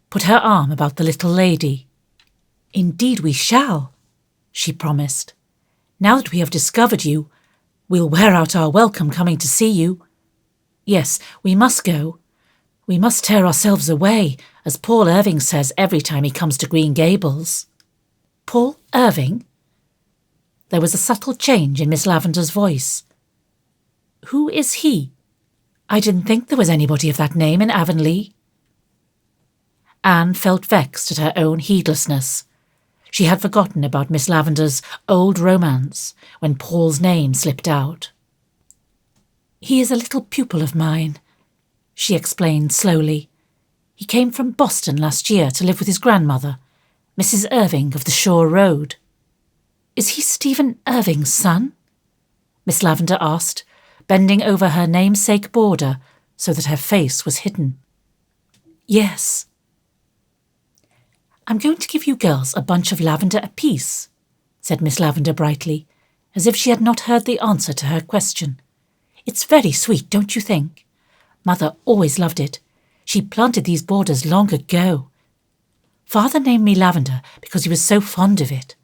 put her arm about the little lady. "Indeed we shall," she promised. "Now that we have discovered you, we'll wear out our welcome coming to see you. Yes, we must go. We must tear ourselves away, as Paul Irving says every time he comes to Green Gables." "Paul Irving?" There was a subtle change in Miss Lavender's voice. "Who is he? I didn't think there was anybody of that name in Avonlea." Anne felt vexed at her own heedlessness. She had forgotten about Miss Lavender's old romance when Paul's name slipped out. "He is a little pupil of mine," she explained slowly. "He came from Boston last year to live with his grandmother, Mrs. Irving of the Shore Road." "Is he Stephen Irving's son?" Miss Lavender asked, bending over her namesake border so that her face was hidden. "Yes." "I'm going to give you girls a bunch of lavender apiece," said Miss Lavender brightly, as if she had not heard the answer to her question. "It's very sweet, don't you think? Mother always loved it. She planted these borders long ago. Father named me Lavender because he was so fond of it.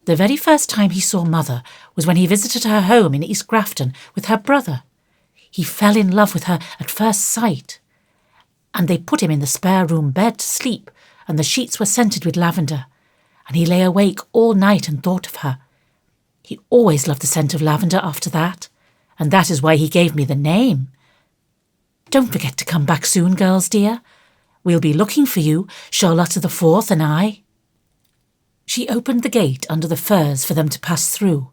The very first time he saw Mother was when he visited her home in East Grafton with her brother. He fell in love with her at first sight, and they put him in the spare room bed to sleep, and the sheets were scented with lavender, and he lay awake all night and thought of her. He always loved the scent of lavender after that, and that is why he gave me the name. Don't forget to come back soon, girls dear. We'll be looking for you, Charlotta the Fourth and I." She opened the gate under the firs for them to pass through.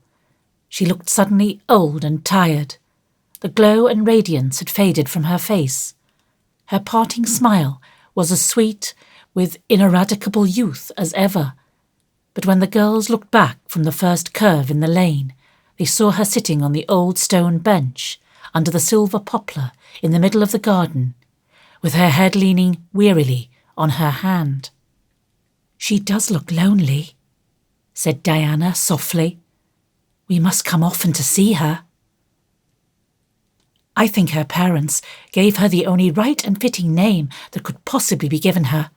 She looked suddenly old and tired. The glow and radiance had faded from her face. Her parting smile was as sweet, with ineradicable youth, as ever. But when the girls looked back from the first curve in the lane, they saw her sitting on the old stone bench under the silver poplar in the middle of the garden, with her head leaning wearily on her hand. "She does look lonely," said Diana softly. "We must come often to see her." "I think her parents gave her the only right and fitting name that could possibly be given her,"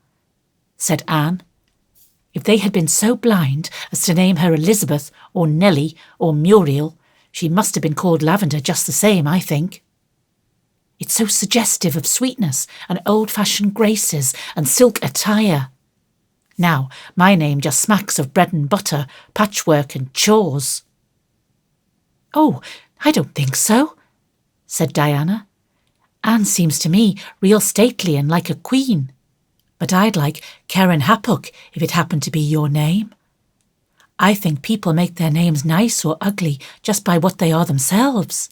said Anne. "If they had been so blind as to name her Elizabeth or Nellie or Muriel, she must have been called Lavender just the same, I think. It's so suggestive of sweetness and old-fashioned graces and silk attire. Now, my name just smacks of bread and butter, patchwork and chores." "Oh, I don't think so," said Diana. "Anne seems to me real stately and like a queen. But I'd like Karen Happuck if it happened to be your name. I think people make their names nice or ugly just by what they are themselves.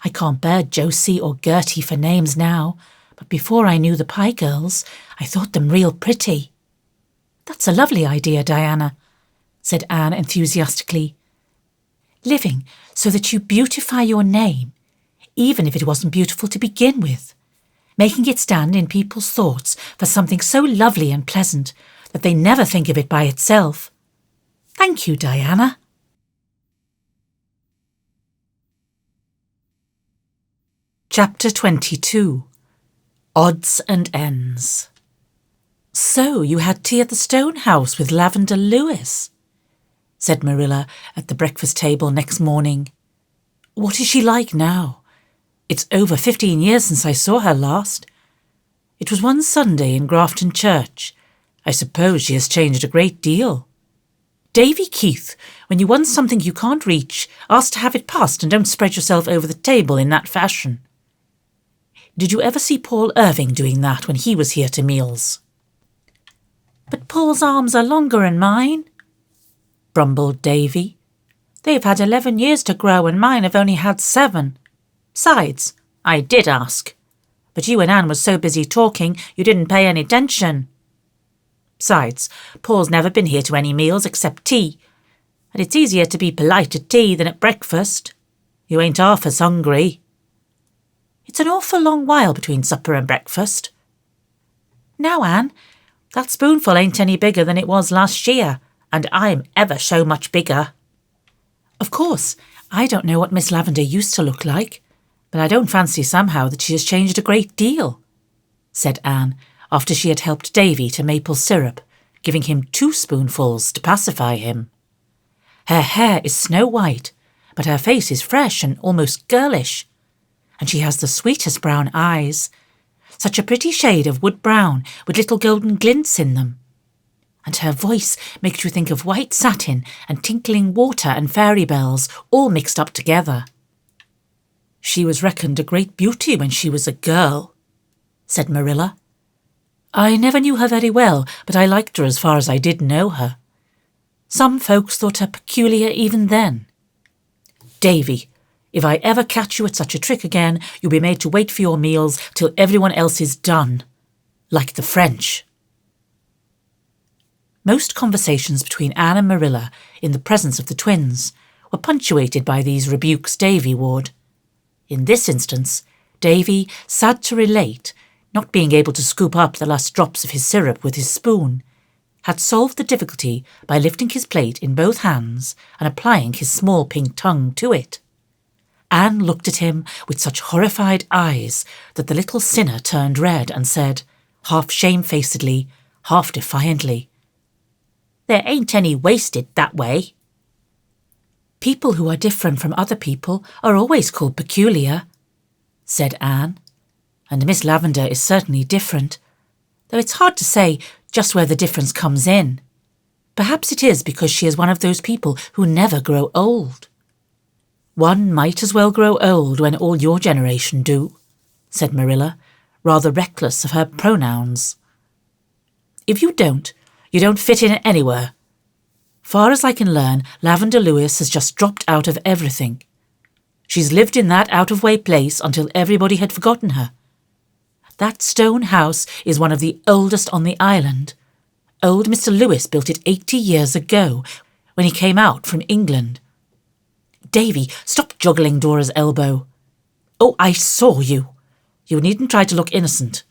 I can't bear Josie or Gertie for names now, but before I knew the Pye girls, I thought them real pretty." "That's a lovely idea, Diana," said Anne enthusiastically. "Living so that you beautify your name, even if it wasn't beautiful to begin with. Making it stand in people's thoughts for something so lovely and pleasant that they never think of it by itself. Thank you, Diana." Chapter 22. Odds and Ends. "So you had tea at the Stone House with Lavender Lewis," said Marilla at the breakfast table next morning. "What is she like now? It's over 15 years since I saw her last. It was one Sunday in Grafton Church. I suppose she has changed a great deal. Davy Keith, when you want something you can't reach, ask to have it passed and don't spread yourself over the table in that fashion. Did you ever see Paul Irving doing that when he was here to meals?" "But Paul's arms are longer than mine," grumbled Davy. "They've had 11 years to grow and mine have only had 7. Besides, I did ask. But you and Anne was so busy talking you didn't pay any attention. Besides, Paul's never been here to any meals except tea, and it's easier to be polite at tea than at breakfast. You ain't half as hungry. It's an awful long while between supper and breakfast. Now, Anne, that spoonful ain't any bigger than it was last year, and I'm ever so much bigger." "Of course, I don't know what Miss Lavender used to look like, but I don't fancy somehow that she has changed a great deal," said Anne, after she had helped Davy to maple syrup, giving him 2 spoonfuls to pacify him. Her hair is snow white, but her face is fresh and almost girlish, and she has the sweetest brown eyes, such a pretty shade of wood brown with little golden glints in them. And her voice makes you think of white satin and tinkling water and fairy bells all mixed up together. She was reckoned a great beauty when she was a girl, said Marilla. I never knew her very well, but I liked her as far as I did know her. Some folks thought her peculiar even then. Davy, if I ever catch you at such a trick again, you'll be made to wait for your meals till everyone else is done, like the French. Most conversations between Anne and Marilla in the presence of the twins were punctuated by these rebukes Davy would. In this instance, Davy, sad to relate, not being able to scoop up the last drops of his syrup with his spoon, had solved the difficulty by lifting his plate in both hands and applying his small pink tongue to it. Anne looked at him with such horrified eyes that the little sinner turned red and said, half shamefacedly, half defiantly, "There ain't any wasted that way." "People who are different from other people are always called peculiar," said Anne, "and Miss Lavender is certainly different, though it's hard to say just where the difference comes in. Perhaps it is because she is one of those people who never grow old." "One might as well grow old when all your generation do," said Marilla, rather reckless of her pronouns. "If you don't fit in anywhere. Far as I can learn, Lavender Lewis has just dropped out of everything. She's lived in that out-of-way place until everybody had forgotten her. That stone house is one of the oldest on the island. Old Mr. Lewis built it 80 years ago, when he came out from England. Davy, stop juggling Dora's elbow. Oh, I saw you. You needn't try to look innocent.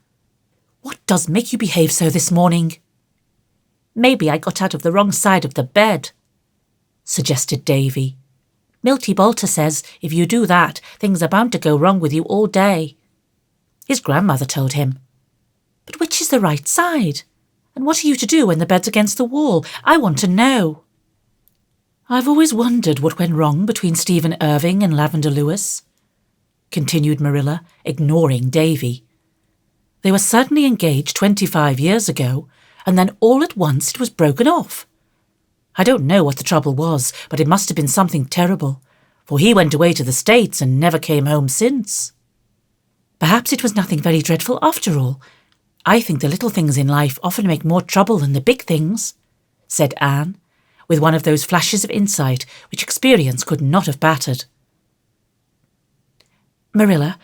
What does make you behave so this morning?" "Maybe I got out of the wrong side of the bed," suggested Davy. "Milty Bolter says if you do that, things are bound to go wrong with you all day. His grandmother told him. But which is the right side? And what are you to do when the bed's against the wall? I want to know." "I've always wondered what went wrong between Stephen Irving and Lavender Lewis," continued Marilla, ignoring Davy. "They were certainly engaged 25 years ago, and then all at once it was broken off. I don't know what the trouble was, but it must have been something terrible, for he went away to the States and never came home since. Perhaps it was nothing very dreadful after all. I think the little things in life often make more trouble than the big things," said Anne, with one of those flashes of insight which experience could not have battered. "Marilla,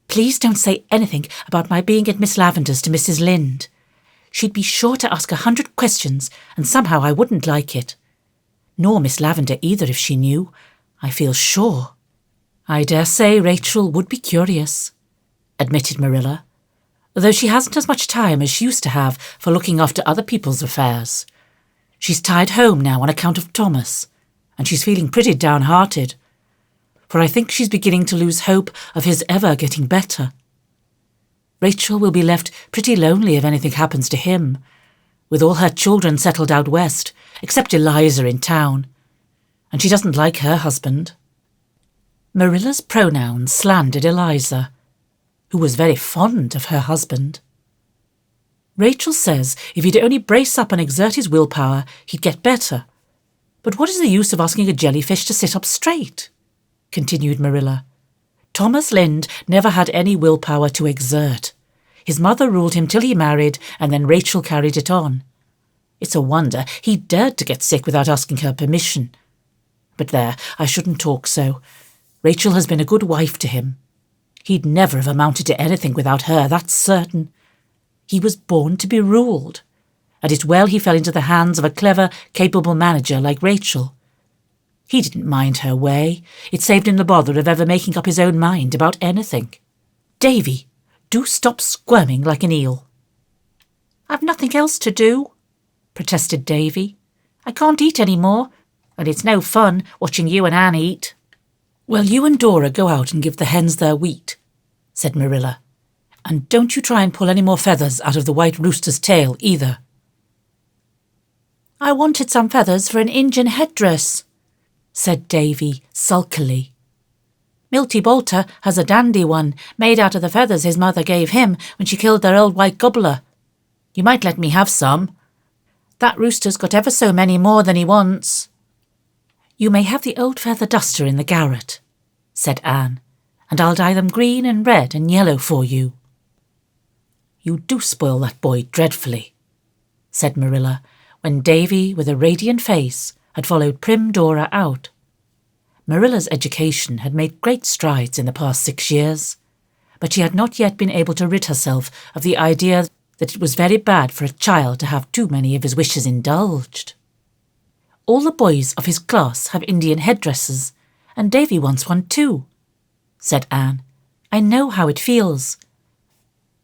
please don't say anything about my being at Miss Lavender's to Mrs. Lynde. She'd be sure to ask 100 questions, and somehow I wouldn't like it. Nor Miss Lavender either if she knew, I feel sure." "I dare say Rachel would be curious," admitted Marilla, "though she hasn't as much time as she used to have for looking after other people's affairs. She's tied home now on account of Thomas, and she's feeling pretty downhearted, for I think she's beginning to lose hope of his ever getting better. Rachel will be left pretty lonely if anything happens to him, with all her children settled out west, except Eliza in town, and she doesn't like her husband." Marilla's pronouns slandered Eliza, who was very fond of her husband. "Rachel says if he'd only brace up and exert his willpower, he'd get better. But what is the use of asking a jellyfish to sit up straight?" continued Marilla. "Thomas Lynde never had any willpower to exert. His mother ruled him till he married, and then Rachel carried it on. It's a wonder he dared to get sick without asking her permission. But there, I shouldn't talk so. Rachel has been a good wife to him. He'd never have amounted to anything without her, that's certain. He was born to be ruled, and it's well he fell into the hands of a clever, capable manager like Rachel. He didn't mind her way. It saved him the bother of ever making up his own mind about anything. Davy, do stop squirming like an eel." "I've nothing else to do," protested Davy. "I can't eat any more, and it's no fun watching you and Anne eat." "Well, you and Dora go out and give the hens their wheat," said Marilla, And don't you try and pull any more feathers out of the white rooster's tail either. I wanted some feathers for an Indian headdress, said Davy sulkily. Milty Bolter has a dandy one made out of the feathers his mother gave him when she killed their old white gobbler. You might let me have some. That rooster's got ever so many more than he wants. You may have the old feather duster in the garret, said Anne, and I'll dye them green and red and yellow for you. You do spoil that boy dreadfully, said Marilla, when Davy, with a radiant face, had followed prim Dora out. Marilla's education had made great strides in the past 6 years, but she had not yet been able to rid herself of the idea that it was very bad for a child to have too many of his wishes indulged. All the boys of his class have Indian headdresses, and Davy wants one too, said Anne. I know how it feels.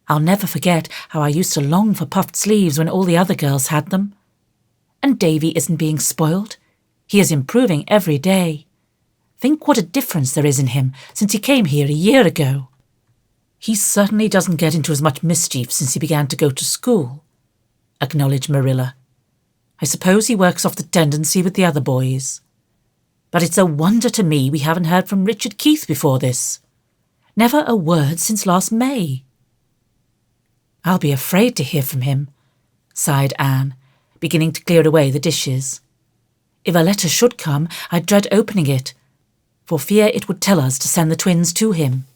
I'll never forget how I used to long for puffed sleeves when all the other girls had them. And Davy isn't being spoiled. He is improving every day. Think what a difference there is in him since he came here a year ago. He certainly doesn't get into as much mischief since he began to go to school, acknowledged Marilla. I suppose he works off the tendency with the other boys. But it's a wonder to me we haven't heard from Richard Keith before this. Never a word since last May. I'll be afraid to hear from him, sighed Anne, beginning to clear away the dishes. If a letter should come, I dread opening it, for fear it would tell us to send the twins to him.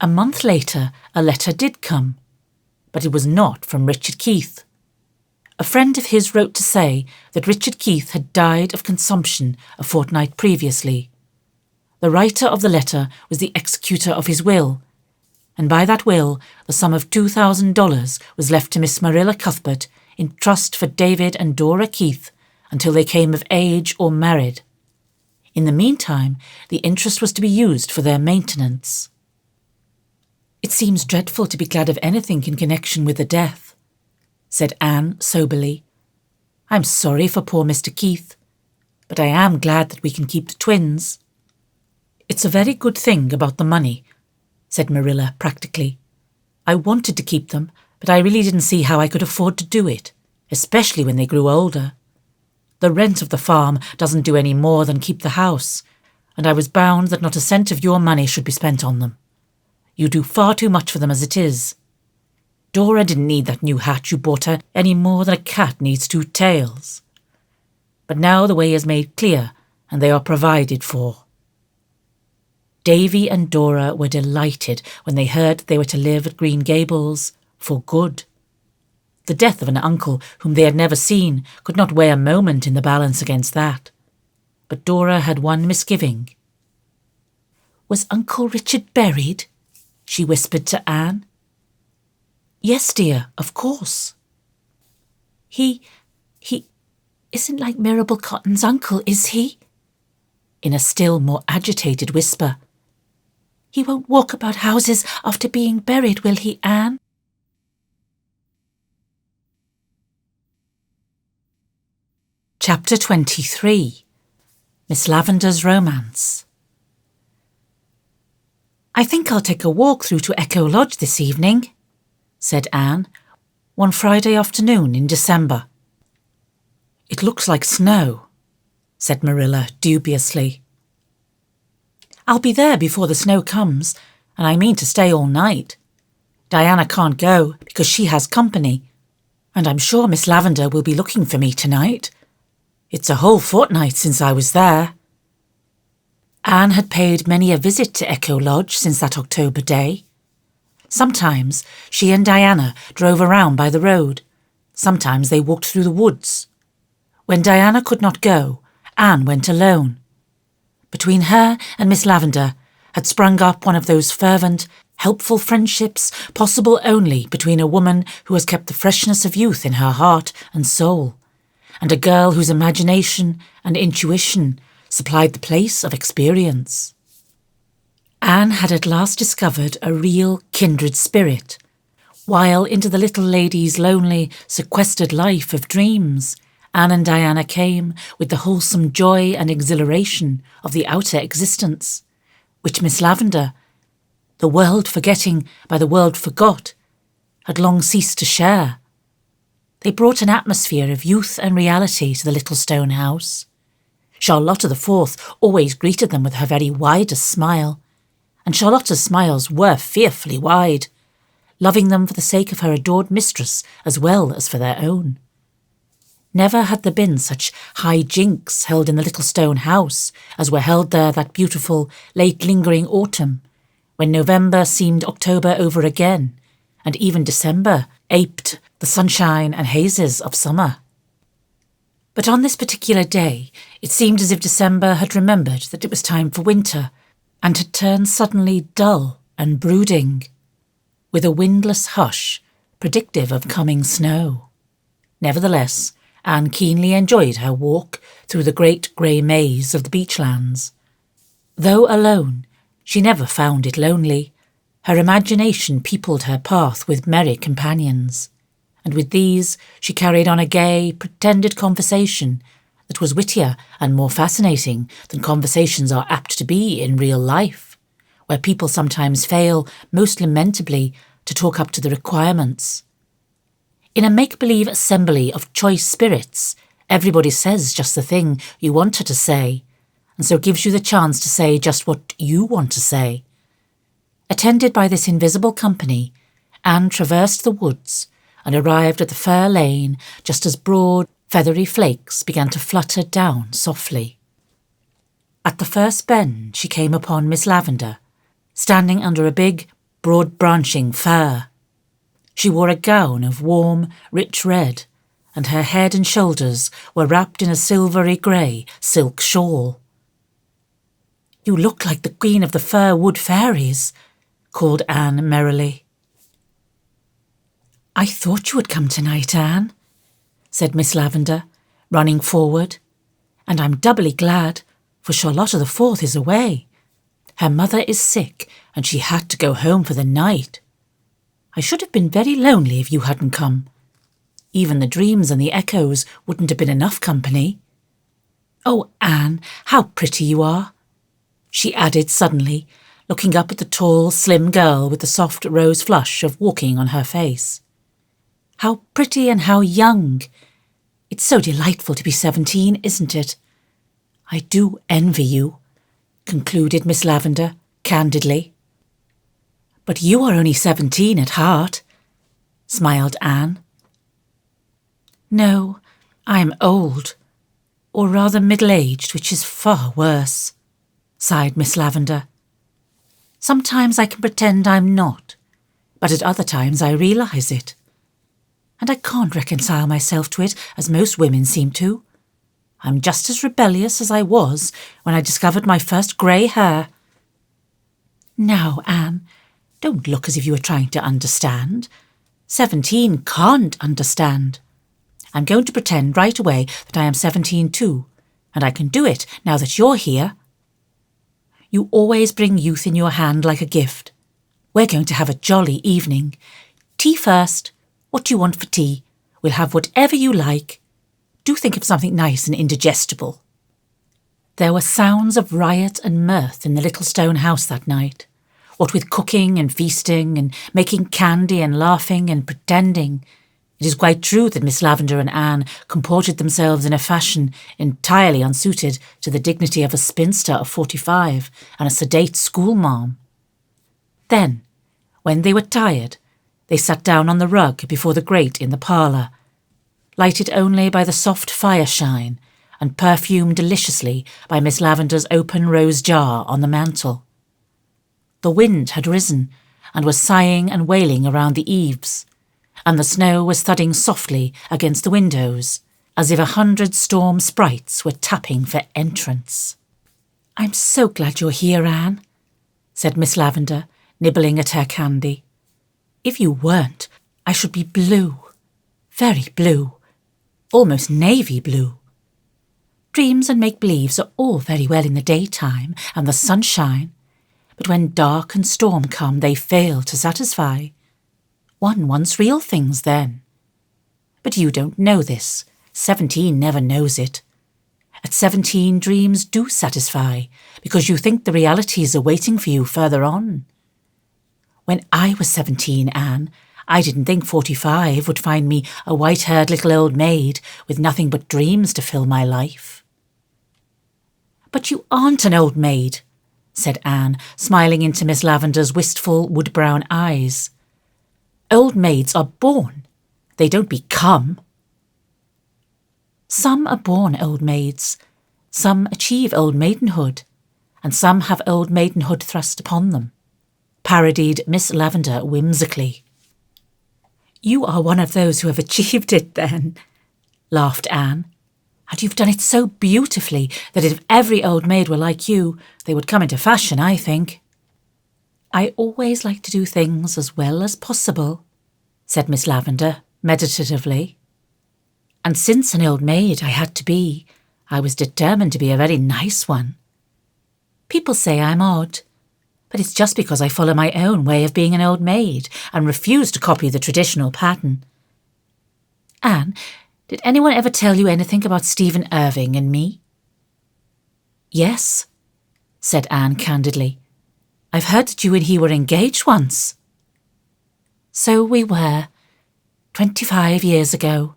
A month later, a letter did come, but it was not from Richard Keith. A friend of his wrote to say that Richard Keith had died of consumption a fortnight previously. The writer of the letter was the executor of his will, and by that will the sum of $2,000 was left to Miss Marilla Cuthbert in trust for David and Dora Keith until they came of age or married. In the meantime, the interest was to be used for their maintenance. It seems dreadful to be glad of anything in connection with a death, said Anne soberly. I'm sorry for poor Mr. Keith, but I am glad that we can keep the twins. It's a very good thing about the money, said Marilla practically. I wanted to keep them, but I really didn't see how I could afford to do it, especially when they grew older. The rent of the farm doesn't do any more than keep the house, and I was bound that not a cent of your money should be spent on them. You do far too much for them as it is. Dora didn't need that new hat you bought her any more than a cat needs 2 tails. But now the way is made clear, and they are provided for. Davy and Dora were delighted when they heard they were to live at Green Gables for good. The death of an uncle whom they had never seen could not weigh a moment in the balance against that. But Dora had one misgiving. Was Uncle Richard buried? She whispered to Anne. Yes, dear, of course. He isn't like Mirabel Cotton's uncle, is he? In a still more agitated whisper. He won't walk about houses after being buried, will he, Anne? Chapter 23. Miss Lavender's Romance. I think I'll take a walk through to Echo Lodge this evening, said Anne, one Friday afternoon in December. It looks like snow, said Marilla dubiously. I'll be there before the snow comes, and I mean to stay all night. Diana can't go because she has company, and I'm sure Miss Lavender will be looking for me tonight. It's a whole fortnight since I was there. Anne had paid many a visit to Echo Lodge since that October day. Sometimes she and Diana drove around by the road. Sometimes they walked through the woods. When Diana could not go, Anne went alone. Between her and Miss Lavender had sprung up one of those fervent, helpful friendships possible only between a woman who has kept the freshness of youth in her heart and soul, and a girl whose imagination and intuition supplied the place of experience. Anne had at last discovered a real kindred spirit, while into the little lady's lonely, sequestered life of dreams, Anne and Diana came with the wholesome joy and exhilaration of the outer existence, which Miss Lavender, the world forgetting by the world forgot, had long ceased to share. They brought an atmosphere of youth and reality to the little stone house. Charlotta the Fourth always greeted them with her very widest smile, and Charlotta's smiles were fearfully wide, loving them for the sake of her adored mistress as well as for their own. Never had there been such high jinks held in the little stone house as were held there that beautiful, late-lingering autumn, when November seemed October over again, and even December aped the sunshine and hazes of summer. But on this particular day, it seemed as if December had remembered that it was time for winter, and had turned suddenly dull and brooding, with a windless hush predictive of coming snow. Nevertheless, Anne keenly enjoyed her walk through the great grey maze of the beechlands. Though alone, she never found it lonely. Her imagination peopled her path with merry companions, and with these she carried on a gay, pretended conversation that was wittier and more fascinating than conversations are apt to be in real life, where people sometimes fail most lamentably to talk up to the requirements. In a make-believe assembly of choice spirits, everybody says just the thing you want her to say, and so gives you the chance to say just what you want to say. Attended by this invisible company, Anne traversed the woods and arrived at the fir lane just as broad, feathery flakes began to flutter down softly. At the first bend she came upon Miss Lavender, standing under a big, broad-branching fir. She wore a gown of warm, rich red, and her head and shoulders were wrapped in a silvery grey silk shawl. "You look like the queen of the fir wood fairies," called Anne merrily. "I thought you would come tonight, Anne," said Miss Lavender, running forward, "and I'm doubly glad, for Charlotta the Fourth is away. Her mother is sick, and she had to go home for the night. I should have been very lonely if you hadn't come. Even the dreams and the echoes wouldn't have been enough company. Oh, Anne, how pretty you are," she added suddenly, looking up at the tall, slim girl with the soft rose flush of walking on her face. "How pretty and how young. It's so delightful to be 17, isn't it? I do envy you," concluded Miss Lavender candidly. "But you are only 17 at heart," smiled Anne. "No, I am old, or rather middle-aged, which is far worse," sighed Miss Lavender. "Sometimes I can pretend I'm not, but at other times I realise it. And I can't reconcile myself to it as most women seem to. I'm just as rebellious as I was when I discovered my first grey hair. Now, Anne, don't look as if you were trying to understand. 17 can't understand. I'm going to pretend right away that I am 17 too, and I can do it now that you're here. You always bring youth in your hand like a gift. We're going to have a jolly evening. Tea first. What do you want for tea? We'll have whatever you like. Do think of something nice and indigestible." There were sounds of riot and mirth in the little stone house that night, what with cooking and feasting and making candy and laughing and pretending. It is quite true that Miss Lavender and Anne comported themselves in a fashion entirely unsuited to the dignity of a spinster of 45 and a sedate schoolmarm. Then, when they were tired, they sat down on the rug before the grate in the parlour, lighted only by the soft fire-shine and perfumed deliciously by Miss Lavender's open rose jar on the mantel. The wind had risen and was sighing and wailing around the eaves, and the snow was thudding softly against the windows, as if 100 storm sprites were tapping for entrance. "I'm so glad you're here, Anne," said Miss Lavender, nibbling at her candy. "If you weren't, I should be blue, very blue, almost navy blue. Dreams and make-believes are all very well in the daytime and the sunshine, but when dark and storm come they fail to satisfy. One wants real things then. But you don't know this. 17 never knows it. At 17 dreams do satisfy, because you think the realities are waiting for you further on. When I was 17, Anne, I didn't think 45 would find me a white-haired little old maid with nothing but dreams to fill my life. But you aren't an old maid, said Anne, smiling into Miss Lavender's wistful wood-brown eyes. Old maids are born. They don't become. Some are born old maids, some achieve old maidenhood, and some have old maidenhood thrust upon them, parodied Miss Lavender whimsically. You are one of those who have achieved it, then, laughed Anne. And you've done it so beautifully that if every old maid were like you, they would come into fashion, I think. I always like to do things as well as possible, said Miss Lavender meditatively. And since an old maid I had to be, I was determined to be a very nice one. People say I'm odd, but it's just because I follow my own way of being an old maid and refuse to copy the traditional pattern. Anne, did anyone ever tell you anything about Stephen Irving and me? Yes, said Anne candidly. I've heard that you and he were engaged once. So we were, 25 years ago,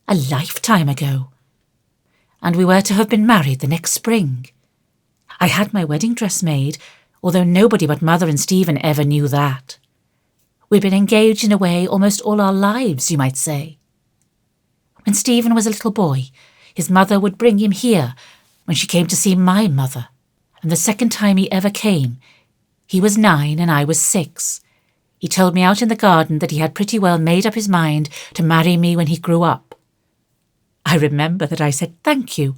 a lifetime ago. And we were to have been married the next spring. I had my wedding dress made, although nobody but Mother and Stephen ever knew that. We'd been engaged in a way almost all our lives, you might say. When Stephen was a little boy, his mother would bring him here when she came to see my mother, and the second time he ever came, he was 9 and I was 6. He told me out in the garden that he had pretty well made up his mind to marry me when he grew up. I remember that I said thank you,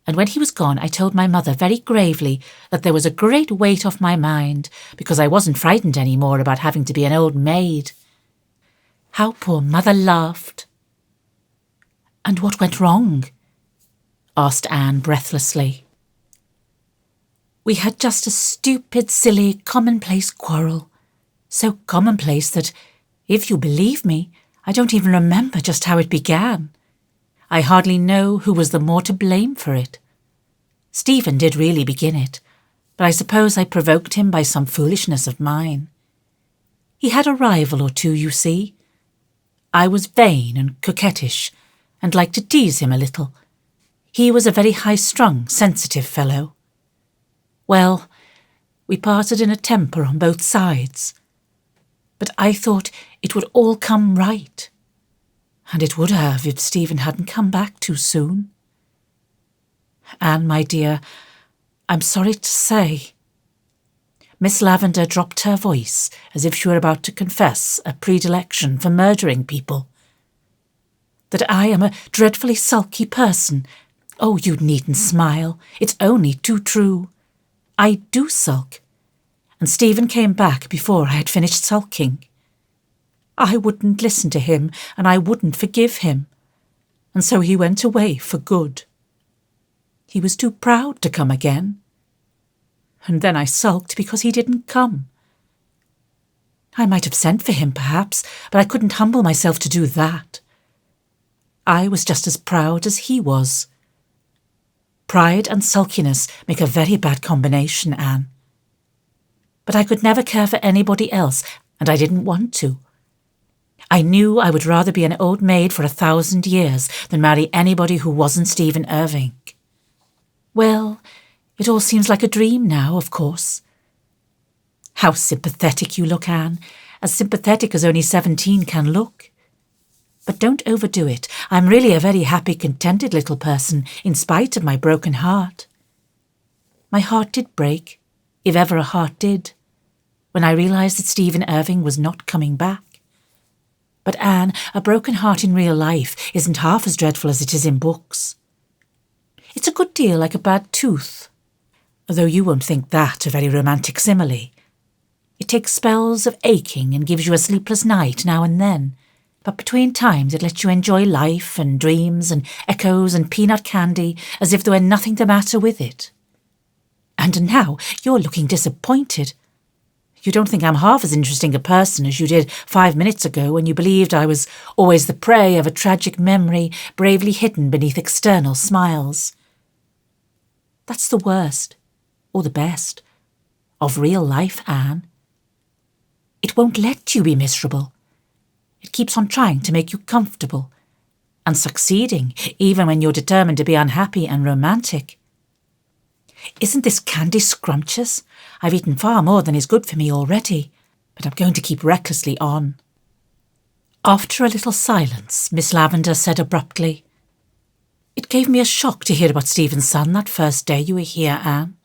and when he was gone I told my mother very gravely that there was a great weight off my mind because I wasn't frightened any more about having to be an old maid. How poor Mother laughed. And what went wrong? Asked Anne breathlessly. We had just a stupid, silly, commonplace quarrel. So commonplace that, if you believe me, I don't even remember just how it began. I hardly know who was the more to blame for it. Stephen did really begin it, but I suppose I provoked him by some foolishness of mine. He had a rival or two, you see. I was vain and coquettish, and liked to tease him a little. He was a very high-strung, sensitive fellow. Well, we parted in a temper on both sides. But I thought it would all come right. And it would have if Stephen hadn't come back too soon. Anne, my dear, I'm sorry to say. Miss Lavender dropped her voice as if she were about to confess a predilection for murdering people. That I am a dreadfully sulky person. Oh, you needn't smile. It's only too true. I do sulk. And Stephen came back before I had finished sulking. I wouldn't listen to him, and I wouldn't forgive him. And so he went away for good. He was too proud to come again. And then I sulked because he didn't come. I might have sent for him, perhaps, but I couldn't humble myself to do that. I was just as proud as he was. Pride and sulkiness make a very bad combination, Anne. But I could never care for anybody else, and I didn't want to. I knew I would rather be an old maid for 1,000 years than marry anybody who wasn't Stephen Irving. Well, it all seems like a dream now, of course. How sympathetic you look, Anne, as sympathetic as only 17 can look. But don't overdo it. I'm really a very happy, contented little person, in spite of my broken heart. My heart did break, if ever a heart did, when I realised that Stephen Irving was not coming back. But Anne, a broken heart in real life isn't half as dreadful as it is in books. It's a good deal like a bad tooth, although you won't think that a very romantic simile. It takes spells of aching and gives you a sleepless night now and then, but between times it lets you enjoy life and dreams and echoes and peanut candy as if there were nothing the matter with it. And now you're looking disappointed. You don't think I'm half as interesting a person as you did 5 minutes ago when you believed I was always the prey of a tragic memory bravely hidden beneath external smiles. That's the worst, or the best, of real life, Anne. it won't let you be miserable. It keeps on trying to make you comfortable, and succeeding even when you're determined to be unhappy and romantic. Isn't this candy scrumptious? I've eaten far more than is good for me already, but I'm going to keep recklessly on." After a little silence, Miss Lavender said abruptly, "It gave me a shock to hear about Stephen's son that first day you were here, Anne.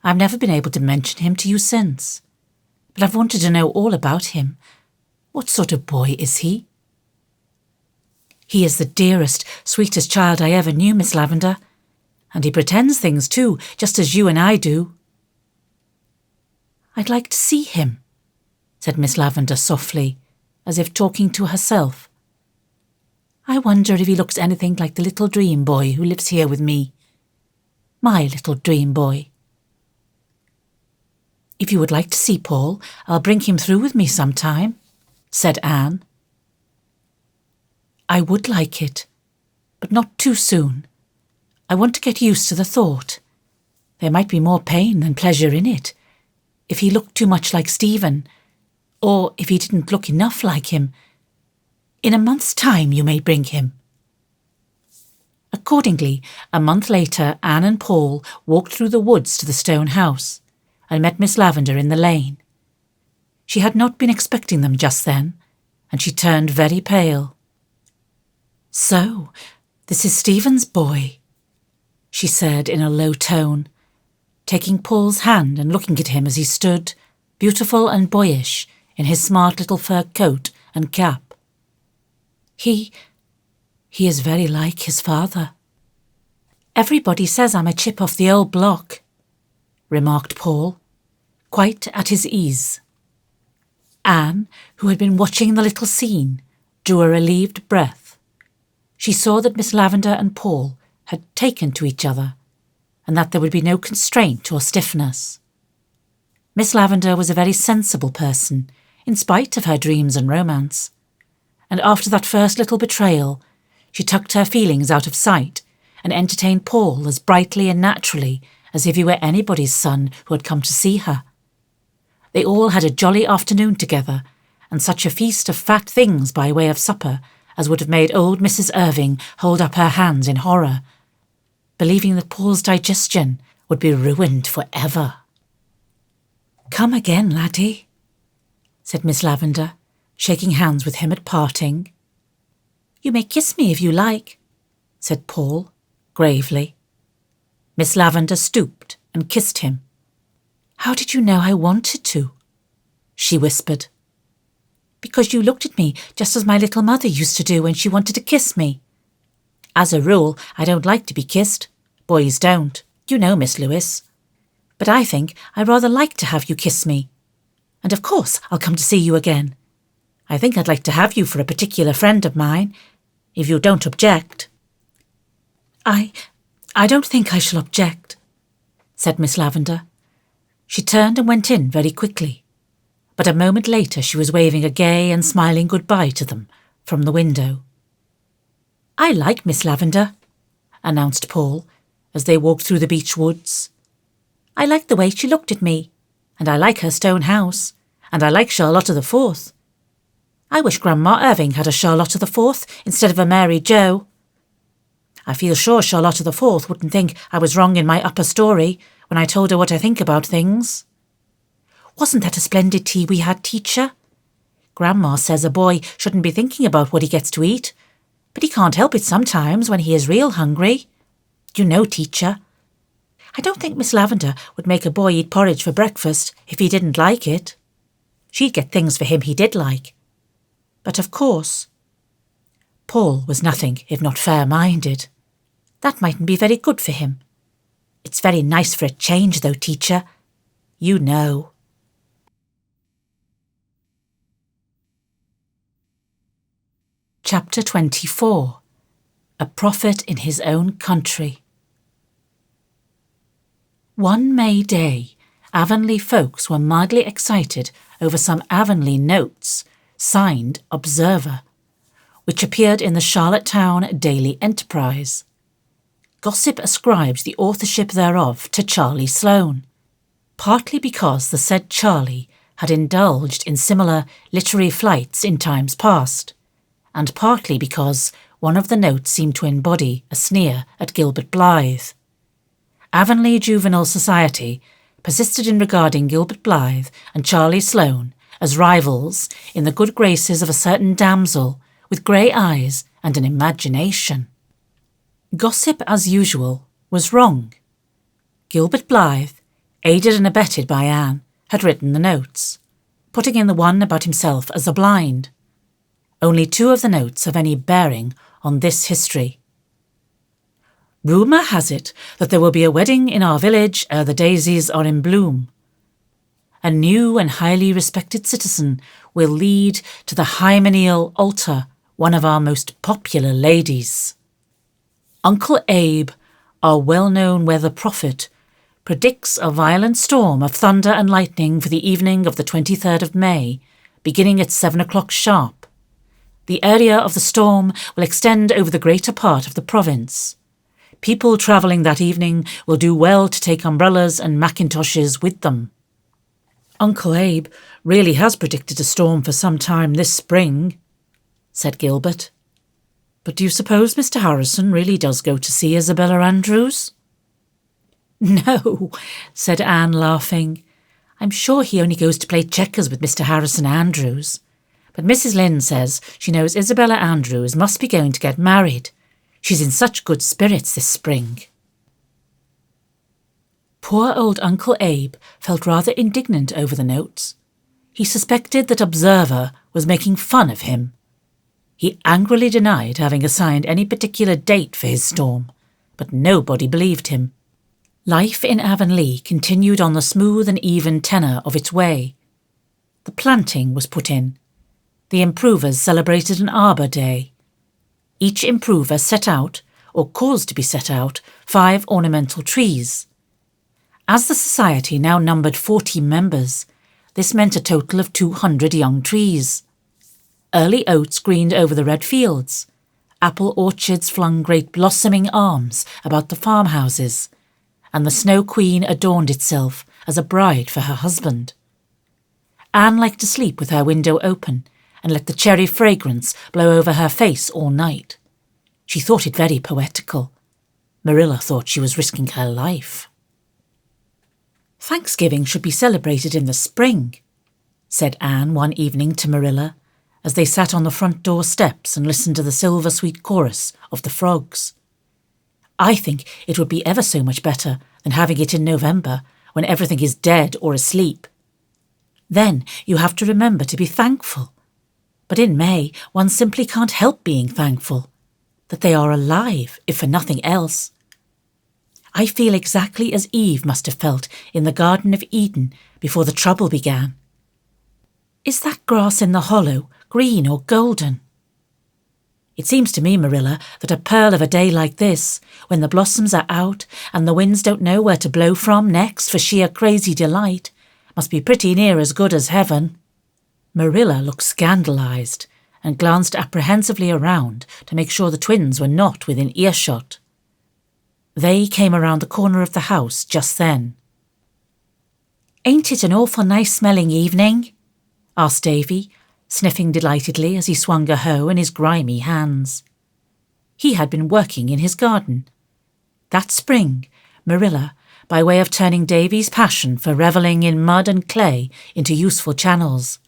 I've never been able to mention him to you since, but I've wanted to know all about him. What sort of boy is he?" "He is the dearest, sweetest child I ever knew, Miss Lavender. And he pretends things too, just as you and I do." "I'd like to see him," said Miss Lavender softly, as if talking to herself. "I wonder if he looks anything like the little dream boy who lives here with me. My little dream boy." "If you would like to see Paul, I'll bring him through with me sometime," said Anne. "I would like it, but not too soon. I want to get used to the thought. There might be more pain than pleasure in it, if he looked too much like Stephen, or if he didn't look enough like him. In a month's time you may bring him." Accordingly, a month later, Anne and Paul walked through the woods to the stone house, and met Miss Lavender in the lane. She had not been expecting them just then, and she turned very pale. "So, this is Stephen's boy," she said in a low tone, taking Paul's hand and looking at him as he stood, beautiful and boyish, in his smart little fur coat and cap. He is very like his father." "Everybody says I'm a chip off the old block," remarked Paul, quite at his ease. Anne, who had been watching the little scene, drew a relieved breath. She saw that Miss Lavender and Paul had taken to each other, and that there would be no constraint or stiffness. Miss Lavender was a very sensible person, in spite of her dreams and romance, and after that first little betrayal, she tucked her feelings out of sight and entertained Paul as brightly and naturally as if he were anybody's son who had come to see her. They all had a jolly afternoon together, and such a feast of fat things by way of supper as would have made old Mrs. Irving hold up her hands in horror, believing that Paul's digestion would be ruined for ever. "Come again, laddie," said Miss Lavender, shaking hands with him at parting. "You may kiss me if you like," said Paul, gravely. Miss Lavender stooped and kissed him. "How did you know I wanted to?" she whispered. "Because you looked at me just as my little mother used to do when she wanted to kiss me. As a rule, I don't like to be kissed. Boys don't. You know, Miss Lewis. But I think I rather like to have you kiss me. And of course I'll come to see you again. I think I'd like to have you for a particular friend of mine, if you don't object." I don't think I shall object," said Miss Lavender. She turned and went in very quickly, but a moment later she was waving a gay and smiling goodbye to them from the window. "I like Miss Lavender," announced Paul, as they walked through the beech woods. "I like the way she looked at me, and I like her stone house, and I like Charlotta the Fourth. I wish Grandma Irving had a Charlotta the Fourth instead of a Mary Joe. I feel sure Charlotta the Fourth wouldn't think I was wrong in my upper story when I told her what I think about things. Wasn't that a splendid tea we had, teacher? Grandma says a boy shouldn't be thinking about what he gets to eat, but he can't help it sometimes when he is real hungry. You know, teacher. I don't think Miss Lavender would make a boy eat porridge for breakfast if he didn't like it. She'd get things for him he did like. But of course, Paul was nothing if not fair-minded. That mightn't be very good for him. It's very nice for a change, though, teacher. You know." Chapter 24. A Prophet in His Own Country. One May day, Avonlea folks were mildly excited over some Avonlea notes, signed Observer, which appeared in the Charlottetown Daily Enterprise. Gossip ascribed the authorship thereof to Charlie Sloane, partly because the said Charlie had indulged in similar literary flights in times past, and partly because one of the notes seemed to embody a sneer at Gilbert Blythe. Avonlea Juvenile Society persisted in regarding Gilbert Blythe and Charlie Sloane as rivals in the good graces of a certain damsel with grey eyes and an imagination. Gossip, as usual, was wrong. Gilbert Blythe, aided and abetted by Anne, had written the notes, putting in the one about himself as a blind. Only 2 of the notes have any bearing on this history. Rumour has it that there will be a wedding in our village ere the daisies are in bloom. A new and highly respected citizen will lead to the hymeneal altar one of our most popular ladies. Uncle Abe, our well-known weather prophet, predicts a violent storm of thunder and lightning for the evening of the 23rd of May, beginning at 7 o'clock sharp. The area of the storm will extend over the greater part of the province. People travelling that evening will do well to take umbrellas and mackintoshes with them. Uncle Abe really has predicted a storm for some time this spring, said Gilbert. But do you suppose Mr. Harrison really does go to see Isabella Andrews? No, said Anne, laughing. I'm sure he only goes to play checkers with Mr. Harrison Andrews. But Mrs. Lynn says she knows Isabella Andrews must be going to get married. She's in such good spirits this spring. Poor old Uncle Abe felt rather indignant over the notes. He suspected that Observer was making fun of him. He angrily denied having assigned any particular date for his storm, but nobody believed him. Life in Avonlea continued on the smooth and even tenor of its way. The planting was put in. The improvers celebrated an Arbour Day. Each improver set out, or caused to be set out, 5 ornamental trees. As the society now numbered 40 members, this meant a total of 200 young trees. Early oats greened over the red fields. Apple orchards flung great blossoming arms about the farmhouses, and the Snow Queen adorned itself as a bride for her husband. Anne liked to sleep with her window open and let the cherry fragrance blow over her face all night. She thought it very poetical. Marilla thought she was risking her life. Thanksgiving should be celebrated in the spring, said Anne one evening to Marilla, as they sat on the front door steps and listened to the silver-sweet chorus of the frogs. I think it would be ever so much better than having it in November, when everything is dead or asleep. Then you have to remember to be thankful. But in May, one simply can't help being thankful that they are alive, if for nothing else. I feel exactly as Eve must have felt in the Garden of Eden before the trouble began. Is that grass in the hollow green or golden? It seems to me, Marilla, that a pearl of a day like this, when the blossoms are out and the winds don't know where to blow from next for sheer crazy delight, must be pretty near as good as heaven. Marilla looked scandalized and glanced apprehensively around to make sure the twins were not within earshot. They came around the corner of the house just then. "Ain't it an awful nice-smelling evening?" asked Davy, sniffing delightedly as he swung a hoe in his grimy hands. He had been working in his garden. That spring, Marilla, by way of turning Davy's passion for revelling in mud and clay into useful channels,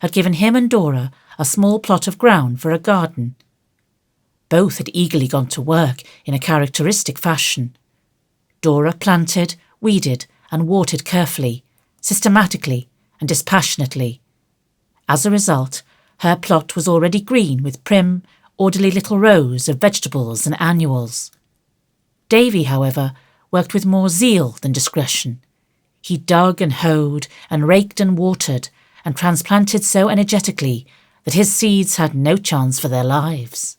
had given him and Dora a small plot of ground for a garden. Both had eagerly gone to work in a characteristic fashion. Dora planted, weeded, and watered carefully, systematically, and dispassionately. As a result, her plot was already green with prim, orderly little rows of vegetables and annuals. Davy, however, worked with more zeal than discretion. He dug and hoed and raked and watered and transplanted so energetically that his seeds had no chance for their lives.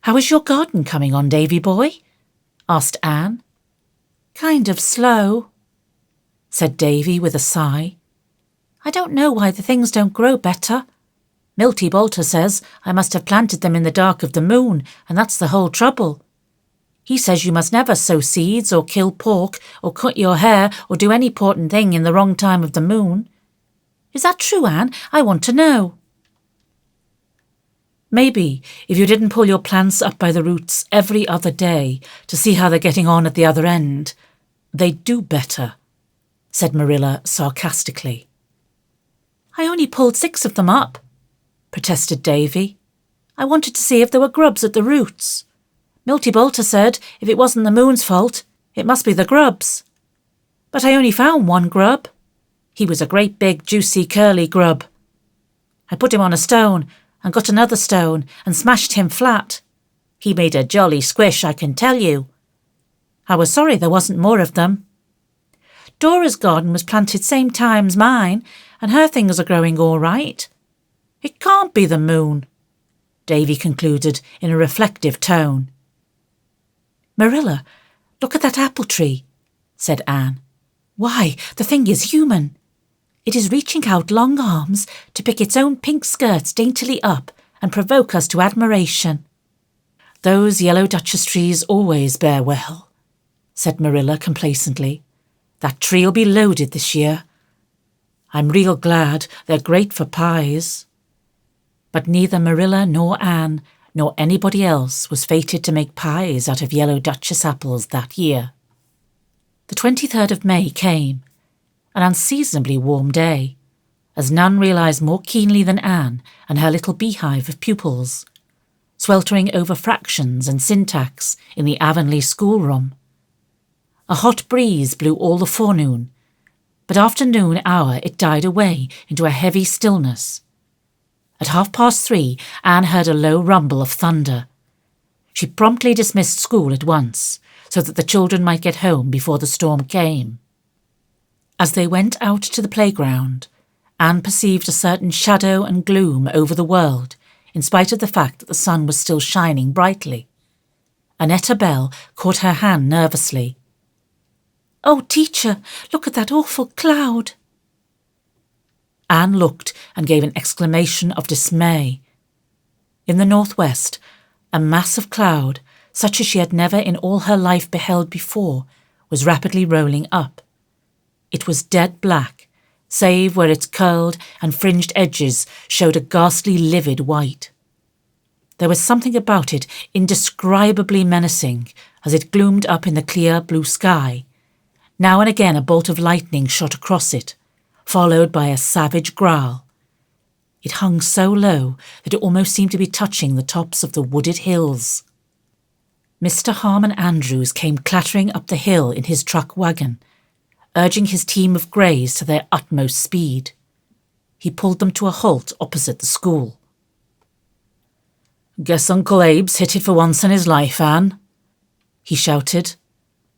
"How is your garden coming on, Davy boy?" asked Anne. "Kind of slow," said Davy with a sigh. "I don't know why the things don't grow better. Milty Bolter says I must have planted them in the dark of the moon, and that's the whole trouble. He says you must never sow seeds or kill pork or cut your hair or do any important thing in the wrong time of the moon. Is that true, Anne? I want to know. Maybe if you didn't pull your plants up by the roots every other day to see how they're getting on at the other end, they'd do better, said Marilla sarcastically. I only pulled 6 of them up, protested Davy. I wanted to see if there were grubs at the roots. Milty Bolter said if it wasn't the moon's fault, it must be the grubs. But I only found 1 grub. He was a great big, juicy, curly grub. I put him on a stone and got another stone and smashed him flat. He made a jolly squish, I can tell you. I was sorry there wasn't more of them. Dora's garden was planted same time as mine, and her things are growing all right. It can't be the moon, Davy concluded in a reflective tone. Marilla, look at that apple tree, said Anne. Why, the thing is human. It is reaching out long arms to pick its own pink skirts daintily up and provoke us to admiration. Those yellow duchess trees always bear well, said Marilla complacently. That tree'll be loaded this year. I'm real glad they're great for pies. But neither Marilla nor Anne nor anybody else was fated to make pies out of yellow duchess apples that year. The 23rd of May came, an unseasonably warm day, as none realised more keenly than Anne and her little beehive of pupils, sweltering over fractions and syntax in the Avonlea schoolroom. A hot breeze blew all the forenoon, but after noon hour it died away into a heavy stillness. At 3:30, Anne heard a low rumble of thunder. She promptly dismissed school at once, so that the children might get home before the storm came. As they went out to the playground, Anne perceived a certain shadow and gloom over the world, in spite of the fact that the sun was still shining brightly. Annetta Bell caught her hand nervously. "Oh, teacher, look at that awful cloud." Anne looked and gave an exclamation of dismay. In the northwest, a mass of cloud, such as she had never in all her life beheld before, was rapidly rolling up. It was dead black, save where its curled and fringed edges showed a ghastly livid white. There was something about it indescribably menacing as it gloomed up in the clear blue sky. Now and again a bolt of lightning shot across it, followed by a savage growl. It hung so low that it almost seemed to be touching the tops of the wooded hills. Mr. Harmon Andrews came clattering up the hill in his truck wagon, urging his team of greys to their utmost speed. He pulled them to a halt opposite the school. "Guess Uncle Abe's hit it for once in his life, Anne," he shouted.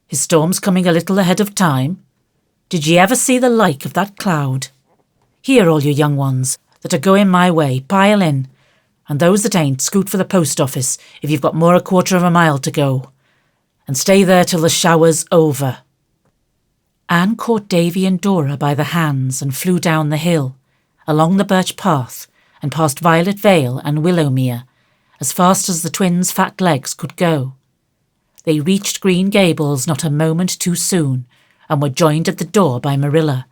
"His storm's coming a little ahead of time. Did ye ever see the like of that cloud? Here, all you young ones that are going my way, pile in, and those that ain't, scoot for the post office if you've got more a quarter of a mile to go, and stay there till the shower's over." Anne caught Davy and Dora by the hands and flew down the hill, along the birch path, and past Violet Vale and Willowmere, as fast as the twins' fat legs could go. They reached Green Gables not a moment too soon, and were joined at the door by Marilla,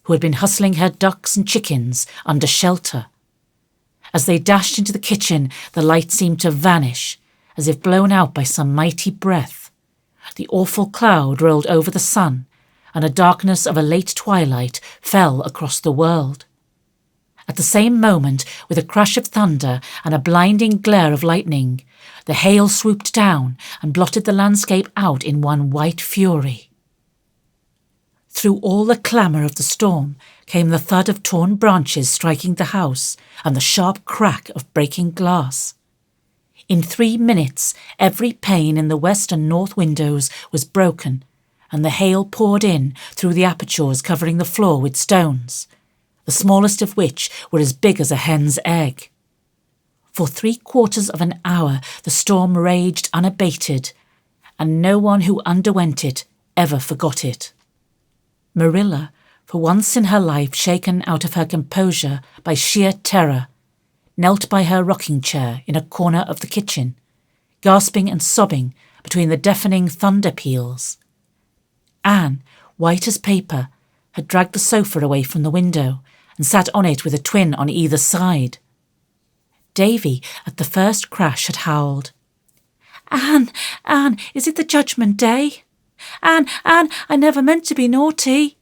who had been hustling her ducks and chickens under shelter. As they dashed into the kitchen, the light seemed to vanish, as if blown out by some mighty breath. The awful cloud rolled over the sun, and a darkness of a late twilight fell across the world. At the same moment, with a crash of thunder and a blinding glare of lightning, the hail swooped down and blotted the landscape out in one white fury. Through all the clamour of the storm came the thud of torn branches striking the house and the sharp crack of breaking glass. In 3 minutes, every pane in the west and north windows was broken, and the hail poured in through the apertures covering the floor with stones, the smallest of which were as big as a hen's egg. For 3/4 of an hour the storm raged unabated, and no one who underwent it ever forgot it. Marilla, for once in her life shaken out of her composure by sheer terror, knelt by her rocking-chair in a corner of the kitchen, gasping and sobbing between the deafening thunder peals. Anne, white as paper, had dragged the sofa away from the window and sat on it with a twin on either side. Davy, at the first crash, had howled, Anne, Anne, is it the Judgment Day? Anne, Anne, I never meant to be naughty.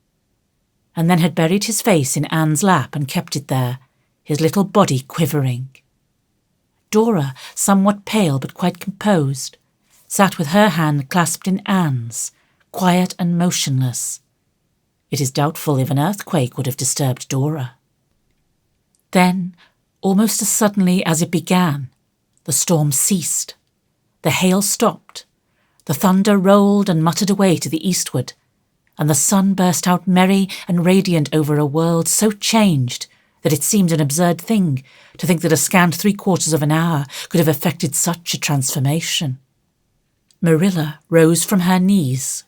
And then had buried his face in Anne's lap and kept it there, his little body quivering. Dora, somewhat pale but quite composed, sat with her hand clasped in Anne's, quiet and motionless. It is doubtful if an earthquake would have disturbed Dora. Then, almost as suddenly as it began, the storm ceased. The hail stopped. The thunder rolled and muttered away to the eastward, and the sun burst out merry and radiant over a world so changed that it seemed an absurd thing to think that a scant 3/4 of an hour could have effected such a transformation. Marilla rose from her knees,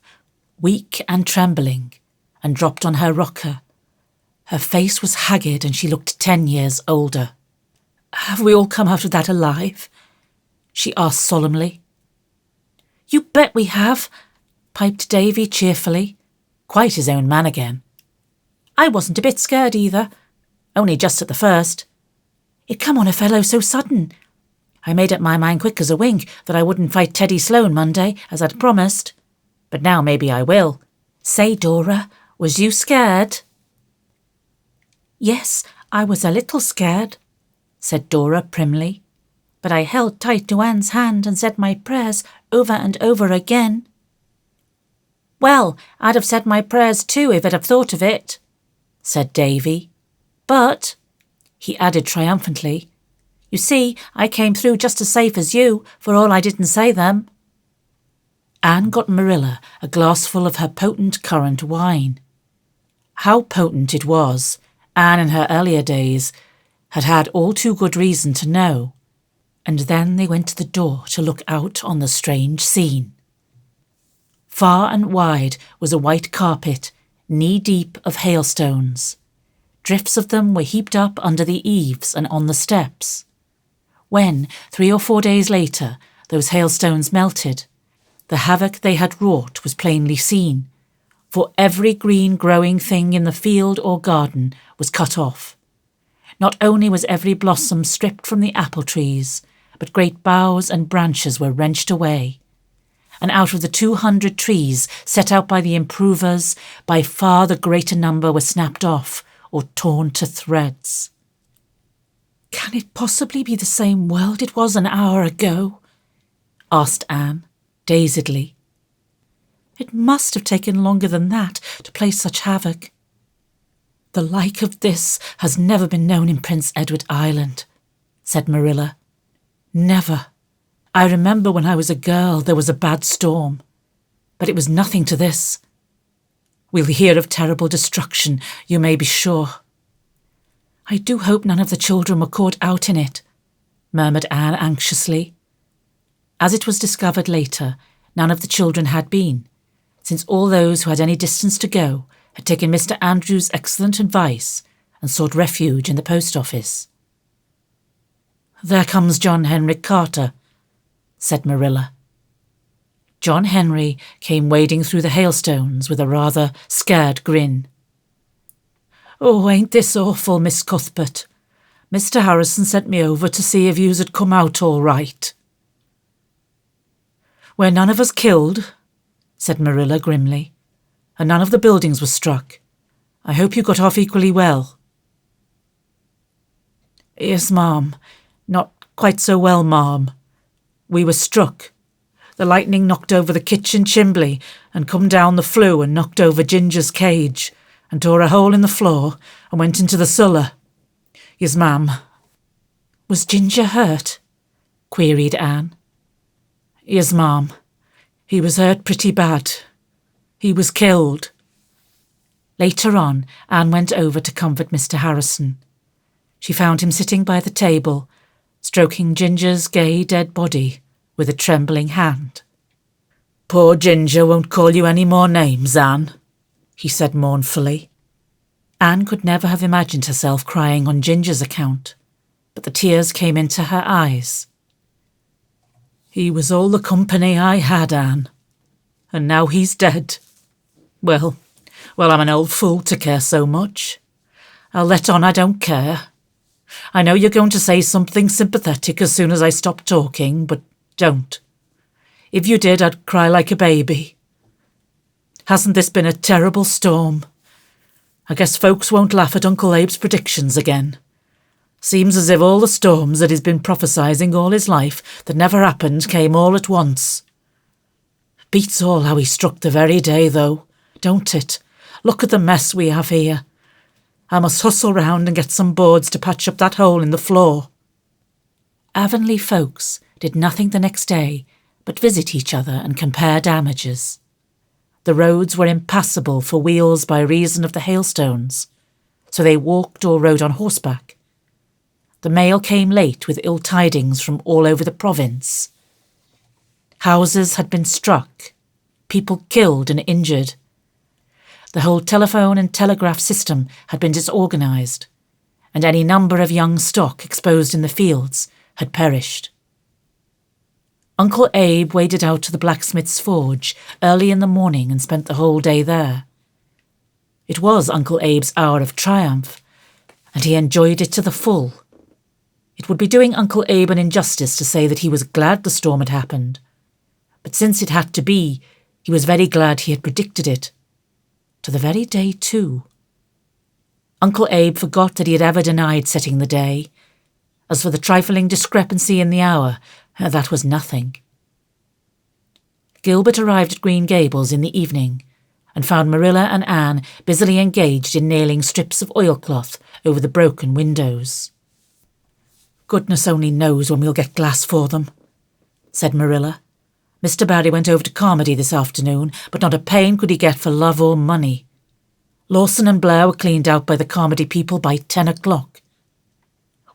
weak and trembling, and dropped on her rocker. Her face was haggard and she looked 10 years older. "Have we all come out of that alive?" she asked solemnly. "You bet we have," piped Davy cheerfully, quite his own man again. "I wasn't a bit scared either, only just at the first. It come on a fellow so sudden. I made up my mind quick as a wink that I wouldn't fight Teddy Sloane Monday, as I'd promised. But now maybe I will. Say, Dora, was you scared?" "Yes, I was a little scared," said Dora primly, "but I held tight to Anne's hand and said my prayers over and over again." "Well, I'd have said my prayers too if I'd have thought of it," said Davy. "But," he added triumphantly, "you see, I came through just as safe as you, for all I didn't say them." Anne got Marilla a glassful of her potent currant wine. How potent it was, Anne in her earlier days had had all too good reason to know, and then they went to the door to look out on the strange scene. Far and wide was a white carpet, knee-deep of hailstones. Drifts of them were heaped up under the eaves and on the steps. When, 3 or 4 days later, those hailstones melted, the havoc they had wrought was plainly seen, for every green growing thing in the field or garden was cut off. Not only was every blossom stripped from the apple trees, but great boughs and branches were wrenched away, and out of the 200 trees set out by the improvers, by far the greater number were snapped off or torn to threads. "Can it possibly be the same world it was an hour ago?" asked Anne, dazedly. "It must have taken longer than that to play such havoc. The like of this has never been known in Prince Edward Island," said Marilla. "Never. I remember when I was a girl there was a bad storm, but it was nothing to this. We'll hear of terrible destruction, you may be sure." "I do hope none of the children were caught out in it," murmured Anne anxiously. As it was discovered later, none of the children had been, since all those who had any distance to go had taken Mr. Andrews' excellent advice and sought refuge in the post office. "There comes John Henry Carter," said Marilla. John Henry came wading through the hailstones with a rather scared grin. "Oh, ain't this awful, Miss Cuthbert? Mr. Harrison sent me over to see if yous had come out all right." "We're none of us killed," said Marilla grimly, "and none of the buildings were struck. I hope you got off equally well." "Yes, ma'am. Not quite so well, ma'am. We were struck. The lightning knocked over the kitchen chimbley and come down the flue and knocked over Ginger's cage and tore a hole in the floor and went into the cellar. Yes, ma'am." "Was Ginger hurt?" queried Anne. "Yes, ma'am. He was hurt pretty bad. He was killed." Later on, Anne went over to comfort Mr. Harrison. She found him sitting by the table, stroking Ginger's gay dead body with a trembling hand. "Poor Ginger won't call you any more names, Anne," he said mournfully. Anne could never have imagined herself crying on Ginger's account, but the tears came into her eyes. "He was all the company I had, Anne, and now he's dead. Well, I'm an old fool to care so much. I'll let on I don't care. I know you're going to say something sympathetic as soon as I stop talking, but don't. If you did, I'd cry like a baby. Hasn't this been a terrible storm? I guess folks won't laugh at Uncle Abe's predictions again. Seems as if all the storms that he's been prophesying all his life that never happened came all at once. Beats all how he struck the very day, though, don't it? Look at the mess we have here. I must hustle round and get some boards to patch up that hole in the floor. Avonlea folks did nothing the next day but visit each other and compare damages. The roads were impassable for wheels by reason of the hailstones, so they walked or rode on horseback. The mail came late with ill tidings from all over the province. Houses had been struck, people killed and injured. The whole telephone and telegraph system had been disorganised, and any number of young stock exposed in the fields had perished. Uncle Abe waded out to the blacksmith's forge early in the morning and spent the whole day there. It was Uncle Abe's hour of triumph, and he enjoyed it to the full. It would be doing Uncle Abe an injustice to say that he was glad the storm had happened, but since it had to be, he was very glad he had predicted it. To the very day, too. Uncle Abe forgot that he had ever denied setting the day. As for the trifling discrepancy in the hour, that was nothing. Gilbert arrived at Green Gables in the evening and found Marilla and Anne busily engaged in nailing strips of oilcloth over the broken windows. "Goodness only knows when we'll get glass for them," said Marilla. "Mr. Barry went over to Carmody this afternoon, but not a pane could he get for love or money. Lawson and Blair were cleaned out by the Carmody people by 10 o'clock.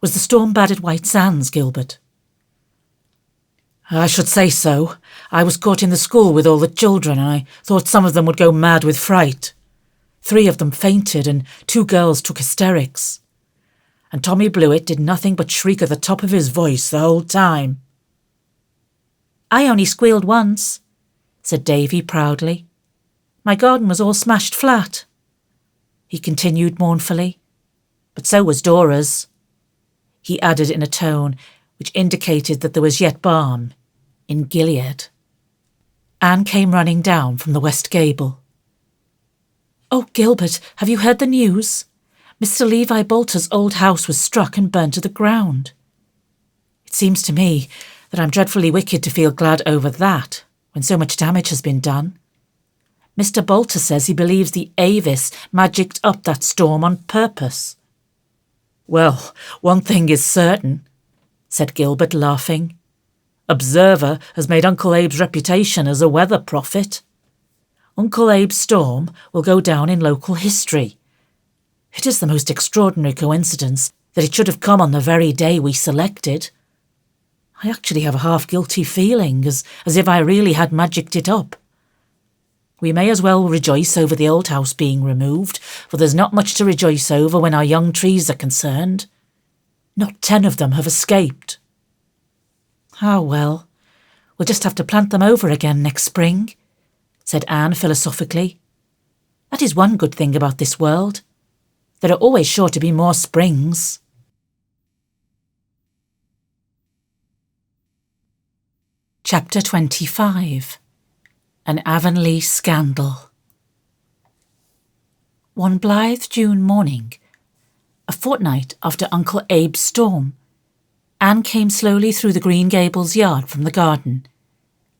Was the storm bad at White Sands, Gilbert?" "I should say so. I was caught in the school with all the children, and I thought some of them would go mad with fright. 3 of them fainted, and 2 girls took hysterics. And Tommy Blewett did nothing but shriek at the top of his voice the whole time." "I only squealed once," said Davy proudly. "My garden was all smashed flat." He continued mournfully, "But so was Dora's," he added in a tone which indicated that there was yet balm in Gilead. Anne came running down from the west gable. "Oh, Gilbert, have you heard the news? Mr. Levi Bolter's old house was struck and burnt to the ground. It seems to me that I'm dreadfully wicked to feel glad over that, when so much damage has been done. Mr. Bolter says he believes the Avis magicked up that storm on purpose." "Well, one thing is certain," said Gilbert, laughing. "Observer has made Uncle Abe's reputation as a weather prophet. Uncle Abe's storm will go down in local history. It is the most extraordinary coincidence that it should have come on the very day we selected. I actually have a half-guilty feeling, as if I really had magicked it up. We may as well rejoice over the old house being removed, for there's not much to rejoice over when our young trees are concerned. Not 10 of them have escaped." "Ah, well, we'll just have to plant them over again next spring," said Anne philosophically. "That is one good thing about this world. There are always sure to be more springs." Chapter 25. An Avonlea Scandal. One blithe June morning, a fortnight after Uncle Abe's storm, Anne came slowly through the Green Gables yard from the garden,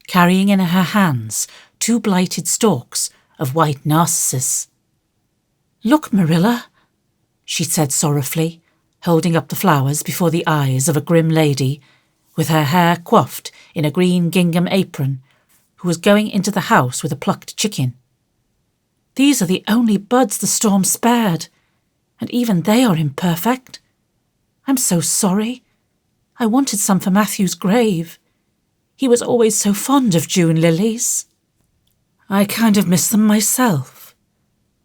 carrying in her hands 2 blighted stalks of white narcissus. "Look, Marilla," she said sorrowfully, holding up the flowers before the eyes of a grim lady with her hair coiffed in a green gingham apron, who was going into the house with a plucked chicken. "These are the only buds the storm spared, and even they are imperfect. I'm so sorry. I wanted some for Matthew's grave. He was always so fond of June lilies." "I kind of miss them myself,"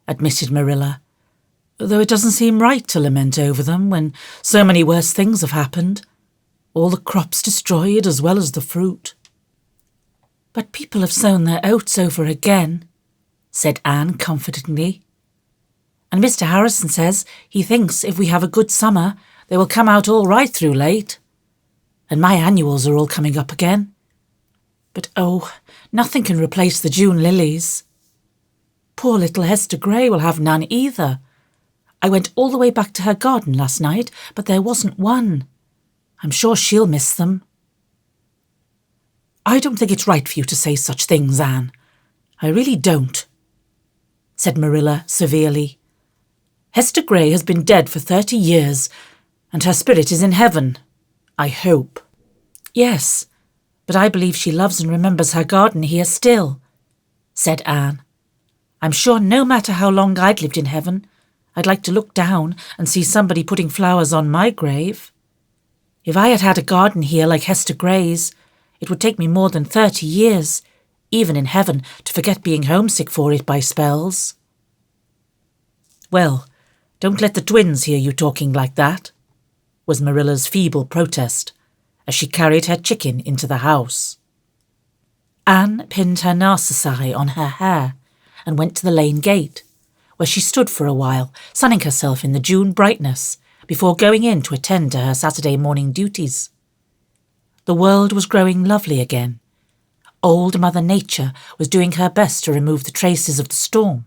admitted Marilla, "though it doesn't seem right to lament over them when so many worse things have happened. All the crops destroyed as well as the fruit." "But people have sown their oats over again," said Anne comfortingly. And Mr. Harrison says he thinks if we have a good summer, they will come out all right through late. And my annuals are all coming up again. But oh, nothing can replace the June lilies. Poor little Hester Gray will have none either. I went all the way back to her garden last night, but there wasn't one. I'm sure she'll miss them. I don't think it's right for you to say such things, Anne. I really don't, said Marilla severely. Hester Gray has been dead for 30 years, and her spirit is in heaven, I hope. Yes, but I believe she loves and remembers her garden here still, said Anne. I'm sure no matter how long I'd lived in heaven, I'd like to look down and see somebody putting flowers on my grave. If I had had a garden here like Hester Gray's, it would take me more than 30 years, even in heaven, to forget being homesick for it by spells. Well, don't let the twins hear you talking like that, was Marilla's feeble protest, as she carried her chicken into the house. Anne pinned her narcissi on her hair and went to the lane gate, where she stood for a while, sunning herself in the June brightness, before going in to attend to her Saturday morning duties. The world was growing lovely again. Old Mother Nature was doing her best to remove the traces of the storm,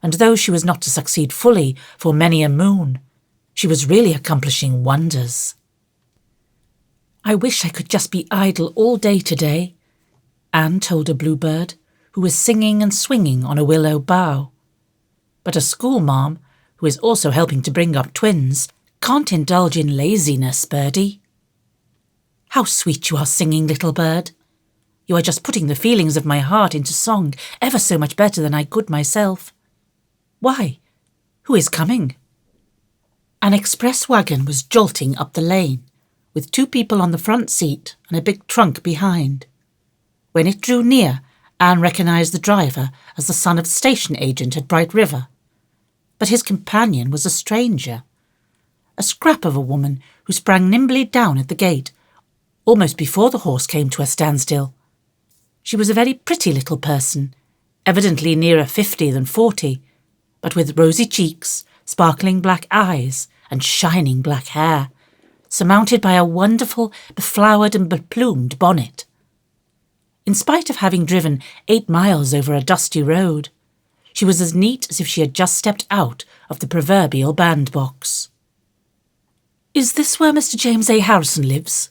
and though she was not to succeed fully for many a moon, she was really accomplishing wonders. I wish I could just be idle all day today, Anne told a bluebird, who was singing and swinging on a willow bough. But a schoolmarm, who is also helping to bring up twins, can't indulge in laziness, birdie. How sweet you are singing, little bird. You are just putting the feelings of my heart into song ever so much better than I could myself. Why, who is coming? An express wagon was jolting up the lane, with 2 people on the front seat and a big trunk behind. When it drew near, Anne recognised the driver as the son of the station agent at Bright River. But his companion was a stranger, a scrap of a woman who sprang nimbly down at the gate, almost before the horse came to a standstill. She was a very pretty little person, evidently nearer 50 than 40, but with rosy cheeks, sparkling black eyes, and shining black hair, surmounted by a wonderful beflowered and beplumed bonnet. In spite of having driven 8 miles over a dusty road, she was as neat as if she had just stepped out of the proverbial bandbox. "Is this where Mr. James A. Harrison lives?"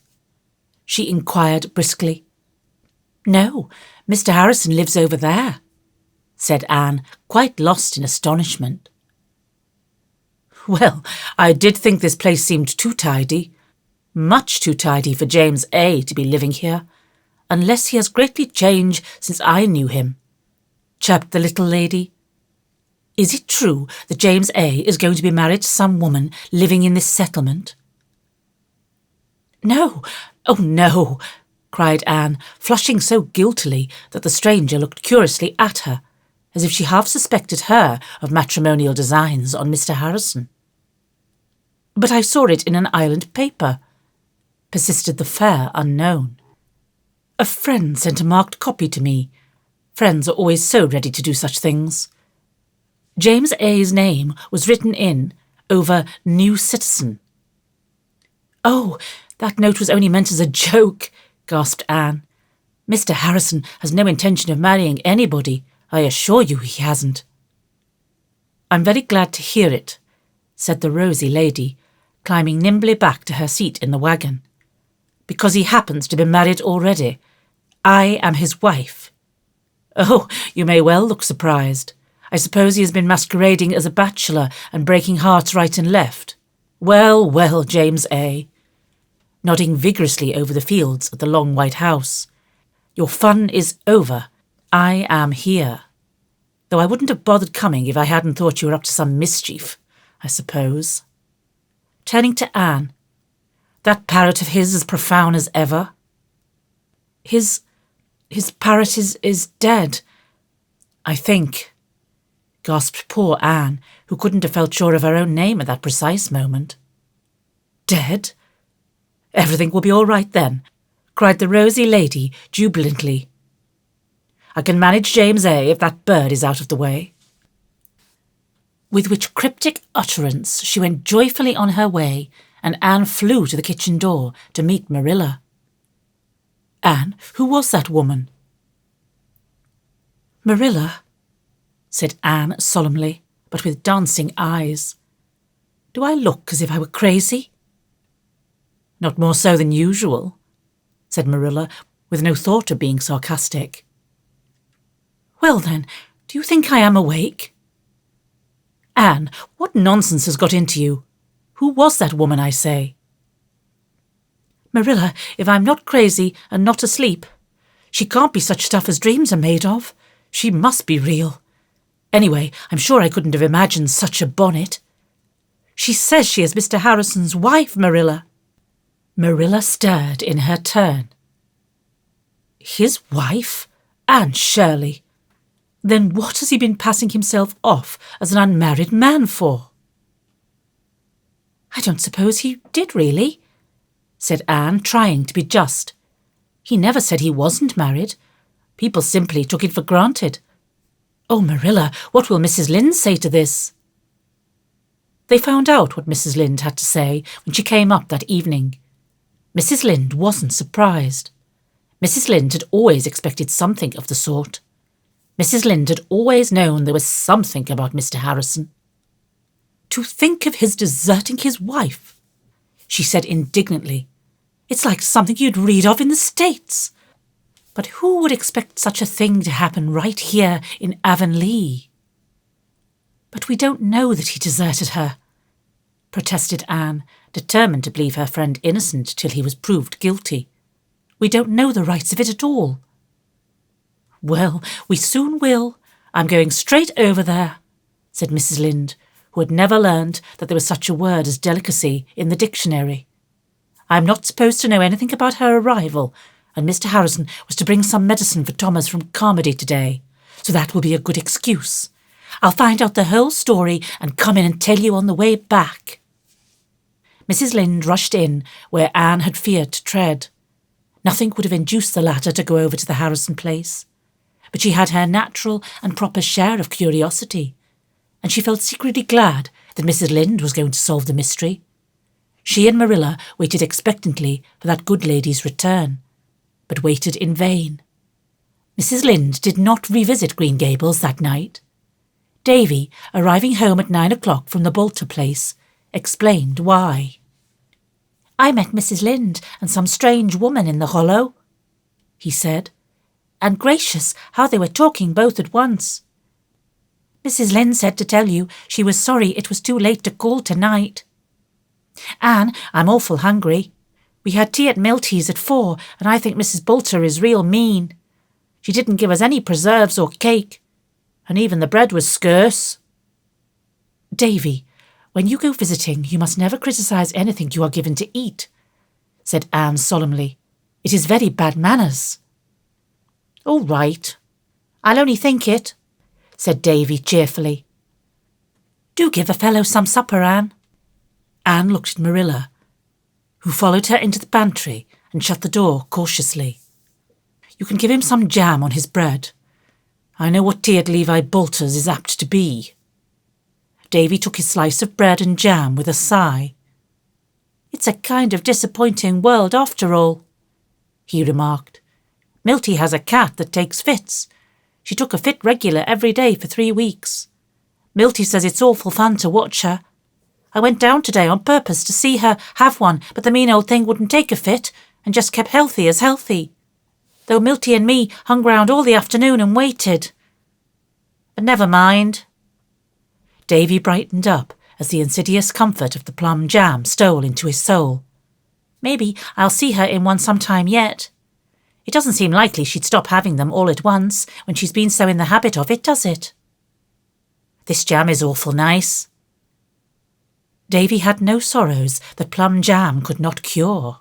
she inquired briskly. "No, Mr. Harrison lives over there," said Anne, quite lost in astonishment. "Well, I did think this place seemed too tidy, much too tidy for James A. to be living here, unless he has greatly changed since I knew him," chirped the little lady. "Is it true that James A. is going to be married to some woman living in this settlement?" "No, oh no," cried Anne, flushing so guiltily that the stranger looked curiously at her, as if she half suspected her of matrimonial designs on Mr. Harrison. "But I saw it in an island paper," persisted the fair unknown. "A friend sent a marked copy to me. Friends are always so ready to do such things. James A.'s name was written in over New Citizen." "Oh, that note was only meant as a joke," gasped Anne. "Mr. Harrison has no intention of marrying anybody. I assure you he hasn't." "I'm very glad to hear it," said the rosy lady, climbing nimbly back to her seat in the wagon, "because he happens to be married already. I am his wife." "Oh, you may well look surprised. I suppose he has been masquerading as a bachelor and breaking hearts right and left. Well, well, James A., nodding vigorously over the fields at the long white house, "your fun is over. I am here. Though I wouldn't have bothered coming if I hadn't thought you were up to some mischief, I suppose." Turning to Anne, "That parrot of his as profound as ever?" His parrot is dead, I think," gasped poor Anne, who couldn't have felt sure of her own name at that precise moment. "Dead? Everything will be all right then," cried the rosy lady jubilantly. "I can manage James A. if that bird is out of the way." With which cryptic utterance she went joyfully on her way, and Anne flew to the kitchen door to meet Marilla. Anne, who was that woman? Marilla, said Anne solemnly, but with dancing eyes. Do I look as if I were crazy? Not more so than usual, said Marilla, with no thought of being sarcastic. Well then, do you think I am awake? Anne, what nonsense has got into you? Who was that woman, I say? Marilla, if I'm not crazy and not asleep, she can't be such stuff as dreams are made of. She must be real. Anyway, I'm sure I couldn't have imagined such a bonnet. She says she is Mr. Harrison's wife, Marilla. Marilla stirred in her turn. His wife? Anne Shirley. Then what has he been passing himself off as an unmarried man for? I don't suppose he did really, said Anne, trying to be just. He never said he wasn't married. People simply took it for granted. Oh, Marilla, what will Mrs. Lynde say to this? They found out what Mrs. Lynde had to say when she came up that evening. Mrs. Lynde wasn't surprised. Mrs. Lynde had always expected something of the sort. Mrs. Lynde had always known there was something about Mr. Harrison. To think of his deserting his wife, she said indignantly. It's like something you'd read of in the States. But who would expect such a thing to happen right here in Avonlea? But we don't know that he deserted her, protested Anne, determined to believe her friend innocent till he was proved guilty. We don't know the rights of it at all. Well, we soon will. I'm going straight over there, said Mrs. Lynde, who had never learned that there was such a word as delicacy in the dictionary. I'm not supposed to know anything about her arrival, and Mr. Harrison was to bring some medicine for Thomas from Carmody today, so that will be a good excuse. I'll find out the whole story and come in and tell you on the way back. Mrs. Lynde rushed in where Anne had feared to tread. Nothing would have induced the latter to go over to the Harrison place, but she had her natural and proper share of curiosity, and she felt secretly glad that Mrs. Lynde was going to solve the mystery. She and Marilla waited expectantly for that good lady's return, but waited in vain. Mrs. Lynde did not revisit Green Gables that night. Davy, arriving home at 9 o'clock from the Bolter place, explained why. I met Mrs. Lynde and some strange woman in the hollow, he said, and gracious, how they were talking both at once. Mrs. Lynde said to tell you she was sorry it was too late to call tonight. Anne, I'm awful hungry. We had tea at Milty's at 4, and I think Mrs. Bolter is real mean. She didn't give us any preserves or cake, and even the bread was scarce. Davy, when you go visiting, you must never criticise anything you are given to eat, said Anne solemnly. It is very bad manners. All right. I'll only think it, said Davy cheerfully. Do give a fellow some supper, Anne. Anne looked at Marilla, who followed her into the pantry and shut the door cautiously. You can give him some jam on his bread. I know what tea at Levi Bolter's is apt to be. Davy took his slice of bread and jam with a sigh. It's a kind of disappointing world after all, he remarked. Milty has a cat that takes fits. She took a fit regular every day for 3 weeks. Milty says it's awful fun to watch her. I went down today on purpose to see her have one, but the mean old thing wouldn't take a fit and just kept healthy as healthy, though Milty and me hung round all the afternoon and waited. But never mind. Davy brightened up as the insidious comfort of the plum jam stole into his soul. Maybe I'll see her in one sometime yet. It doesn't seem likely she'd stop having them all at once when she's been so in the habit of it, does it? This jam is awful nice. Davy had no sorrows that plum jam could not cure.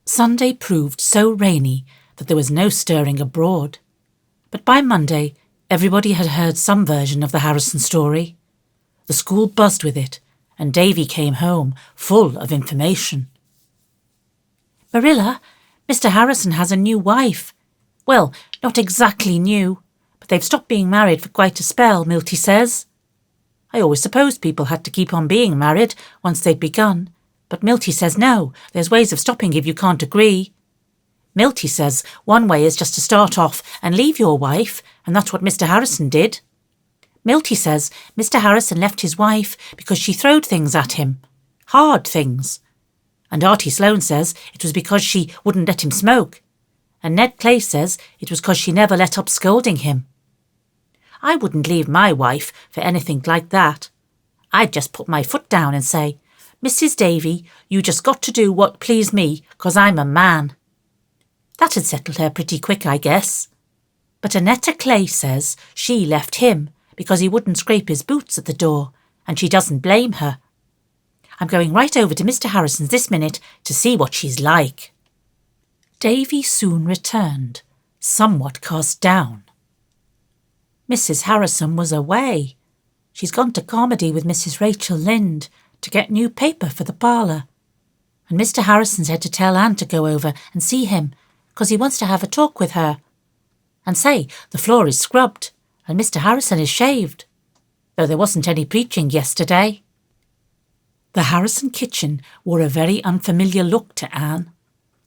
Sunday proved so rainy that there was no stirring abroad, but by Monday everybody had heard some version of the Harrison story. The school buzzed with it, and Davy came home full of information. Marilla, Mr. Harrison has a new wife. Well, not exactly new, but they've stopped being married for quite a spell, Milty says. I always supposed people had to keep on being married once they'd begun, but Milty says no, there's ways of stopping if you can't agree. Milty says one way is just to start off and leave your wife, and that's what Mr. Harrison did. Milty says Mr. Harrison left his wife because she throwed things at him. Hard things. And Artie Sloane says it was because she wouldn't let him smoke. And Ned Clay says it was because she never let up scolding him. I wouldn't leave my wife for anything like that. I'd just put my foot down and say, Mrs. Davy, you just got to do what pleased me, 'cause I'm a man. That'd settle her pretty quick, I guess. But Annetta Clay says she left him because he wouldn't scrape his boots at the door, and she doesn't blame her. I'm going right over to Mr. Harrison's this minute to see what she's like. Davy soon returned, somewhat cast down. Mrs. Harrison was away. She's gone to Carmody with Mrs. Rachel Lynde to get new paper for the parlour. And Mr. Harrison said to tell Anne to go over and see him, 'cause he wants to have a talk with her. And say, the floor is scrubbed, and Mr. Harrison is shaved, though there wasn't any preaching yesterday. The Harrison kitchen wore a very unfamiliar look to Anne.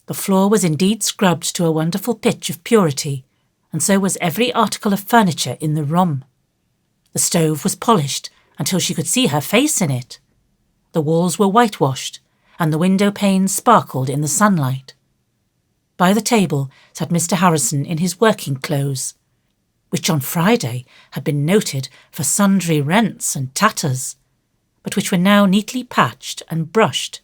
The floor was indeed scrubbed to a wonderful pitch of purity, and so was every article of furniture in the room. The stove was polished until she could see her face in it. The walls were whitewashed, and the window panes sparkled in the sunlight. By the table sat Mr. Harrison in his working clothes, which on Friday had been noted for sundry rents and tatters, but which were now neatly patched and brushed.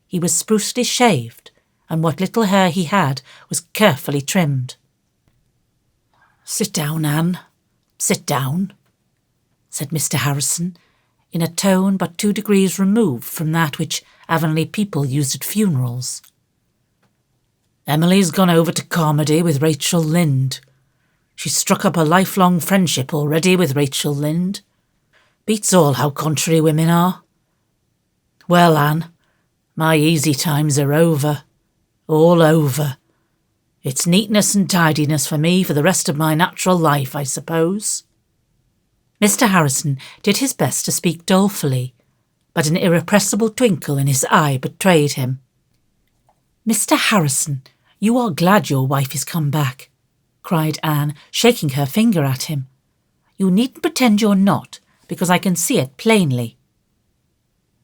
He was sprucely shaved, and what little hair he had was carefully trimmed. "Sit down, Anne, sit down," said Mr. Harrison, in a tone but 2 degrees removed from that which Avonlea people used at funerals. "Emily's gone over to Carmody with Rachel Lynde. She's struck up a lifelong friendship already with Rachel Lynde. Beats all how contrary women are. Well, Anne, my easy times are over, all over. It's neatness and tidiness for me for the rest of my natural life, I suppose." Mr. Harrison did his best to speak dolefully, but an irrepressible twinkle in his eye betrayed him. "Mr. Harrison, you are glad your wife is come back," cried Anne, shaking her finger at him. "You needn't pretend you're not, because I can see it plainly."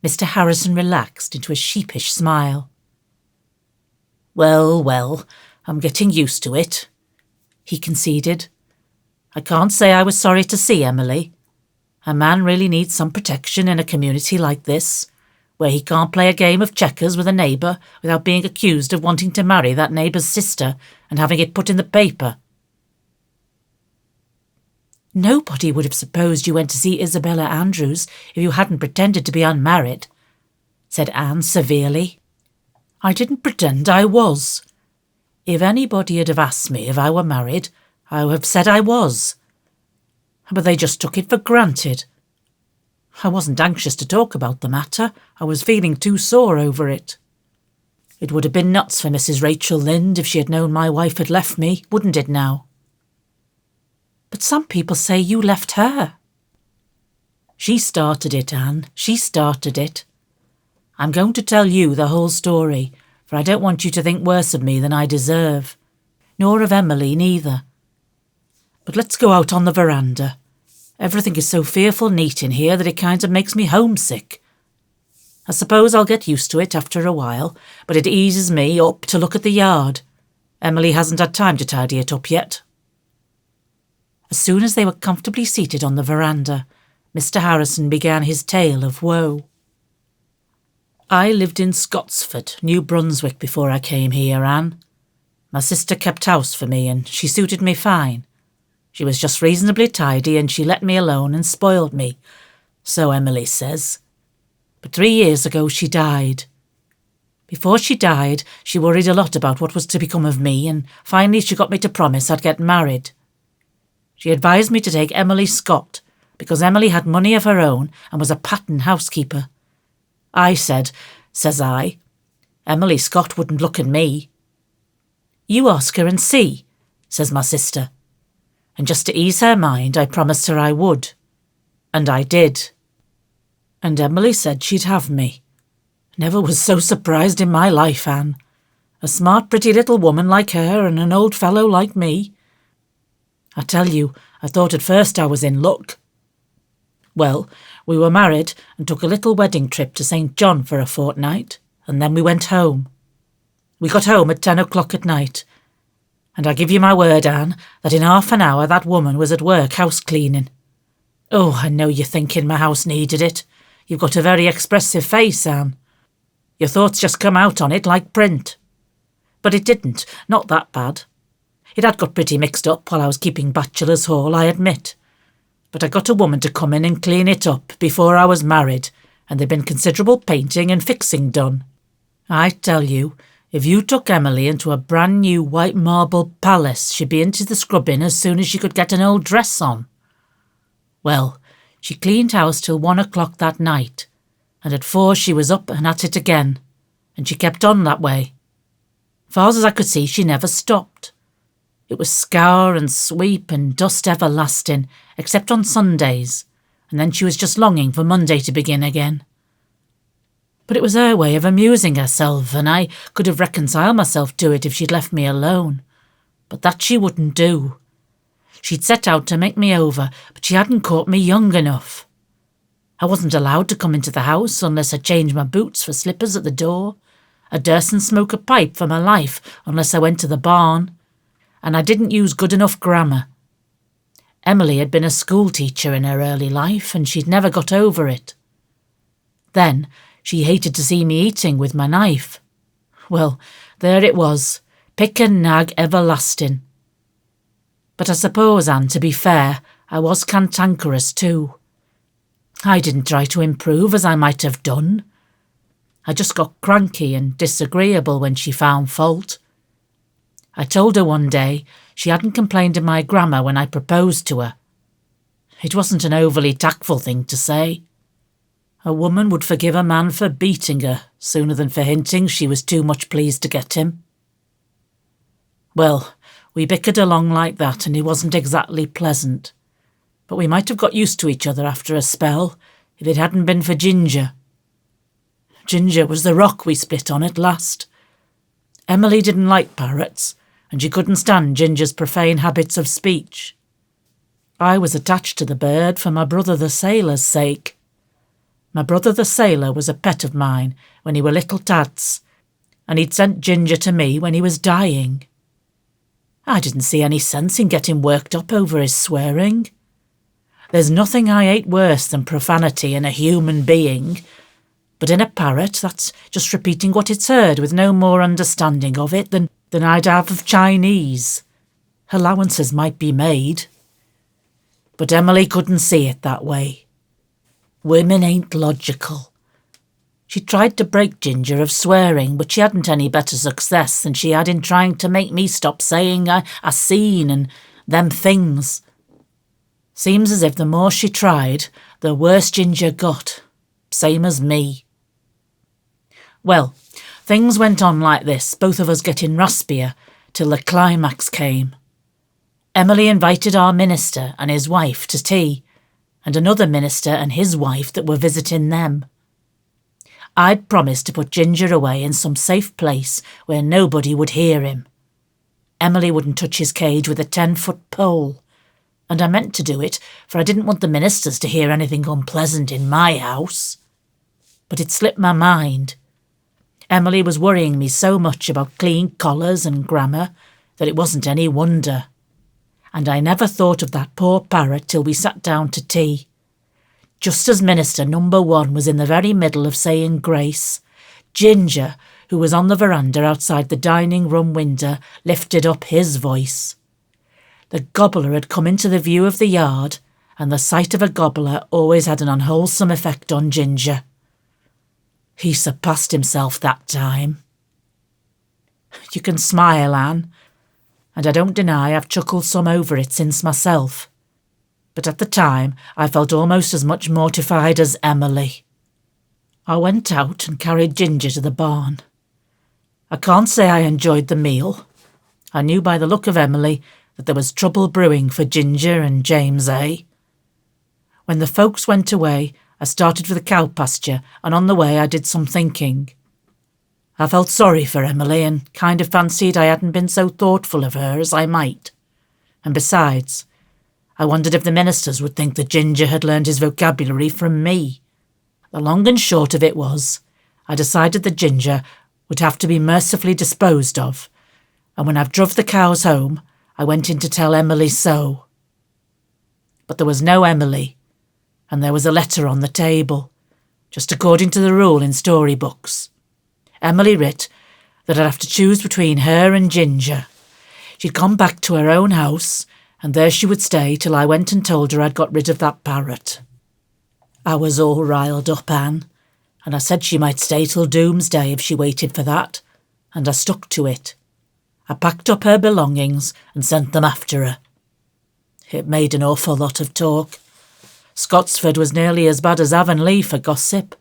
Mr. Harrison relaxed into a sheepish smile. Well, I'm getting used to it," he conceded. "I can't say I was sorry to see Emily. A man really needs some protection in a community like this, where he can't play a game of checkers with a neighbour without being accused of wanting to marry that neighbour's sister and having it put in the paper." "Nobody would have supposed you went to see Isabella Andrews if you hadn't pretended to be unmarried," said Anne severely. "I didn't pretend I was. If anybody had have asked me if I were married, I would have said I was. But they just took it for granted. I wasn't anxious to talk about the matter. I was feeling too sore over it. It would have been nuts for Mrs. Rachel Lynde if she had known my wife had left me, wouldn't it now?" "But some people say you left her." "She started it, Anne. She started it. I'm going to tell you the whole story, for I don't want you to think worse of me than I deserve, nor of Emily neither. But let's go out on the veranda. Everything is so fearful neat in here that it kind of makes me homesick. I suppose I'll get used to it after a while, but it eases me up to look at the yard. Emily hasn't had time to tidy it up yet." As soon as they were comfortably seated on the veranda, Mr. Harrison began his tale of woe. "I lived in Scotsford, New Brunswick, before I came here, Anne. My sister kept house for me, and she suited me fine. She was just reasonably tidy, and she let me alone and spoiled me, so Emily says. But 3 years ago she died. Before she died, she worried a lot about what was to become of me, and finally she got me to promise I'd get married. She advised me to take Emily Scott, because Emily had money of her own and was a pattern housekeeper. I said, says I, Emily Scott wouldn't look at me. You ask her and see, says my sister. And just to ease her mind, I promised her I would. And I did. And Emily said she'd have me. Never was so surprised in my life, Anne. A smart, pretty little woman like her and an old fellow like me. I tell you, I thought at first I was in luck. Well, we were married and took a little wedding trip to St. John for a fortnight, and then we went home. We got home at 10 o'clock at night, and I give you my word, Anne, that in half an hour that woman was at work house-cleaning. Oh, I know you're thinking my house needed it. You've got a very expressive face, Anne. Your thoughts just come out on it like print. But it didn't, not that bad. It had got pretty mixed up while I was keeping bachelor's hall, I admit. But I got a woman to come in and clean it up before I was married, and there'd been considerable painting and fixing done. I tell you, if you took Emily into a brand new white marble palace, she'd be into the scrubbing as soon as she could get an old dress on. Well, she cleaned house till 1 o'clock that night, and at 4 she was up and at it again, and she kept on that way. Far as I could see, she never stopped. It was scour and sweep and dust everlasting, except on Sundays, and then she was just longing for Monday to begin again. But it was her way of amusing herself, and I could have reconciled myself to it if she'd left me alone. But that she wouldn't do. She'd set out to make me over, but she hadn't caught me young enough. I wasn't allowed to come into the house unless I changed my boots for slippers at the door. I durstn't smoke a pipe for my life unless I went to the barn. And I didn't use good enough grammar. Emily had been a schoolteacher in her early life, and she'd never got over it. Then she hated to see me eating with my knife. Well, there it was, pick and nag everlasting. But I suppose, Anne, to be fair, I was cantankerous too. I didn't try to improve as I might have done. I just got cranky and disagreeable when she found fault. I told her one day she hadn't complained of my grammar when I proposed to her. It wasn't an overly tactful thing to say. A woman would forgive a man for beating her sooner than for hinting she was too much pleased to get him. Well, we bickered along like that, and it wasn't exactly pleasant. But we might have got used to each other after a spell if it hadn't been for Ginger. Ginger was the rock we split on at last. Emily didn't like parrots, and she couldn't stand Ginger's profane habits of speech. I was attached to the bird for my brother the sailor's sake. My brother the sailor was a pet of mine when he were little tads, and he'd sent Ginger to me when he was dying. I didn't see any sense in getting worked up over his swearing. There's nothing I hate worse than profanity in a human being, but in a parrot that's just repeating what it's heard with no more understanding of it than I'd have of Chinese. Allowances might be made. But Emily couldn't see it that way. Women ain't logical. She tried to break Ginger of swearing, but she hadn't any better success than she had in trying to make me stop saying I seen and them things. Seems as if the more she tried, the worse Ginger got. Same as me. Well, things went on like this, both of us getting raspier, till the climax came. Emily invited our minister and his wife to tea, and another minister and his wife that were visiting them. I'd promised to put Ginger away in some safe place where nobody would hear him. Emily wouldn't touch his cage with a 10-foot pole, and I meant to do it, for I didn't want the ministers to hear anything unpleasant in my house. But it slipped my mind. Emily was worrying me so much about clean collars and grammar that it wasn't any wonder. And I never thought of that poor parrot till we sat down to tea. Just as Minister number 1 was in the very middle of saying grace, Ginger, who was on the veranda outside the dining-room window, lifted up his voice. The gobbler had come into the view of the yard, and the sight of a gobbler always had an unwholesome effect on Ginger. He surpassed himself that time. You can smile, Anne, and I don't deny I've chuckled some over it since myself. But at the time I felt almost as much mortified as Emily. I went out and carried Ginger to the barn. I can't say I enjoyed the meal. I knew by the look of Emily that there was trouble brewing for Ginger and James A. When the folks went away, I started for the cow pasture, and on the way I did some thinking. I felt sorry for Emily and kind of fancied I hadn't been so thoughtful of her as I might. And besides, I wondered if the ministers would think that Ginger had learned his vocabulary from me. The long and short of it was, I decided that Ginger would have to be mercifully disposed of, and when I've druv the cows home, I went in to tell Emily so. But there was no Emily, and there was a letter on the table, just according to the rule in storybooks. Emily writ that I'd have to choose between her and Ginger. She'd gone back to her own house, and there she would stay till I went and told her I'd got rid of that parrot. I was all riled up, Anne, and I said she might stay till doomsday if she waited for that, and I stuck to it. I packed up her belongings and sent them after her. It made an awful lot of talk. Scotsford was nearly as bad as Avonlea for gossip,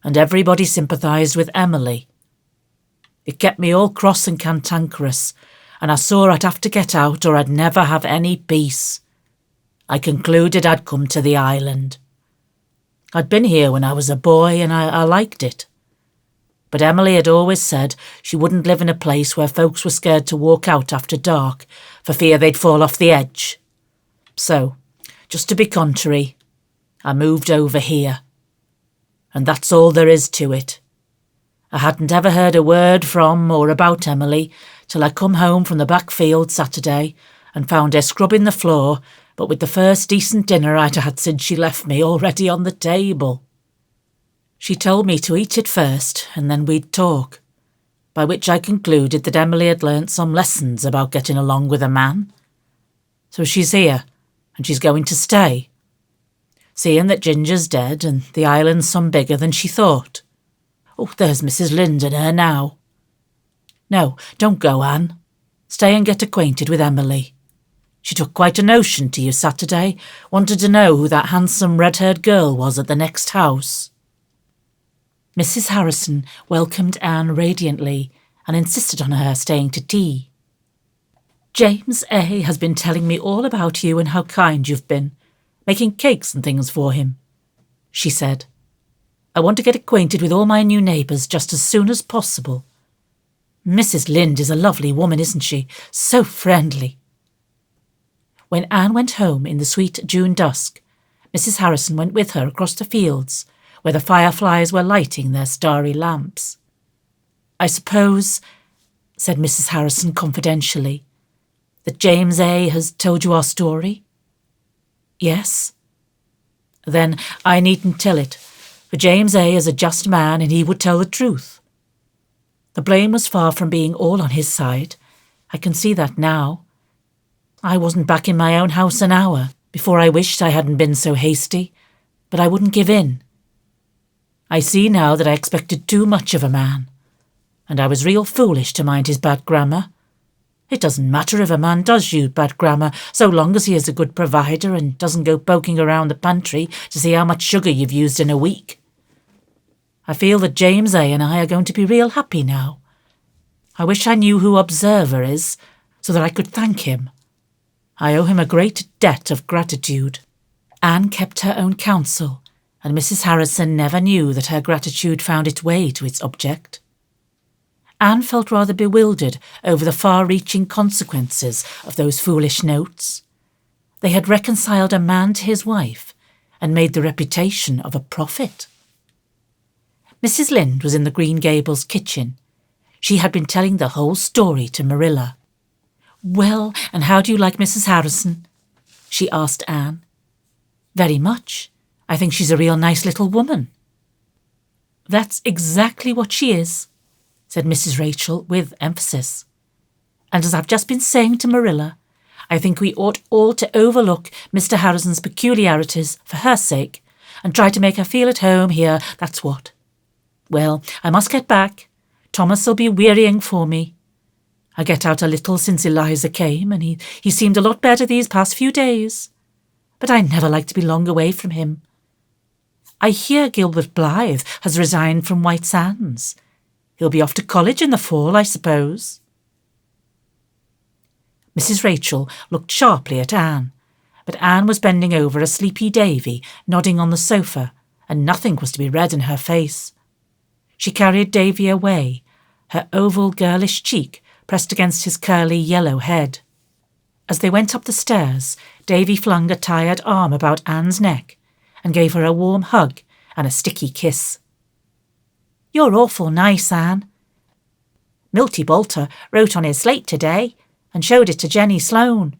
and everybody sympathised with Emily. It kept me all cross and cantankerous, and I saw I'd have to get out or I'd never have any peace. I concluded I'd come to the island. I'd been here when I was a boy and I liked it. But Emily had always said she wouldn't live in a place where folks were scared to walk out after dark for fear they'd fall off the edge. So, just to be contrary, I moved over here. And that's all there is to it. I hadn't ever heard a word from or about Emily till I come home from the back field Saturday and found her scrubbing the floor, but with the first decent dinner I'd had since she left me already on the table. She told me to eat it first and then we'd talk, by which I concluded that Emily had learnt some lessons about getting along with a man. So she's here, and she's going to stay, seeing that Ginger's dead and the island's some bigger than she thought. Oh, there's Mrs. Lynde and her now. No, don't go, Anne. Stay and get acquainted with Emily. She took quite a notion to you Saturday, wanted to know who that handsome red-haired girl was at the next house. Mrs. Harrison welcomed Anne radiantly and insisted on her staying to tea. James A. has been telling me all about you and how kind you've been, making cakes and things for him, she said. I want to get acquainted with all my new neighbours just as soon as possible. Mrs. Lynde is a lovely woman, isn't she? So friendly. When Anne went home in the sweet June dusk, Mrs. Harrison went with her across the fields, where the fireflies were lighting their starry lamps. I suppose, said Mrs. Harrison confidentially, that James A. has told you our story? Yes. Then I needn't tell it, for James A. is a just man and he would tell the truth. The blame was far from being all on his side. I can see that now. I wasn't back in my own house an hour before I wished I hadn't been so hasty, but I wouldn't give in. I see now that I expected too much of a man, and I was real foolish to mind his bad grammar. It doesn't matter if a man does use bad grammar, so long as he is a good provider and doesn't go poking around the pantry to see how much sugar you've used in a week. I feel that James A. and I are going to be real happy now. I wish I knew who Observer is, so that I could thank him. I owe him a great debt of gratitude. Anne kept her own counsel, and Mrs. Harrison never knew that her gratitude found its way to its object. Anne felt rather bewildered over the far-reaching consequences of those foolish notes. They had reconciled a man to his wife and made the reputation of a prophet. Mrs. Lynde was in the Green Gables kitchen. She had been telling the whole story to Marilla. "Well, and how do you like Mrs. Harrison?" she asked Anne. "Very much. I think she's a real nice little woman." "That's exactly what she is," said Mrs. Rachel with emphasis. "And as I've just been saying to Marilla, I think we ought all to overlook Mr. Harrison's peculiarities for her sake and try to make her feel at home here, that's what. Well, I must get back. Thomas'll be wearying for me. I get out a little since Eliza came, and he seemed a lot better these past few days. But I never like to be long away from him. I hear Gilbert Blythe has resigned from White Sands. He'll be off to college in the fall, I suppose." Mrs. Rachel looked sharply at Anne, but Anne was bending over a sleepy Davy, nodding on the sofa, and nothing was to be read in her face. She carried Davy away, her oval girlish cheek pressed against his curly yellow head. As they went up the stairs, Davy flung a tired arm about Anne's neck and gave her a warm hug and a sticky kiss. "You're awful nice, Anne. Milty Bolter wrote on his slate today and showed it to Jenny Sloane.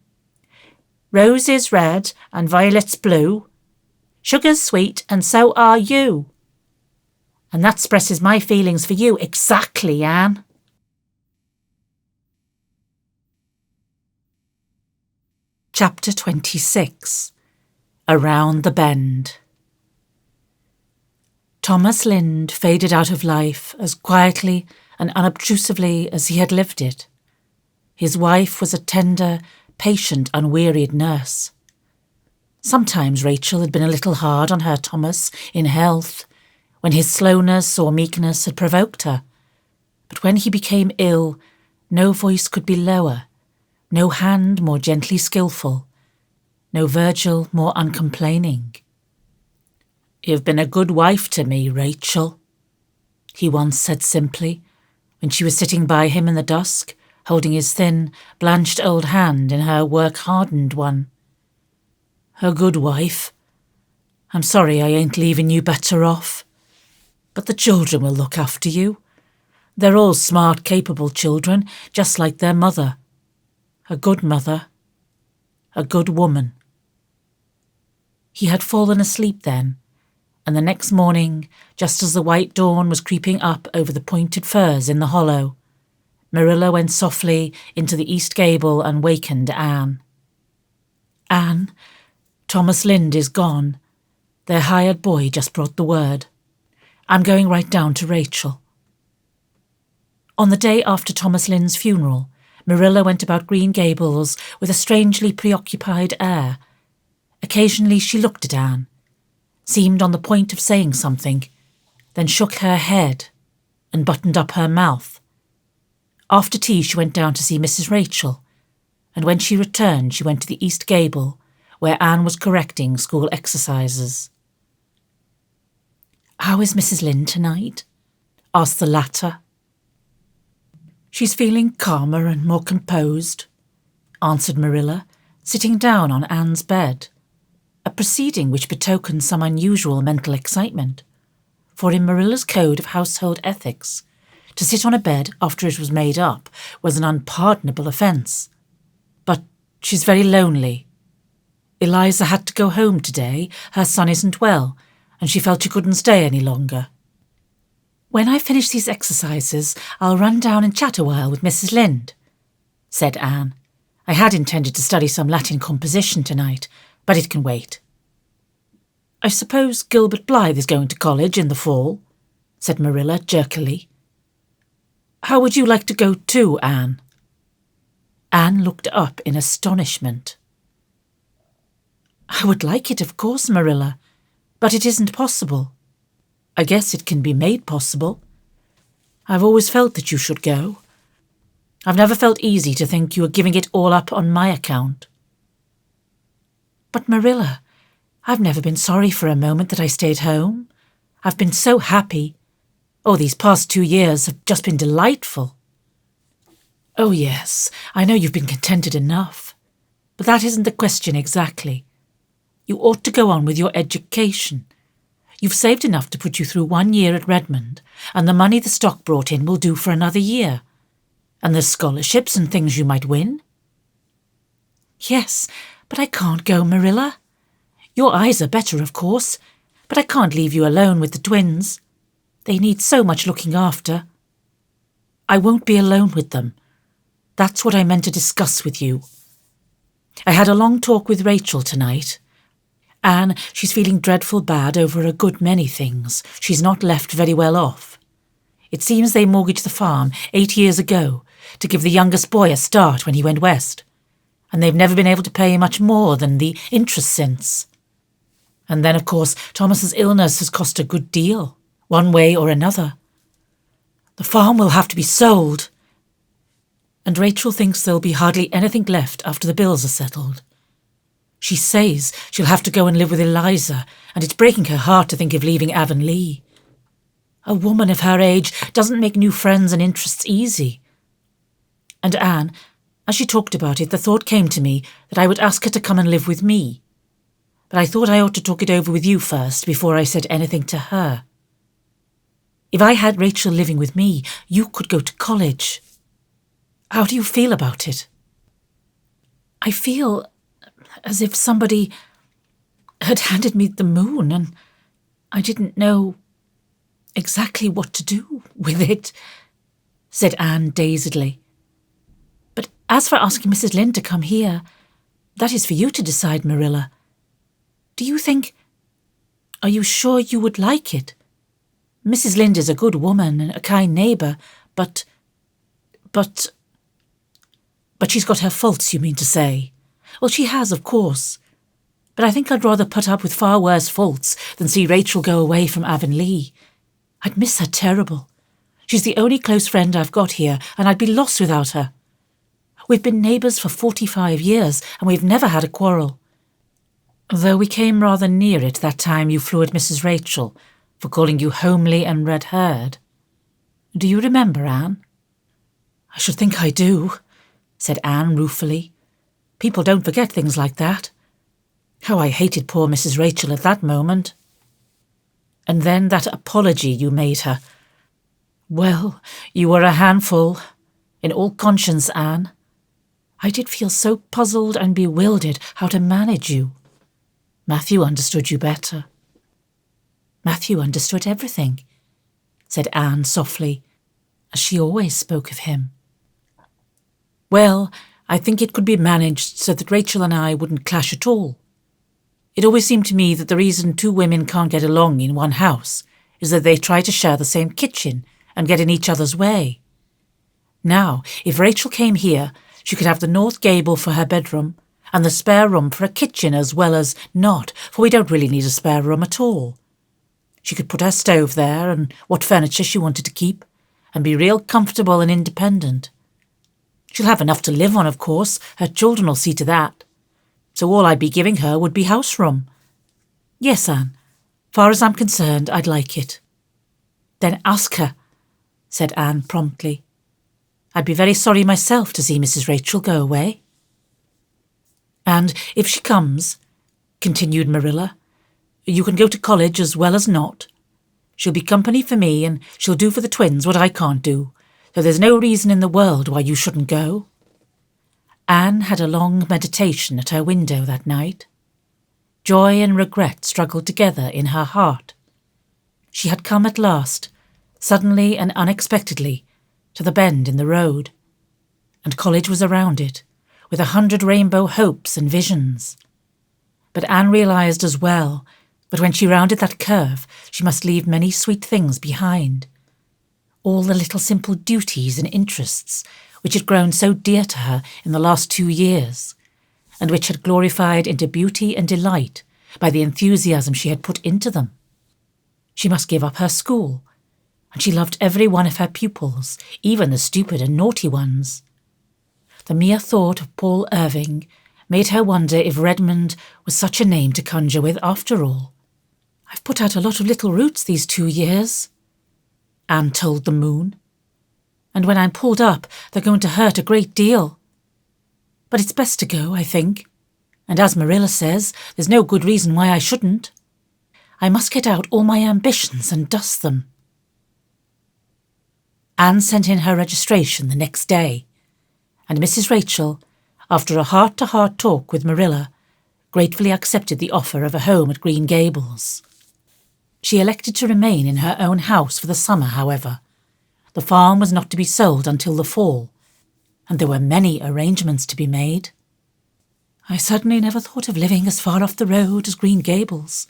Roses red and violets blue. Sugar's sweet and so are you. And that expresses my feelings for you exactly, Anne." Chapter 26. Around the Bend. Thomas Lynde faded out of life as quietly and unobtrusively as he had lived it. His wife was a tender, patient, unwearied nurse. Sometimes Rachel had been a little hard on her Thomas in health, when his slowness or meekness had provoked her. But when he became ill, no voice could be lower, no hand more gently skilful, no Virgil more uncomplaining. "You've been a good wife to me, Rachel," he once said simply, when she was sitting by him in the dusk, holding his thin, blanched old hand in her work-hardened one. "A good wife. I'm sorry I ain't leaving you better off. But the children will look after you. They're all smart, capable children, just like their mother. A good mother. A good woman." He had fallen asleep then, and the next morning, just as the white dawn was creeping up over the pointed firs in the hollow, Marilla went softly into the east gable and wakened Anne. "Anne, Thomas Lynde is gone. Their hired boy just brought the word. I'm going right down to Rachel." On the day after Thomas Lynde's funeral, Marilla went about Green Gables with a strangely preoccupied air. Occasionally she looked at Anne, seemed on the point of saying something, then shook her head and buttoned up her mouth. After tea she went down to see Mrs. Rachel, and when she returned she went to the east gable, where Anne was correcting school exercises. "How is Mrs. Lynde tonight?" asked the latter. "She's feeling calmer and more composed," answered Marilla, sitting down on Anne's bed, a proceeding which betokened some unusual mental excitement, for in Marilla's code of household ethics, to sit on a bed after it was made up was an unpardonable offence. "But she's very lonely. Eliza had to go home today. Her son isn't well, and she felt she couldn't stay any longer." "When I finish these exercises, I'll run down and chat a while with Mrs. Lynde," said Anne. "I had intended to study some Latin composition tonight, but it can wait." "I suppose Gilbert Blythe is going to college in the fall," said Marilla jerkily. "How would you like to go too, Anne?" Anne looked up in astonishment. "I would like it, of course, Marilla, but it isn't possible. I guess it can be made possible. I've always felt that you should go. I've never felt easy to think you were giving it all up on my account." "But Marilla, I've never been sorry for a moment that I stayed home. I've been so happy. Oh, these past 2 years have just been delightful." "Oh, yes, I know you've been contented enough. But that isn't the question exactly. You ought to go on with your education. You've saved enough to put you through 1 year at Redmond, and the money the stock brought in will do for another year. And there's scholarships and things you might win." "Yes, but I can't go, Marilla. Your eyes are better, of course, but I can't leave you alone with the twins. They need so much looking after." "I won't be alone with them. That's what I meant to discuss with you. I had a long talk with Rachel tonight. Anne, she's feeling dreadful bad over a good many things. She's not left very well off. It seems they mortgaged the farm 8 years ago to give the youngest boy a start when he went west, and they've never been able to pay much more than the interest since. And then, of course, Thomas's illness has cost a good deal, one way or another. The farm will have to be sold, and Rachel thinks there'll be hardly anything left after the bills are settled. She says she'll have to go and live with Eliza, and it's breaking her heart to think of leaving Avonlea. A woman of her age doesn't make new friends and interests easy. And Anne, as she talked about it, the thought came to me that I would ask her to come and live with me. But I thought I ought to talk it over with you first before I said anything to her. If I had Rachel living with me, you could go to college. How do you feel about it? I feel as if somebody had handed me the moon and I didn't know exactly what to do with it, said Anne dazedly. But as for asking Mrs. Lynde to come here, that is for you to decide, Marilla. Do you think... Are you sure you would like it? Mrs. Lynde is a good woman and a kind neighbour, but she's got her faults, you mean to say? Well, she has, of course. But I think I'd rather put up with far worse faults than see Rachel go away from Avonlea. I'd miss her terrible. She's the only close friend I've got here, and I'd be lost without her. We've been neighbours for 45 years, and we've never had a quarrel. Though we came rather near it that time you flew at Mrs. Rachel for calling you homely and red-haired. Do you remember, Anne? I should think I do, said Anne ruefully. People don't forget things like that. How I hated poor Mrs. Rachel at that moment. And then that apology you made her. Well, you were a handful, in all conscience, Anne. I did feel so puzzled and bewildered how to manage you. Matthew understood you better. Matthew understood everything, said Anne softly, as she always spoke of him. Well, I think it could be managed so that Rachel and I wouldn't clash at all. It always seemed to me that the reason two women can't get along in one house is that they try to share the same kitchen and get in each other's way. Now, if Rachel came here, she could have the north gable for her bedroom and the spare room for a kitchen as well as not, for we don't really need a spare room at all. She could put her stove there and what furniture she wanted to keep and be real comfortable and independent. She'll have enough to live on, of course. Her children will see to that. So all I'd be giving her would be house room. Yes, Anne. Far as I'm concerned, I'd like it. Then ask her, said Anne promptly. I'd be very sorry myself to see Mrs. Rachel go away. And if she comes, continued Marilla, you can go to college as well as not. She'll be company for me and she'll do for the twins what I can't do, so there's no reason in the world why you shouldn't go. Anne had a long meditation at her window that night. Joy and regret struggled together in her heart. She had come at last, suddenly and unexpectedly, to the bend in the road, and college was around it, with 100 rainbow hopes and visions. But Anne realised as well that when she rounded that curve, she must leave many sweet things behind. All the little simple duties and interests which had grown so dear to her in the last 2 years, and which had glorified into beauty and delight by the enthusiasm she had put into them. She must give up her school, and she loved every one of her pupils, even the stupid and naughty ones. The mere thought of Paul Irving made her wonder if Redmond was such a name to conjure with after all. I've put out a lot of little roots these 2 years, Anne told the moon. And when I'm pulled up, they're going to hurt a great deal. But it's best to go, I think. And as Marilla says, there's no good reason why I shouldn't. I must get out all my ambitions and dust them. Anne sent in her registration the next day, and Mrs. Rachel, after a heart-to-heart talk with Marilla, gratefully accepted the offer of a home at Green Gables. She elected to remain in her own house for the summer, however. The farm was not to be sold until the fall, and there were many arrangements to be made. I certainly never thought of living as far off the road as Green Gables,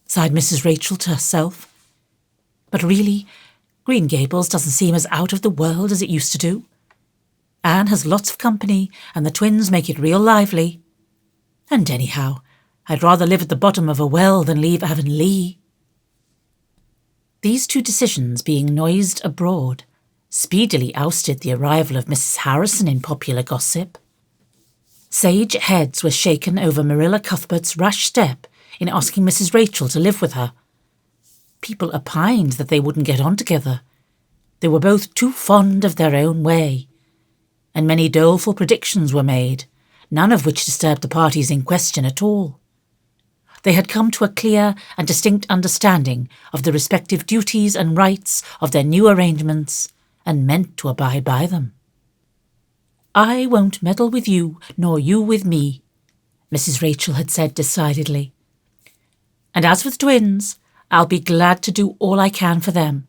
sighed Mrs. Rachel to herself. But really, Green Gables doesn't seem as out of the world as it used to do. Anne has lots of company, and the twins make it real lively. And anyhow, I'd rather live at the bottom of a well than leave Avonlea. These two decisions being noised abroad, speedily ousted the arrival of Mrs. Harrison in popular gossip. Sage heads were shaken over Marilla Cuthbert's rash step in asking Mrs. Rachel to live with her. People opined that they wouldn't get on together. They were both too fond of their own way, and many doleful predictions were made, none of which disturbed the parties in question at all. They had come to a clear and distinct understanding of the respective duties and rights of their new arrangements, and meant to abide by them. "I won't meddle with you, nor you with me," Mrs. Rachel had said decidedly. "And as for the twins, I'll be glad to do all I can for them.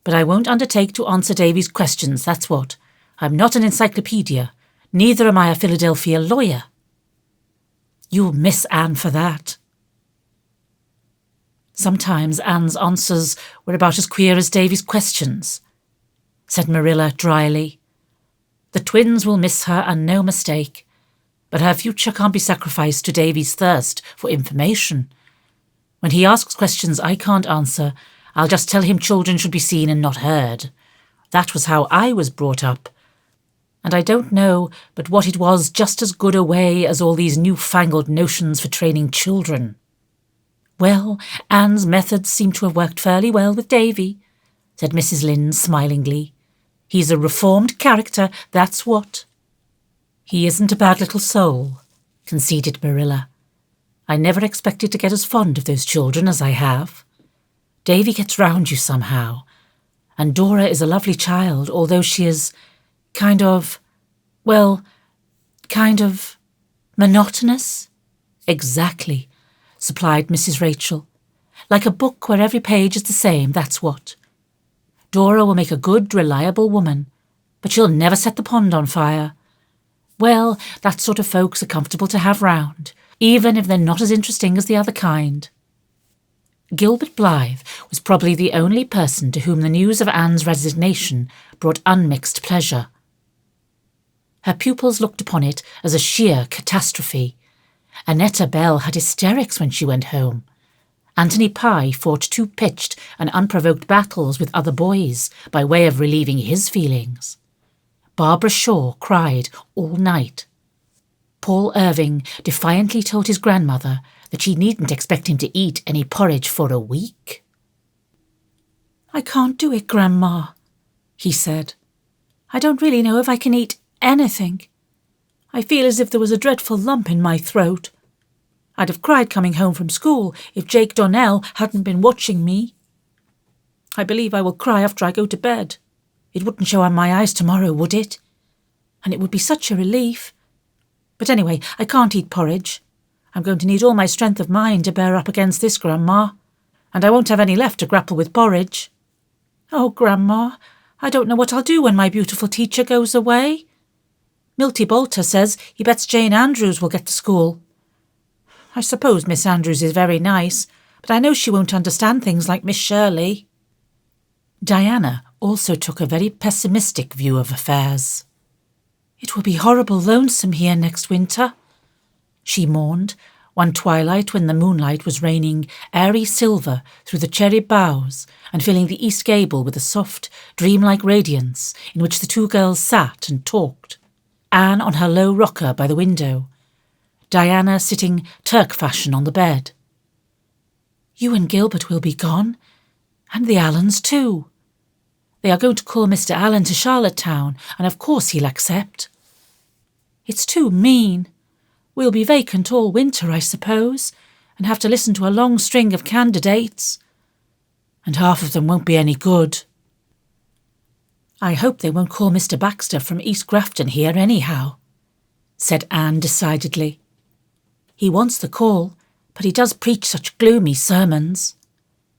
But I won't undertake to answer Davy's questions, that's what. I'm not an encyclopedia. Neither am I a Philadelphia lawyer." "You'll miss Anne for that." Sometimes Anne's answers were about as queer as Davy's questions, said Marilla dryly. "The twins will miss her, and no mistake. But her future can't be sacrificed to Davy's thirst for information. When he asks questions I can't answer, I'll just tell him children should be seen and not heard. That was how I was brought up. And I don't know but what it was just as good a way as all these newfangled notions for training children." "Well, Anne's methods seem to have worked fairly well with Davy," said Mrs. Lynde smilingly. "He's a reformed character, that's what." "He isn't a bad little soul," conceded Marilla. "I never expected to get as fond of those children as I have. Davy gets round you somehow, and Dora is a lovely child, although she is kind of monotonous." "Exactly," supplied Mrs. Rachel. "Like a book where every page is the same, that's what. Dora will make a good, reliable woman, but she'll never set the pond on fire. Well, that sort of folks are comfortable to have round, even if they're not as interesting as the other kind." Gilbert Blythe was probably the only person to whom the news of Anne's resignation brought unmixed pleasure. Her pupils looked upon it as a sheer catastrophe. Annetta Bell had hysterics when she went home. Anthony Pye fought too pitched and unprovoked battles with other boys by way of relieving his feelings. Barbara Shaw cried all night. Paul Irving defiantly told his grandmother that she needn't expect him to eat any porridge for a week. "I can't do it, Grandma," he said. "I don't really know if I can eat anything. I feel as if there was a dreadful lump in my throat. I'd have cried coming home from school if Jake Donnell hadn't been watching me. I believe I will cry after I go to bed. It wouldn't show on my eyes tomorrow, would it? And it would be such a relief. But anyway, I can't eat porridge. I'm going to need all my strength of mind to bear up against this, Grandma. And I won't have any left to grapple with porridge. Oh, Grandma, I don't know what I'll do when my beautiful teacher goes away. Milty Bolter says he bets Jane Andrews will get to school. I suppose Miss Andrews is very nice, but I know she won't understand things like Miss Shirley." Diana also took a very pessimistic view of affairs. "It will be horrible lonesome here next winter," she mourned, one twilight when the moonlight was raining airy silver through the cherry boughs and filling the east gable with a soft, dreamlike radiance in which the two girls sat and talked. Anne on her low rocker by the window, Diana sitting Turk fashion on the bed. "You and Gilbert will be gone, and the Allens too. They are going to call Mr. Allen to Charlottetown, and of course he'll accept. It's too mean. We'll be vacant all winter, I suppose, and have to listen to a long string of candidates. And half of them won't be any good. I hope they won't call Mr. Baxter from East Grafton here anyhow," said Anne decidedly. "He wants the call, but he does preach such gloomy sermons.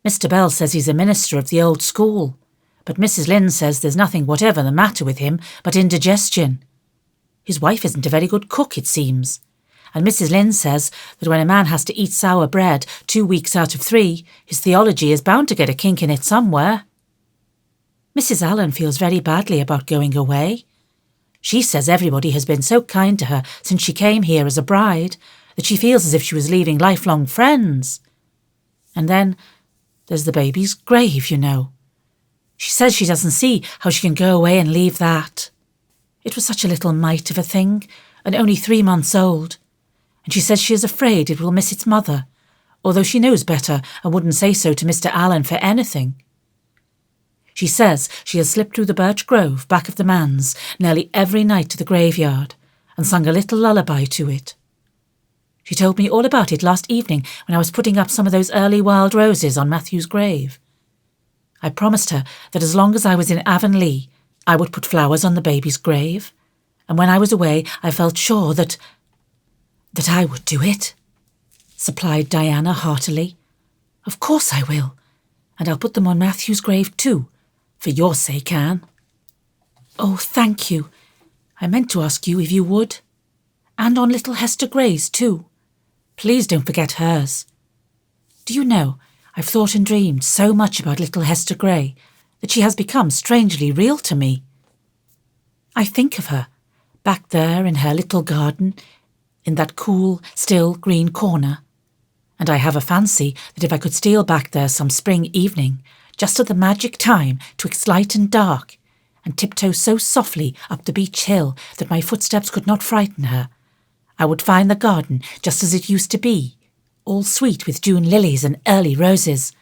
Mr. Bell says he's a minister of the old school, but Mrs. Lynde says there's nothing whatever the matter with him but indigestion. His wife isn't a very good cook, it seems, and Mrs. Lynde says that when a man has to eat sour bread 2 weeks out of 3, his theology is bound to get a kink in it somewhere. Mrs. Allen feels very badly about going away. She says everybody has been so kind to her since she came here as a bride that she feels as if she was leaving lifelong friends. And then there's the baby's grave, you know. She says she doesn't see how she can go away and leave that. It was such a little mite of a thing, and only 3 months old, and she says she is afraid it will miss its mother, although she knows better and wouldn't say so to Mr. Allen for anything. She says she has slipped through the birch grove back of the manse nearly every night to the graveyard and sung a little lullaby to it. She told me all about it last evening when I was putting up some of those early wild roses on Matthew's grave. I promised her that as long as I was in Avonlea, I would put flowers on the baby's grave, and when I was away I felt sure that I would do it, supplied Diana heartily. Of course I will, and I'll put them on Matthew's grave too, for your sake, Anne. Oh, thank you. I meant to ask you if you would. And on little Hester Gray's too. Please don't forget hers. Do you know, I've thought and dreamed so much about little Hester Gray that she has become strangely real to me. I think of her, back there in her little garden, in that cool, still green corner, and I have a fancy that if I could steal back there some spring evening, just at the magic time 'twixt light and dark, and tiptoe so softly up the beech hill that my footsteps could not frighten her, I would find the garden just as it used to be, all sweet with June lilies and early roses,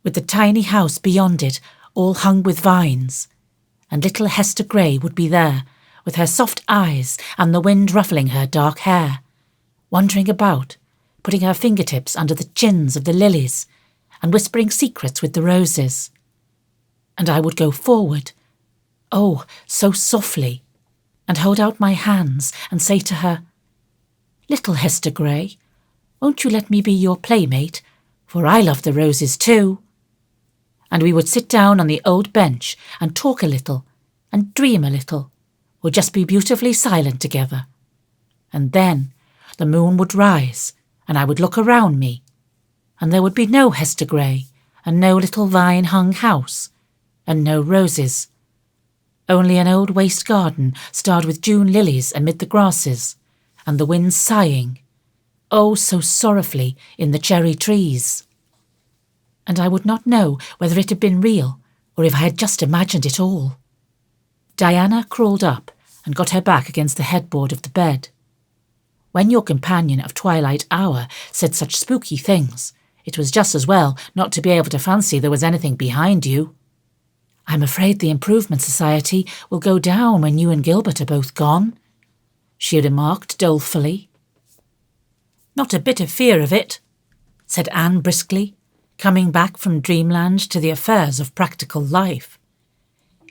with the tiny house beyond it all hung with vines, and little Hester Gray would be there, with her soft eyes and the wind ruffling her dark hair, wandering about, putting her fingertips under the chins of the lilies, and whispering secrets with the roses. And I would go forward, oh, so softly, and hold out my hands and say to her, "Little Hester Gray, won't you let me be your playmate, for I love the roses too?" And we would sit down on the old bench and talk a little, and dream a little, or just be beautifully silent together. And then the moon would rise, and I would look around me, and there would be no Hester Gray, and no little vine-hung house, and no roses, only an old waste garden starred with June lilies amid the grasses, and the wind sighing, oh, so sorrowfully, in the cherry trees. And I would not know whether it had been real, or if I had just imagined it all. Diana crawled up and got her back against the headboard of the bed. When your companion of twilight hour said such spooky things, it was just as well not to be able to fancy there was anything behind you. I'm afraid the Improvement Society will go down when you and Gilbert are both gone, she remarked dolefully. Not a bit of fear of it, said Anne briskly, coming back from dreamland to the affairs of practical life.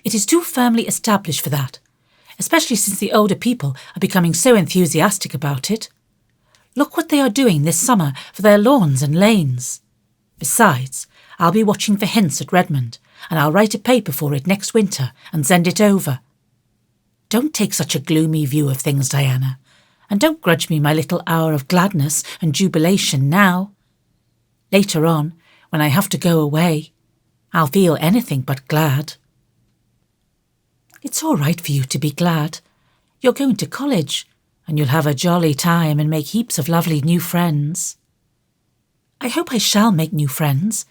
It is too firmly established for that, especially since the older people are becoming so enthusiastic about it. Look what they are doing this summer for their lawns and lanes. Besides, I'll be watching for hints at Redmond, and I'll write a paper for it next winter and send it over. Don't take such a gloomy view of things, Diana, and don't grudge me my little hour of gladness and jubilation now. Later on, when I have to go away, I'll feel anything but glad. It's all right for you to be glad. You're going to college, and you'll have a jolly time and make heaps of lovely new friends. I hope I shall make new friends,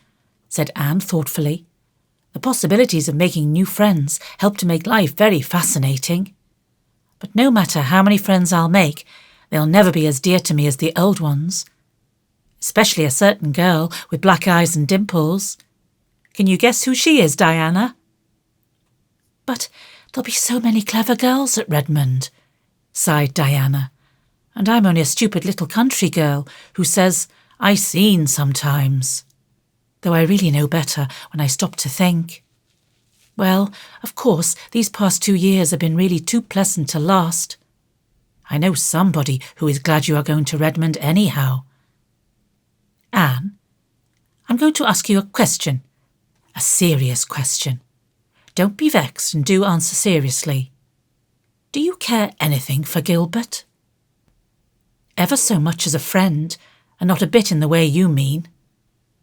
said Anne thoughtfully. The possibilities of making new friends help to make life very fascinating. But no matter how many friends I'll make, they'll never be as dear to me as the old ones. Especially a certain girl with black eyes and dimples. Can you guess who she is, Diana? But there'll be so many clever girls at Redmond, sighed Diana, and I'm only a stupid little country girl who says, "I seen sometimes," though I really know better when I stop to think. Well, of course, these past 2 years have been really too pleasant to last. I know somebody who is glad you are going to Redmond anyhow. Anne, I'm going to ask you a question, a serious question. Don't be vexed and do answer seriously. Do you care anything for Gilbert? Ever so much as a friend, and not a bit in the way you mean,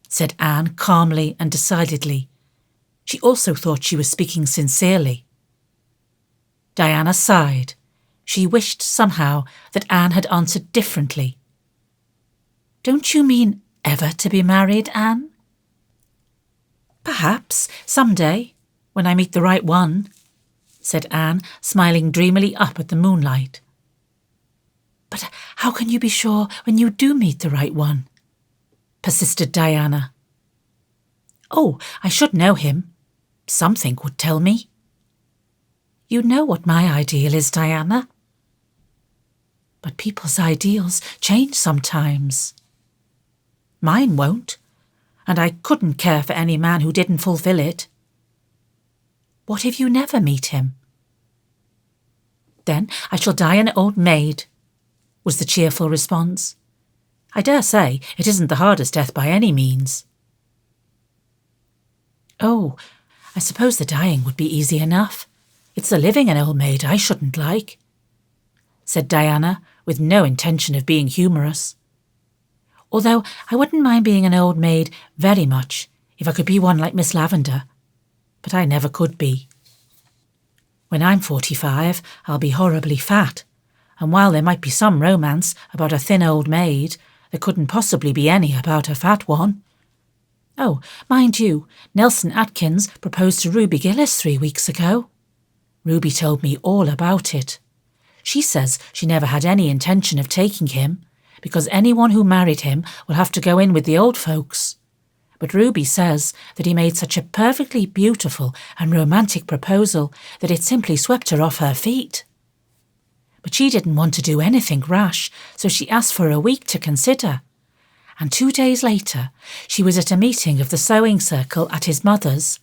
said Anne calmly and decidedly. She also thought she was speaking sincerely. Diana sighed. She wished somehow that Anne had answered differently. Don't you mean ever to be married, Anne? Perhaps, some day, when I meet the right one, said Anne, smiling dreamily up at the moonlight. But how can you be sure when you do meet the right one? Persisted Diana. Oh, I should know him. Something would tell me. You know what my ideal is, Diana. But people's ideals change sometimes. Mine won't, and I couldn't care for any man who didn't fulfill it. What if you never meet him? Then I shall die an old maid, was the cheerful response. I dare say it isn't the hardest death by any means. Oh, I suppose the dying would be easy enough. It's the living an old maid I shouldn't like, said Diana, with no intention of being humorous. Although I wouldn't mind being an old maid very much if I could be one like Miss Lavender, but I never could be. When I'm 45, I'll be horribly fat, and while there might be some romance about a thin old maid, there couldn't possibly be any about a fat one. Oh, mind you, Nelson Atkins proposed to Ruby Gillis 3 weeks ago. Ruby told me all about it. She says she never had any intention of taking him, because anyone who married him will have to go in with the old folks. But Ruby says that he made such a perfectly beautiful and romantic proposal that it simply swept her off her feet. But she didn't want to do anything rash, so she asked for a week to consider. And 2 days later, she was at a meeting of the sewing circle at his mother's,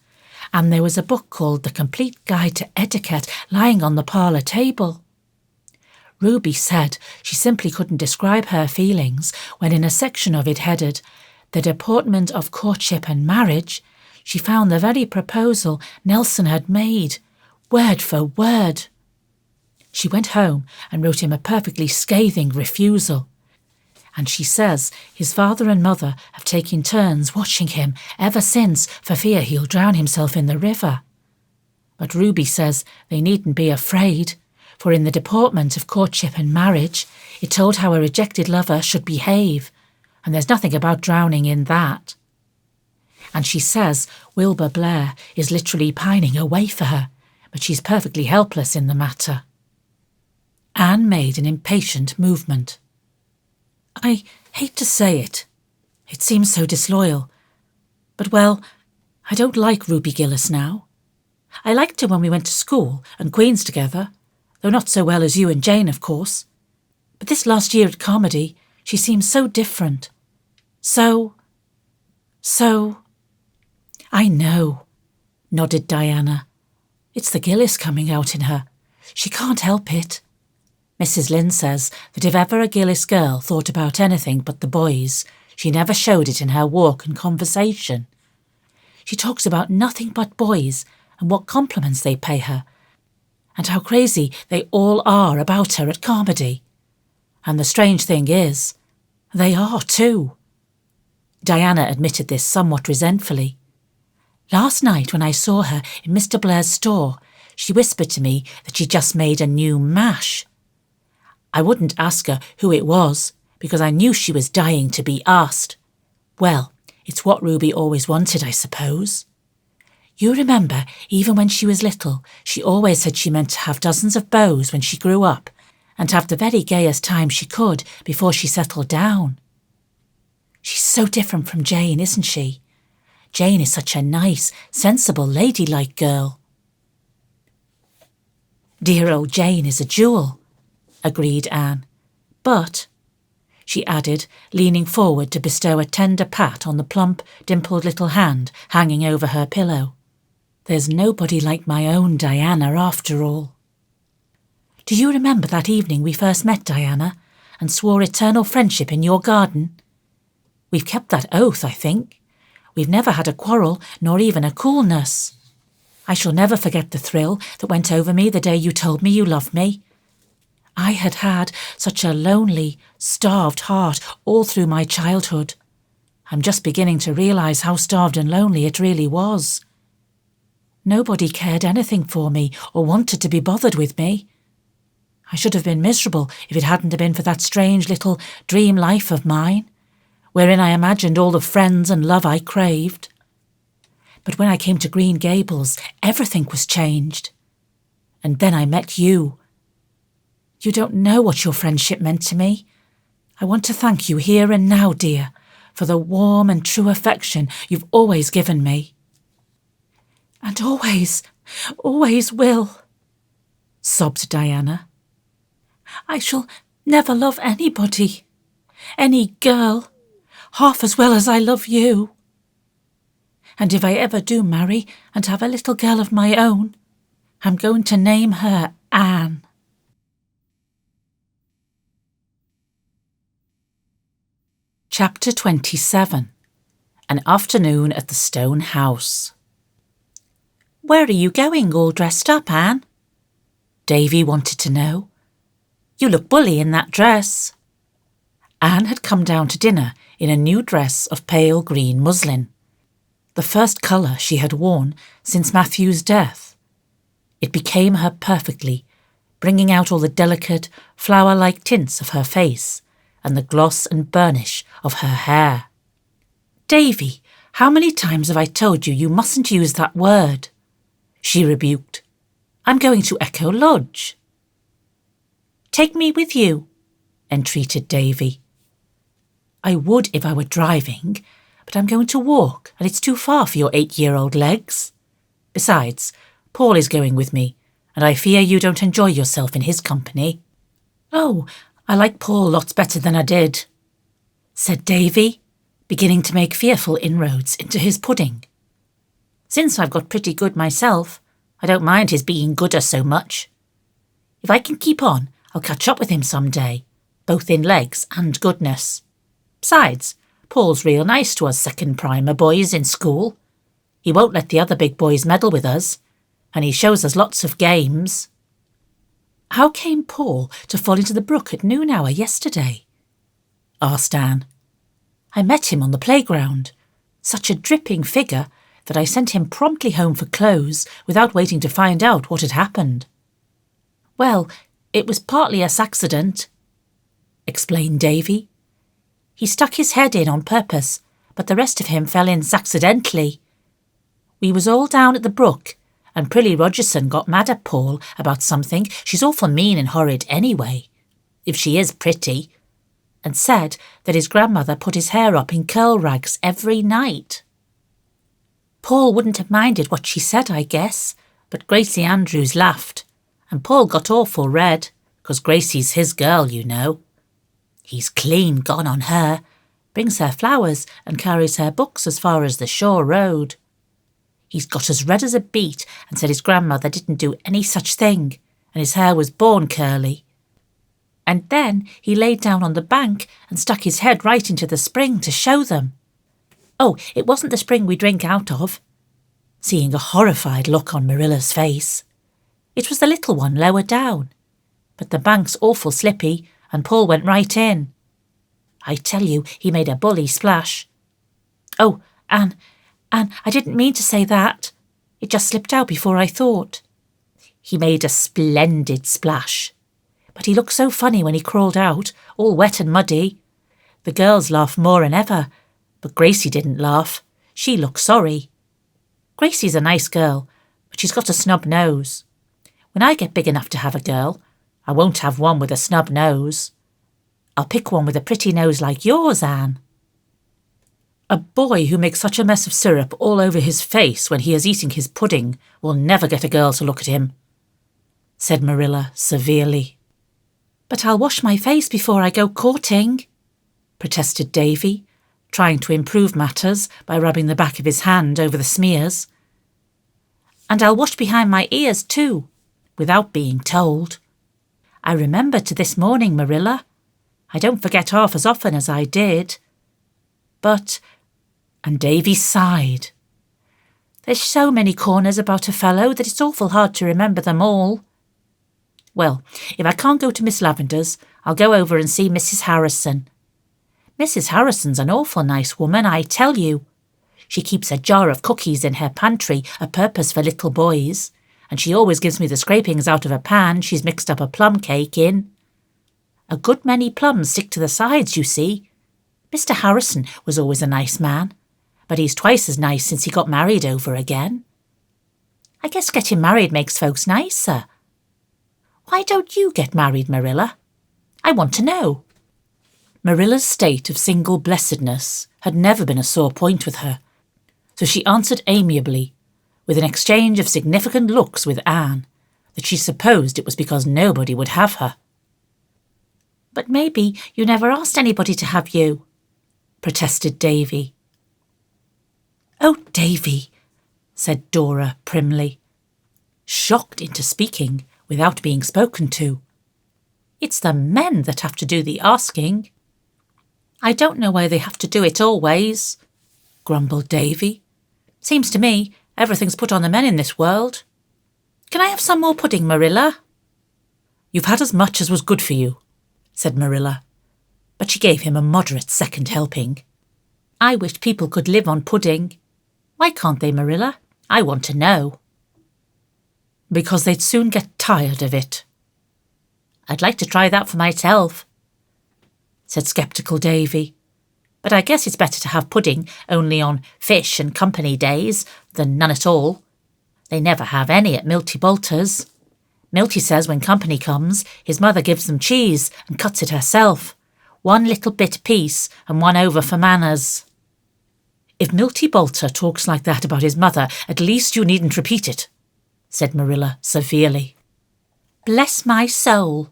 and there was a book called The Complete Guide to Etiquette lying on the parlour table. Ruby said she simply couldn't describe her feelings when in a section of it headed The Deportment of Courtship and Marriage, she found the very proposal Nelson had made, word for word. She went home and wrote him a perfectly scathing refusal, and she says his father and mother have taken turns watching him ever since for fear he'll drown himself in the river. But Ruby says they needn't be afraid, for in the Deportment of Courtship and Marriage it told how a rejected lover should behave, and there's nothing about drowning in that. And she says Wilbur Blair is literally pining away for her, but she's perfectly helpless in the matter. Anne made an impatient movement. I hate to say it. It seems so disloyal. But, well, I don't like Ruby Gillis now. I liked her when we went to school and Queen's together, though not so well as you and Jane, of course. But this last year at Carmody, she seems so different. So... I know, nodded Diana. It's the Gillis coming out in her. She can't help it. Mrs. Lynn says that if ever a Gillis girl thought about anything but the boys, she never showed it in her walk and conversation. She talks about nothing but boys and what compliments they pay her, and how crazy they all are about her at Carmody. And the strange thing is, they are too. Diana admitted this somewhat resentfully. Last night when I saw her in Mr. Blair's store, she whispered to me that she'd just made a new mash. I wouldn't ask her who it was, because I knew she was dying to be asked. Well, it's what Ruby always wanted, I suppose. You remember, even when she was little, she always said she meant to have dozens of beaux when she grew up, and have the very gayest time she could before she settled down. She's so different from Jane, isn't she? Jane is such a nice, sensible, ladylike girl. Dear old Jane is a jewel, agreed Anne. But, she added, leaning forward to bestow a tender pat on the plump, dimpled little hand hanging over her pillow, there's nobody like my own Diana after all. Do you remember that evening we first met, Diana, and swore eternal friendship in your garden? We've kept that oath, I think. We've never had a quarrel, nor even a coolness. I shall never forget the thrill that went over me the day you told me you loved me. I had had such a lonely, starved heart all through my childhood. I'm just beginning to realise how starved and lonely it really was. Nobody cared anything for me or wanted to be bothered with me. I should have been miserable if it hadn't been for that strange little dream life of mine, wherein I imagined all the friends and love I craved. But when I came to Green Gables, everything was changed. And then I met you. You don't know what your friendship meant to me. I want to thank you here and now, dear, for the warm and true affection you've always given me. And always will, sobbed Diana. I shall never love anybody, any girl, half as well as I love you. And if I ever do marry and have a little girl of my own, I'm going to name her Anne. Chapter 27. An Afternoon at the Stone House. Where are you going all dressed up, Anne? Davy wanted to know. You look bully in that dress. Anne had come down to dinner in a new dress of pale green muslin, the first colour she had worn since Matthew's death. It became her perfectly, bringing out all the delicate, flower-like tints of her face and the gloss and burnish of her hair. Davy, how many times have I told you you mustn't use that word? She rebuked. I'm going to Echo Lodge. Take me with you, entreated Davy. I would if I were driving, but I'm going to walk, and it's too far for your 8-year-old legs. Besides, Paul is going with me, and I fear you don't enjoy yourself in his company. Oh, I like Paul lots better than I did, said Davy, beginning to make fearful inroads into his pudding. Since I've got pretty good myself, I don't mind his being gooder so much. If I can keep on, I'll catch up with him some day, both in legs and goodness. Besides, Paul's real nice to us second primer boys in school. He won't let the other big boys meddle with us, and he shows us lots of games. How came Paul to fall into the brook at noon hour yesterday? Asked Anne. I met him on the playground, such a dripping figure that I sent him promptly home for clothes without waiting to find out what had happened. Well, it was partly a accident, explained Davy. He stuck his head in on purpose, but the rest of him fell in accidentally. We was all down at the brook, and Prilly Rogerson got mad at Paul about something. She's awful mean and horrid anyway, if she is pretty, and said that his grandmother put his hair up in curl rags every night. Paul wouldn't have minded what she said, I guess, but Gracie Andrews laughed, and Paul got awful red, 'cause Gracie's his girl, you know. He's clean gone on her, brings her flowers and carries her books as far as the shore road. He's got as red as a beet and said his grandmother didn't do any such thing, and his hair was born curly. And then he laid down on the bank and stuck his head right into the spring to show them. Oh, it wasn't the spring we drink out of, seeing a horrified look on Marilla's face. It was the little one lower down, but the bank's awful slippy, and Paul went right in. I tell you, he made a bully splash. Oh, Anne, I didn't mean to say that. It just slipped out before I thought. He made a splendid splash, but he looked so funny when he crawled out, all wet and muddy. The girls laughed more than ever, but Gracie didn't laugh. She looked sorry. Gracie's a nice girl, but she's got a snub nose. When I get big enough to have a girl, I won't have one with a snub nose. I'll pick one with a pretty nose like yours, Anne. A boy who makes such a mess of syrup all over his face when he is eating his pudding will never get a girl to look at him, said Marilla severely. But I'll wash my face before I go courting, protested Davy, trying to improve matters by rubbing the back of his hand over the smears. And I'll wash behind my ears too, without being told. I remember to this morning, Marilla. I don't forget half as often as I did. But, and Davy sighed, there's so many corners about a fellow that it's awful hard to remember them all. Well, if I can't go to Miss Lavender's, I'll go over and see Mrs. Harrison. Mrs. Harrison's an awful nice woman, I tell you. She keeps a jar of cookies in her pantry, a purpose for little boys, and she always gives me the scrapings out of a pan she's mixed up a plum cake in. A good many plums stick to the sides, you see. Mr. Harrison was always a nice man, but he's twice as nice since he got married over again. I guess getting married makes folks nicer. Why don't you get married, Marilla? I want to know. Marilla's state of single blessedness had never been a sore point with her, so she answered amiably, with an exchange of significant looks with Anne, that she supposed it was because nobody would have her. But maybe you never asked anybody to have you, protested Davy. Oh, Davy, said Dora primly, shocked into speaking without being spoken to. It's the men that have to do the asking. I don't know why they have to do it always, grumbled Davy. Seems to me everything's put on the men in this world. Can I have some more pudding, Marilla? You've had as much as was good for you, said Marilla, but she gave him a moderate second helping. I wish people could live on pudding. Why can't they, Marilla? I want to know. Because they'd soon get tired of it. I'd like to try that for myself, said sceptical Davy. But I guess it's better to have pudding only on fish and company days than none at all. They never have any at Milty Bolter's. Milty says when company comes, his mother gives them cheese and cuts it herself. 1 little bit apiece and 1 over for manners. If Milty Bolter talks like that about his mother, at least you needn't repeat it, said Marilla severely. Bless my soul.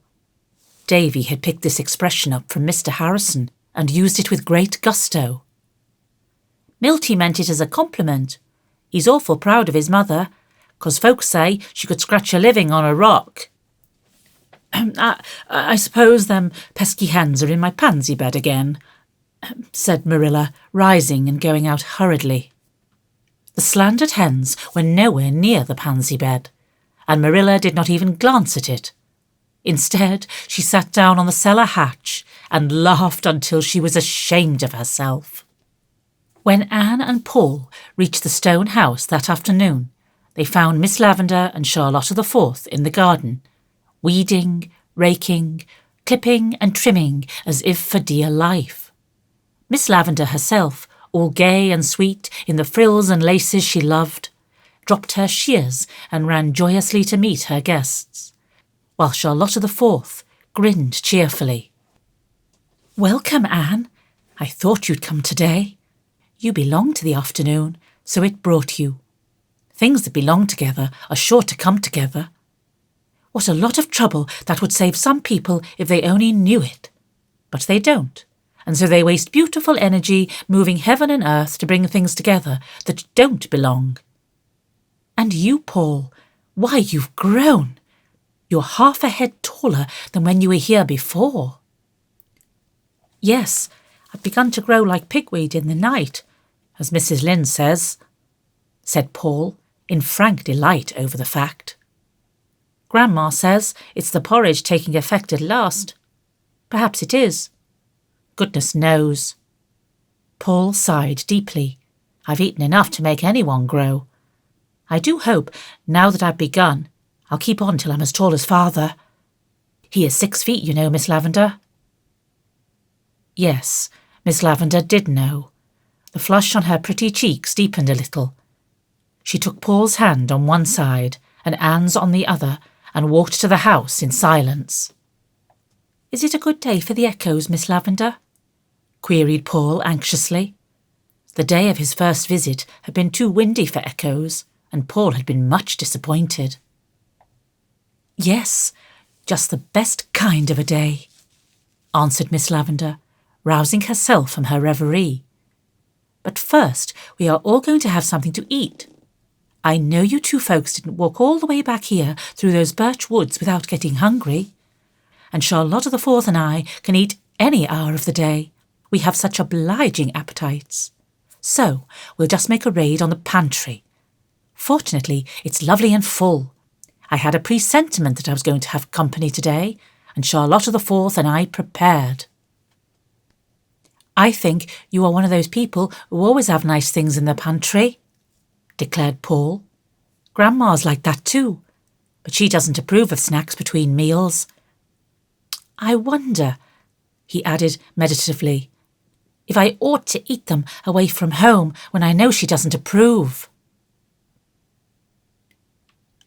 Davy had picked this expression up from Mr. Harrison and used it with great gusto. Milty meant it as a compliment. He's awful proud of his mother, 'cause folks say she could scratch a living on a rock. I suppose them pesky hens are in my pansy bed again, said Marilla, rising and going out hurriedly. The slandered hens were nowhere near the pansy bed, and Marilla did not even glance at it. Instead, she sat down on the cellar hatch and laughed until she was ashamed of herself. When Anne and Paul reached the stone house that afternoon, they found Miss Lavender and Charlotta the Fourth in the garden, weeding, raking, clipping and trimming as if for dear life. Miss Lavender herself, all gay and sweet in the frills and laces she loved, dropped her shears and ran joyously to meet her guests, while Charlotta the Fourth grinned cheerfully. Welcome, Anne. I thought you'd come today. You belong to the afternoon, so it brought you. Things that belong together are sure to come together. What a lot of trouble that would save some people if they only knew it. But they don't, and so they waste beautiful energy moving heaven and earth to bring things together that don't belong. And you, Paul, why, you've grown. You're half a head taller than when you were here before. Yes, I've begun to grow like pigweed in the night, as Mrs. Lynde says, said Paul, in frank delight over the fact. Grandma says it's the porridge taking effect at last. Perhaps it is. Goodness knows. Paul sighed deeply. I've eaten enough to make anyone grow. I do hope, now that I've begun, I'll keep on till I'm as tall as Father. He is 6 feet, you know, Miss Lavender. Yes, Miss Lavender did know. The flush on her pretty cheeks deepened a little. She took Paul's hand on one side and Anne's on the other and walked to the house in silence. Is it a good day for the echoes, Miss Lavender? Queried Paul anxiously. The day of his first visit had been too windy for echoes, and Paul had been much disappointed. Yes, just the best kind of a day, answered Miss Lavender, rousing herself from her reverie. But first we are all going to have something to eat. I know you two folks didn't walk all the way back here through those birch woods without getting hungry. And Charlotta the Fourth and I can eat any hour of the day. We have such obliging appetites. So we'll just make a raid on the pantry. Fortunately, it's lovely and full. I had a presentiment that I was going to have company today, and Charlotta the Fourth and I prepared. I think you are one of those people who always have nice things in the pantry, declared Paul. Grandma's like that too, but she doesn't approve of snacks between meals. I wonder, he added meditatively, if I ought to eat them away from home when I know she doesn't approve.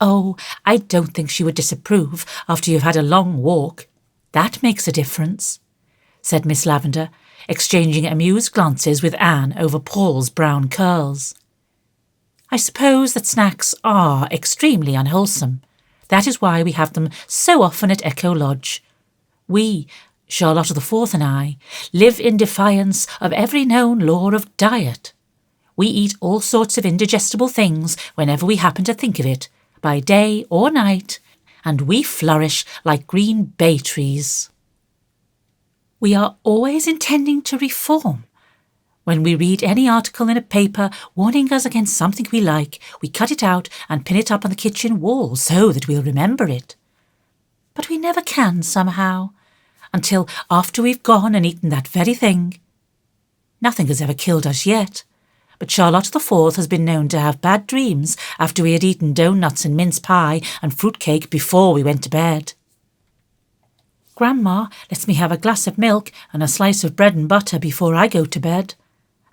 Oh, I don't think she would disapprove after you've had a long walk. That makes a difference, said Miss Lavender, exchanging amused glances with Anne over Paul's brown curls. I suppose that snacks are extremely unwholesome. That is why we have them so often at Echo Lodge. We, Charlotte the Fourth and I, live in defiance of every known law of diet. We eat all sorts of indigestible things whenever we happen to think of it, by day or night, and we flourish like green bay trees. We are always intending to reform. When we read any article in a paper warning us against something we like, we cut it out and pin it up on the kitchen wall so that we'll remember it. But we never can, somehow, until after we've gone and eaten that very thing. Nothing has ever killed us yet, but Charlotte the Fourth has been known to have bad dreams after we had eaten doughnuts and mince pie and fruitcake before we went to bed. Grandma lets me have a glass of milk and a slice of bread and butter before I go to bed,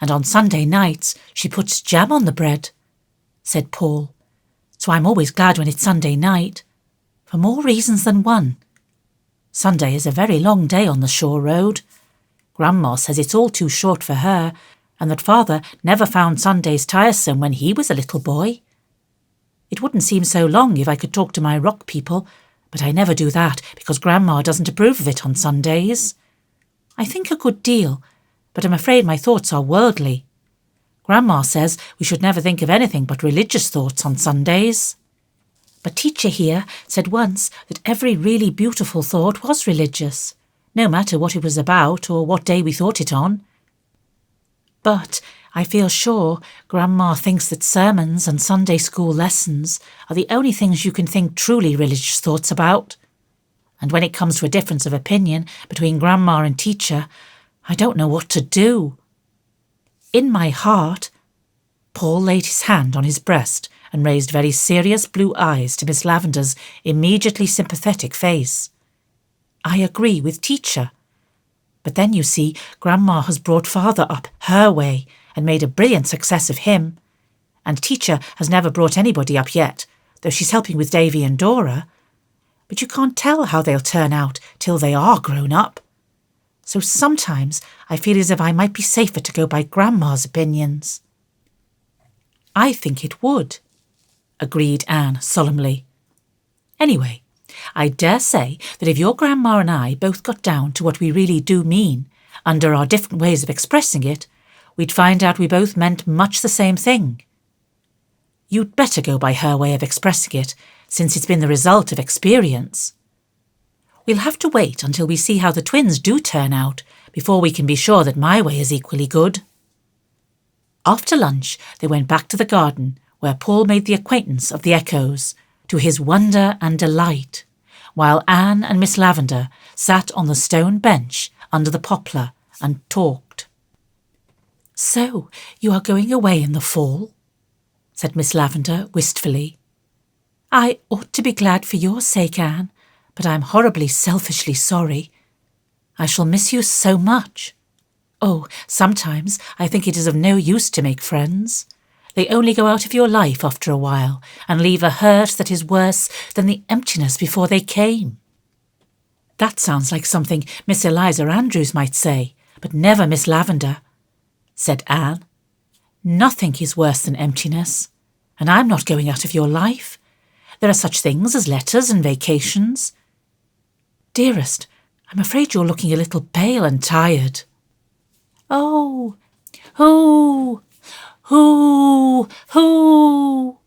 and on Sunday nights she puts jam on the bread, said Paul. So I'm always glad when it's Sunday night, for more reasons than one. Sunday is a very long day on the shore road. Grandma says it's all too short for her, and that Father never found Sundays tiresome when he was a little boy. It wouldn't seem so long if I could talk to my rock people, but I never do that because Grandma doesn't approve of it on Sundays. I think a good deal, but I'm afraid my thoughts are worldly. Grandma says we should never think of anything but religious thoughts on Sundays. But teacher here said once that every really beautiful thought was religious, no matter what it was about or what day we thought it on. But I feel sure Grandma thinks that sermons and Sunday school lessons are the only things you can think truly religious thoughts about. And when it comes to a difference of opinion between Grandma and teacher, I don't know what to do. In my heart, Paul laid his hand on his breast and raised very serious blue eyes to Miss Lavender's immediately sympathetic face. I agree with teacher. But then, you see, Grandma has brought Father up her way and made a brilliant success of him. And teacher has never brought anybody up yet, though she's helping with Davy and Dora. But you can't tell how they'll turn out till they are grown up. So sometimes I feel as if I might be safer to go by Grandma's opinions. I think it would, agreed Anne solemnly. Anyway, I dare say that if your Grandma and I both got down to what we really do mean, under our different ways of expressing it, we'd find out we both meant much the same thing. You'd better go by her way of expressing it, since it's been the result of experience. We'll have to wait until we see how the twins do turn out before we can be sure that my way is equally good. After lunch, they went back to the garden, where Paul made the acquaintance of the Echoes, to his wonder and delight, while Anne and Miss Lavender sat on the stone bench under the poplar and talked. So you are going away in the fall? Said Miss Lavender wistfully. I ought to be glad for your sake, Anne, but I'm horribly selfishly sorry. I shall miss you so much. Oh, sometimes I think it is of no use to make friends. They only go out of your life after a while and leave a hurt that is worse than the emptiness before they came. That sounds like something Miss Eliza Andrews might say, but never Miss Lavender, said Anne. Nothing is worse than emptiness, and I'm not going out of your life. There are such things as letters and vacations. Dearest, I'm afraid you're looking a little pale and tired. Oh, hoo, hoo, hoo,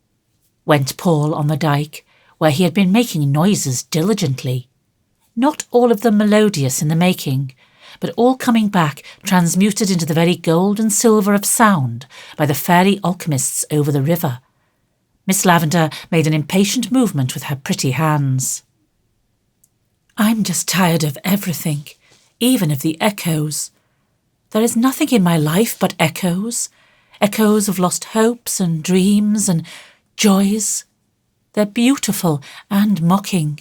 went Paul on the dyke, where he had been making noises diligently. Not all of them melodious in the making, but all coming back transmuted into the very gold and silver of sound by the fairy alchemists over the river. Miss Lavender made an impatient movement with her pretty hands. I'm just tired of everything, even of the echoes. There is nothing in my life but echoes, echoes of lost hopes and dreams and joys. They're beautiful and mocking.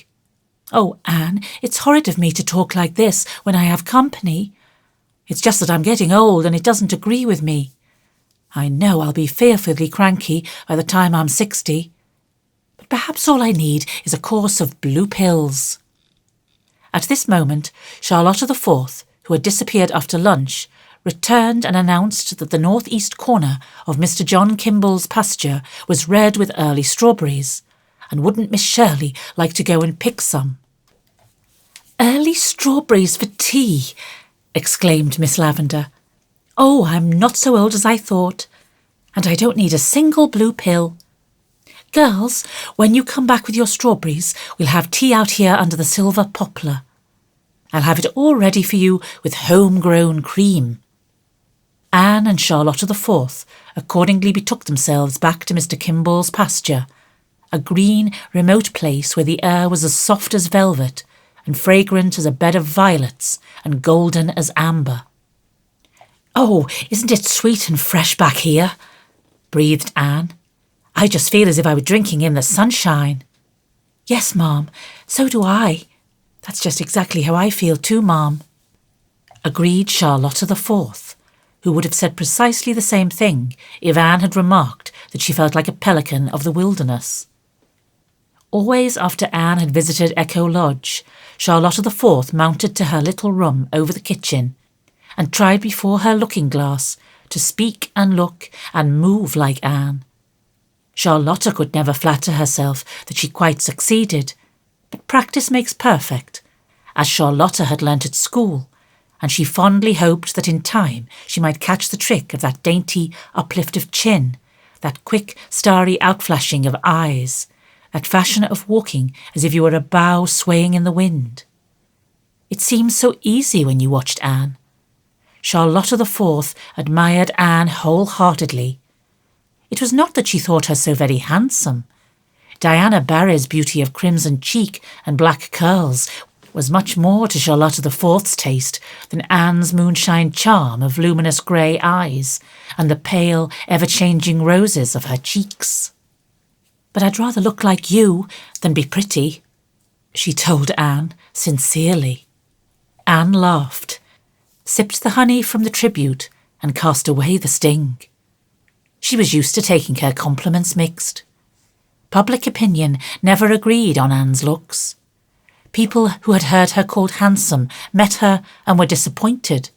Oh, Anne, it's horrid of me to talk like this when I have company. It's just that I'm getting old and it doesn't agree with me. I know I'll be fearfully cranky by the time I'm 60. but perhaps all I need is a course of blue pills." At this moment, Charlotta the Fourth, who had disappeared after lunch, returned and announced that the northeast corner of Mr. John Kimball's pasture was red with early strawberries, and wouldn't Miss Shirley like to go and pick some? "Early strawberries for tea!" exclaimed Miss Lavender. "Oh, I'm not so old as I thought, and I don't need a single blue pill. Girls, when you come back with your strawberries, we'll have tea out here under the silver poplar. I'll have it all ready for you with home-grown cream." Anne and Charlotta the Fourth accordingly betook themselves back to Mr. Kimball's pasture, a green, remote place where the air was as soft as velvet and fragrant as a bed of violets and golden as amber. "Oh, isn't it sweet and fresh back here?" breathed Anne. "I just feel as if I were drinking in the sunshine." "Yes, Ma'am, so do I. That's just exactly how I feel too, Ma'am," agreed Charlotta the Fourth, who would have said precisely the same thing if Anne had remarked that she felt like a pelican of the wilderness. Always after Anne had visited Echo Lodge, Charlotta the Fourth mounted to her little room over the kitchen and tried before her looking-glass to speak and look and move like Anne. Charlotta could never flatter herself that she quite succeeded, but practice makes perfect, as Charlotta had learnt at school, and she fondly hoped that in time she might catch the trick of that dainty uplift of chin, that quick, starry outflashing of eyes, that fashion of walking as if you were a bough swaying in the wind. It seemed so easy when you watched Anne. Charlotta the Fourth admired Anne wholeheartedly. It was not that she thought her so very handsome. Diana Barry's beauty of crimson cheek and black curls was much more to Charlotta the Fourth's taste than Anne's moonshine charm of luminous grey eyes and the pale, ever-changing roses of her cheeks. "But I'd rather look like you than be pretty," she told Anne sincerely. Anne laughed, sipped the honey from the tribute, and cast away the sting. She was used to taking her compliments mixed. Public opinion never agreed on Anne's looks. People who had heard her called handsome met her and were disappointed.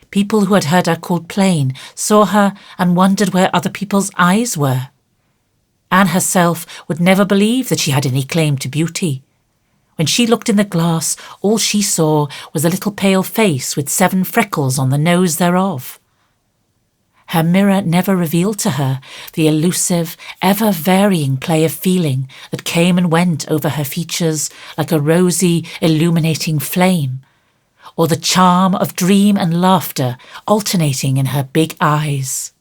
People who had heard her called plain saw her and wondered where other people's eyes were. Anne herself would never believe that she had any claim to beauty. When she looked in the glass, all she saw was a little pale face with 7 freckles on the nose thereof. Her mirror never revealed to her the elusive, ever-varying play of feeling that came and went over her features like a rosy, illuminating flame, or the charm of dream and laughter alternating in her big eyes.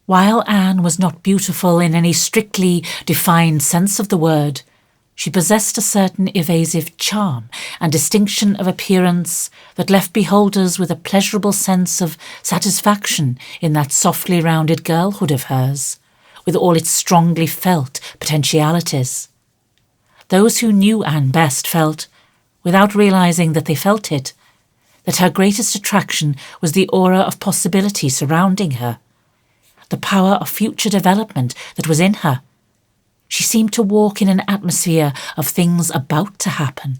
While Anne was not beautiful in any strictly defined sense of the word, she possessed a certain evasive charm and distinction of appearance that left beholders with a pleasurable sense of satisfaction in that softly rounded girlhood of hers, with all its strongly felt potentialities. Those who knew Anne best felt, without realizing that they felt it, that her greatest attraction was the aura of possibility surrounding her, the power of future development that was in her. She seemed to walk in an atmosphere of things about to happen.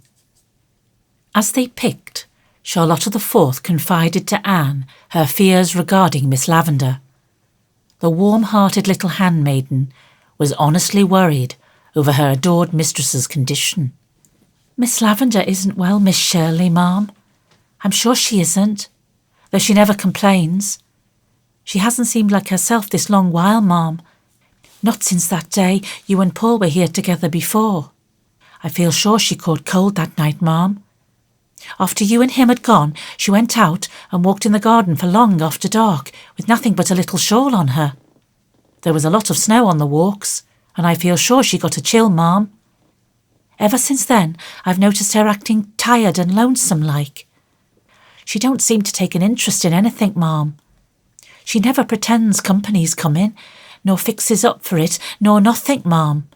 As they picked, Charlotta the Fourth confided to Anne her fears regarding Miss Lavender. The warm-hearted little handmaiden was honestly worried over her adored mistress's condition. "Miss Lavender isn't well, Miss Shirley, Ma'am. I'm sure she isn't, though she never complains. She hasn't seemed like herself this long while, Ma'am. Not since that day you and Paul were here together before. I feel sure she caught cold that night, Ma'am. After you and him had gone, she went out and walked in the garden for long after dark, with nothing but a little shawl on her. There was a lot of snow on the walks, and I feel sure she got a chill, Ma'am. Ever since then, I've noticed her acting tired and lonesome-like. She don't seem to take an interest in anything, Ma'am. She never pretends company's coming, nor fixes up for it, nor nothing, Ma'am.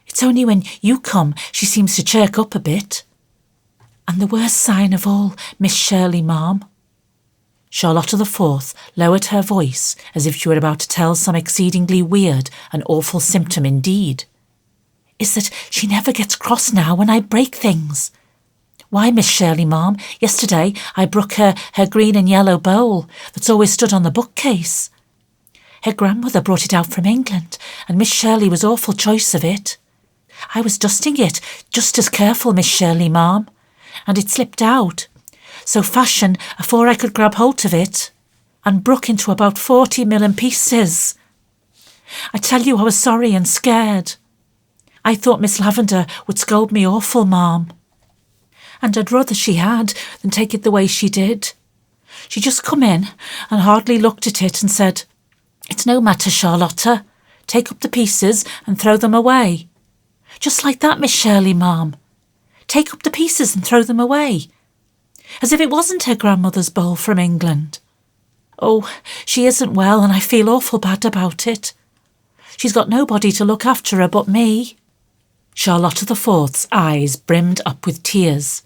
It's only when you come she seems to chirk up a bit. And the worst sign of all, Miss Shirley, Ma'am," Charlotta the Fourth lowered her voice as if she were about to tell some exceedingly weird and awful symptom indeed, "is that she never gets cross now when I break things. Why, Miss Shirley, ma'am, yesterday I broke her green and yellow bowl that's always stood on the bookcase. Her grandmother brought it out from England, and Miss Shirley was awful choice of it. I was dusting it, just as careful, Miss Shirley, ma'am, and it slipped out, so fashion afore I could grab hold of it, and broke into about 40 million pieces. I tell you, I was sorry and scared. I thought Miss Lavender would scold me awful, ma'am. And I'd rather she had than take it the way she did. She just come in and hardly looked at it and said, 'It's no matter, Charlotta. Take up the pieces and throw them away.' Just like that, Miss Shirley, ma'am. Take up the pieces and throw them away. As if it wasn't her grandmother's bowl from England. Oh, she isn't well and I feel awful bad about it. She's got nobody to look after her but me." Charlotta the Fourth's eyes brimmed up with tears.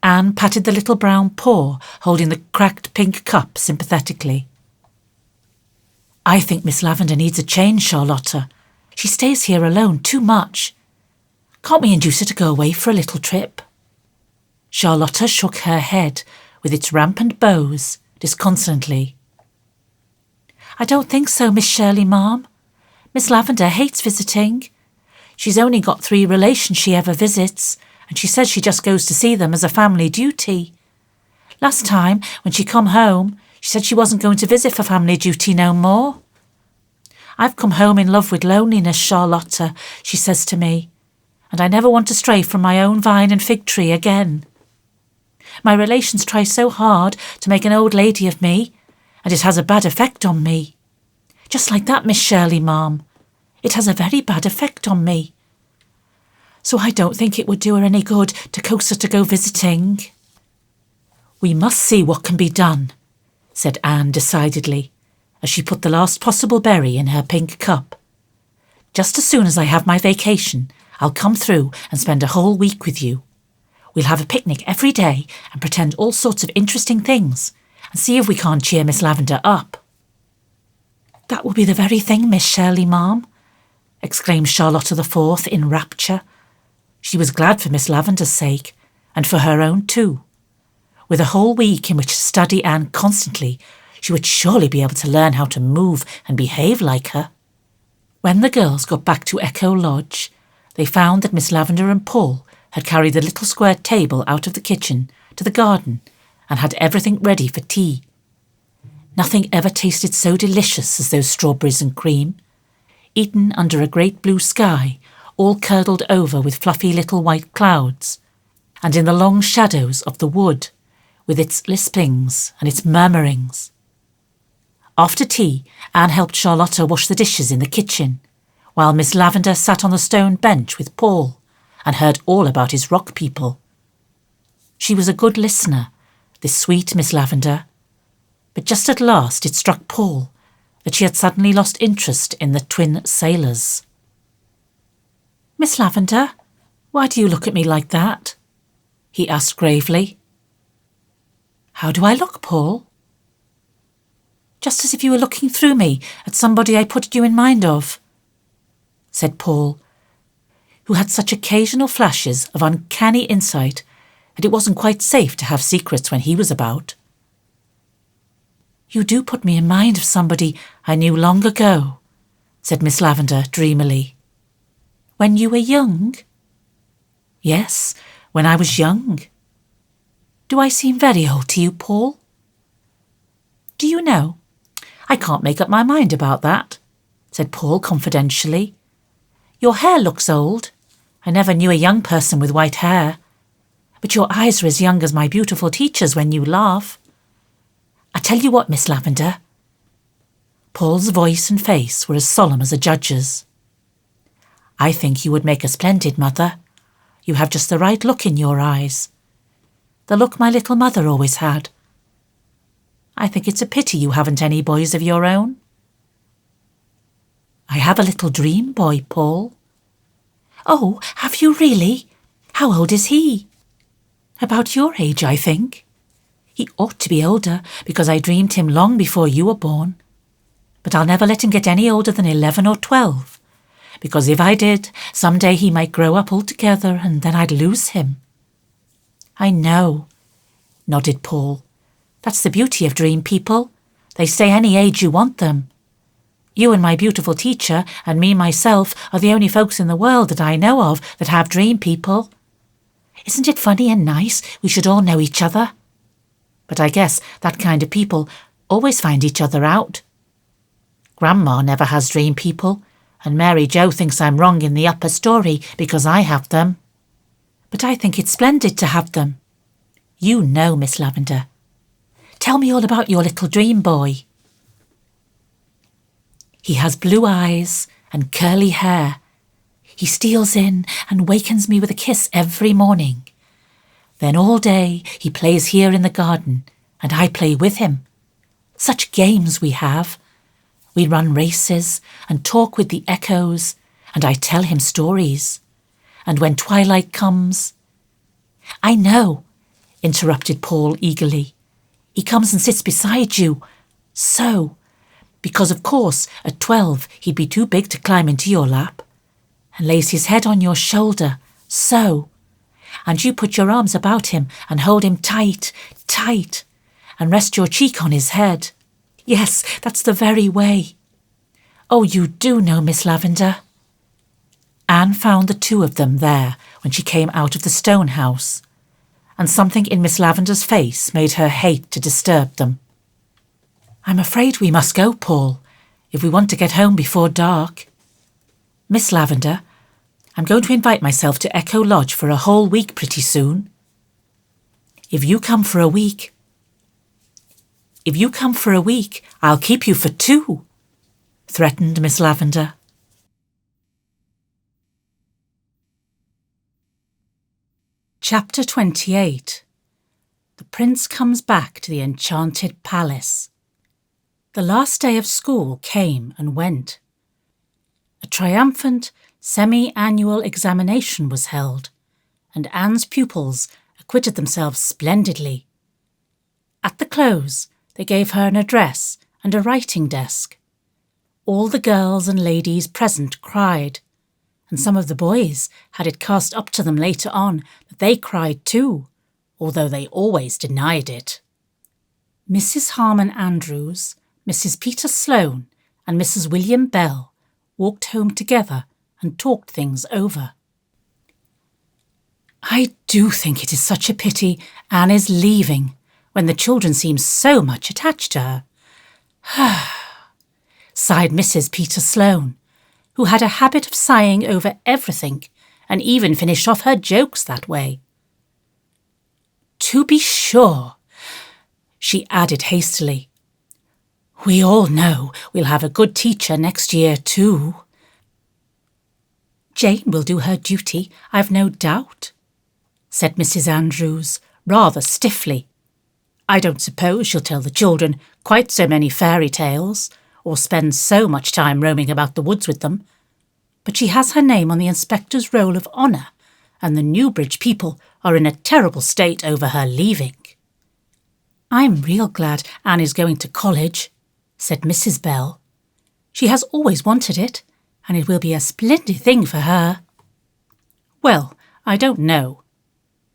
Anne patted the little brown paw holding the cracked pink cup sympathetically. "I think Miss Lavender needs a change, Charlotta. She stays here alone too much. Can't we induce her to go away for a little trip?" Charlotta shook her head with its rampant bows disconsolately. "I don't think so, Miss Shirley, ma'am. Miss Lavender hates visiting. She's only got 3 relations she ever visits, and she says she just goes to see them as a family duty. Last time, when she come home, she said she wasn't going to visit for family duty no more. 'I've come home in love with loneliness, Charlotta,' she says to me, 'and I never want to stray from my own vine and fig tree again. My relations try so hard to make an old lady of me, and it has a bad effect on me. Just like that, Miss Shirley, ma'am. It has a very bad effect on me. So I don't think it would do her any good to coax her to go visiting." "We must see what can be done," said Anne decidedly, as she put the last possible berry in her pink cup. "Just as soon as I have my vacation, I'll come through and spend a whole week with you. We'll have a picnic every day and pretend all sorts of interesting things and see if we can't cheer Miss Lavender up." "That will be the very thing, Miss Shirley, ma'am," exclaimed Charlotta the Fourth in rapture. She was glad for Miss Lavender's sake, and for her own too. With a whole week in which to study Anne constantly, she would surely be able to learn how to move and behave like her. When the girls got back to Echo Lodge, they found that Miss Lavender and Paul had carried the little square table out of the kitchen to the garden and had everything ready for tea. Nothing ever tasted so delicious as those strawberries and cream, eaten under a great blue sky, all curdled over with fluffy little white clouds, and in the long shadows of the wood, with its lispings and its murmurings. After tea, Anne helped Charlotta wash the dishes in the kitchen, while Miss Lavender sat on the stone bench with Paul and heard all about his rock people. She was a good listener, this sweet Miss Lavender, but just at last it struck Paul that she had suddenly lost interest in the twin sailors. "Miss Lavender, why do you look at me like that?" he asked gravely. "How do I look, Paul?" "Just as if you were looking through me at somebody I put you in mind of," said Paul, who had such occasional flashes of uncanny insight that it wasn't quite safe to have secrets when he was about. "You do put me in mind of somebody I knew long ago," said Miss Lavender dreamily. "When you were young?" "Yes, when I was young." "Do I seem very old to you, Paul?" "Do you know, I can't make up my mind about that," said Paul confidentially. "Your hair looks old. I never knew a young person with white hair. But your eyes are as young as my beautiful teacher's when you laugh. I tell you what, Miss Lavender." Paul's voice and face were as solemn as a judge's. "I think you would make a splendid mother. You have just the right look in your eyes. The look my little mother always had. I think it's a pity you haven't any boys of your own." "I have a little dream boy, Paul." "Oh, have you really? How old is he?" "About your age, I think. He ought to be older, because I dreamed him long before you were born. But I'll never let him get any older than 11 or 12, because if I did, some day he might grow up altogether, and then I'd lose him." "I know," nodded Paul. "That's the beauty of dream people. They stay any age you want them. You and my beautiful teacher and me myself are the only folks in the world that I know of that have dream people. Isn't it funny and nice we should all know each other? But I guess that kind of people always find each other out. Grandma never has dream people, and Mary Jo thinks I'm wrong in the upper story because I have them. But I think it's splendid to have them. You know, Miss Lavender. Tell me all about your little dream boy." "He has blue eyes and curly hair. He steals in and wakens me with a kiss every morning. Then all day he plays here in the garden, and I play with him. Such games we have. We run races and talk with the echoes, and I tell him stories. And when twilight comes—" "I know," interrupted Paul eagerly. "He comes and sits beside you, so, because of course at 12 he'd be too big to climb into your lap, and lays his head on your shoulder, so, and you put your arms about him and hold him tight, tight, and rest your cheek on his head. Yes, that's the very way. Oh, you do know, Miss Lavender." Anne found the two of them there when she came out of the stone house, and something in Miss Lavender's face made her hate to disturb them. "I'm afraid we must go, Paul, if we want to get home before dark. Miss Lavender, I'm going to invite myself to Echo Lodge for a whole week pretty soon. If you come for a week, I'll keep you for 2, threatened Miss Lavender. Chapter 28. The Prince Comes Back to the Enchanted Palace. The last day of school came and went. A triumphant semi-annual examination was held, and Anne's pupils acquitted themselves splendidly. At the close, they gave her an address and a writing desk. All the girls and ladies present cried, and some of the boys had it cast up to them later on that they cried too, although they always denied it. Mrs. Harmon Andrews, Mrs. Peter Sloane, and Mrs. William Bell walked home together and talked things over. "I do think it is such a pity Anne is leaving, when the children seem so much attached to her," sighed Mrs. Peter Sloane, who had a habit of sighing over everything and even finished off her jokes that way. "To be sure," she added hastily. "We all know we'll have a good teacher next year too." "Jane will do her duty, I've no doubt," said Mrs. Andrews, rather stiffly. "I don't suppose she'll tell the children quite so many fairy tales, or spend so much time roaming about the woods with them, but she has her name on the inspector's roll of honour, and the Newbridge people are in a terrible state over her leaving." "I'm real glad Anne is going to college," said Mrs. Bell. "She has always wanted it, and it will be a splendid thing for her." "Well, I don't know."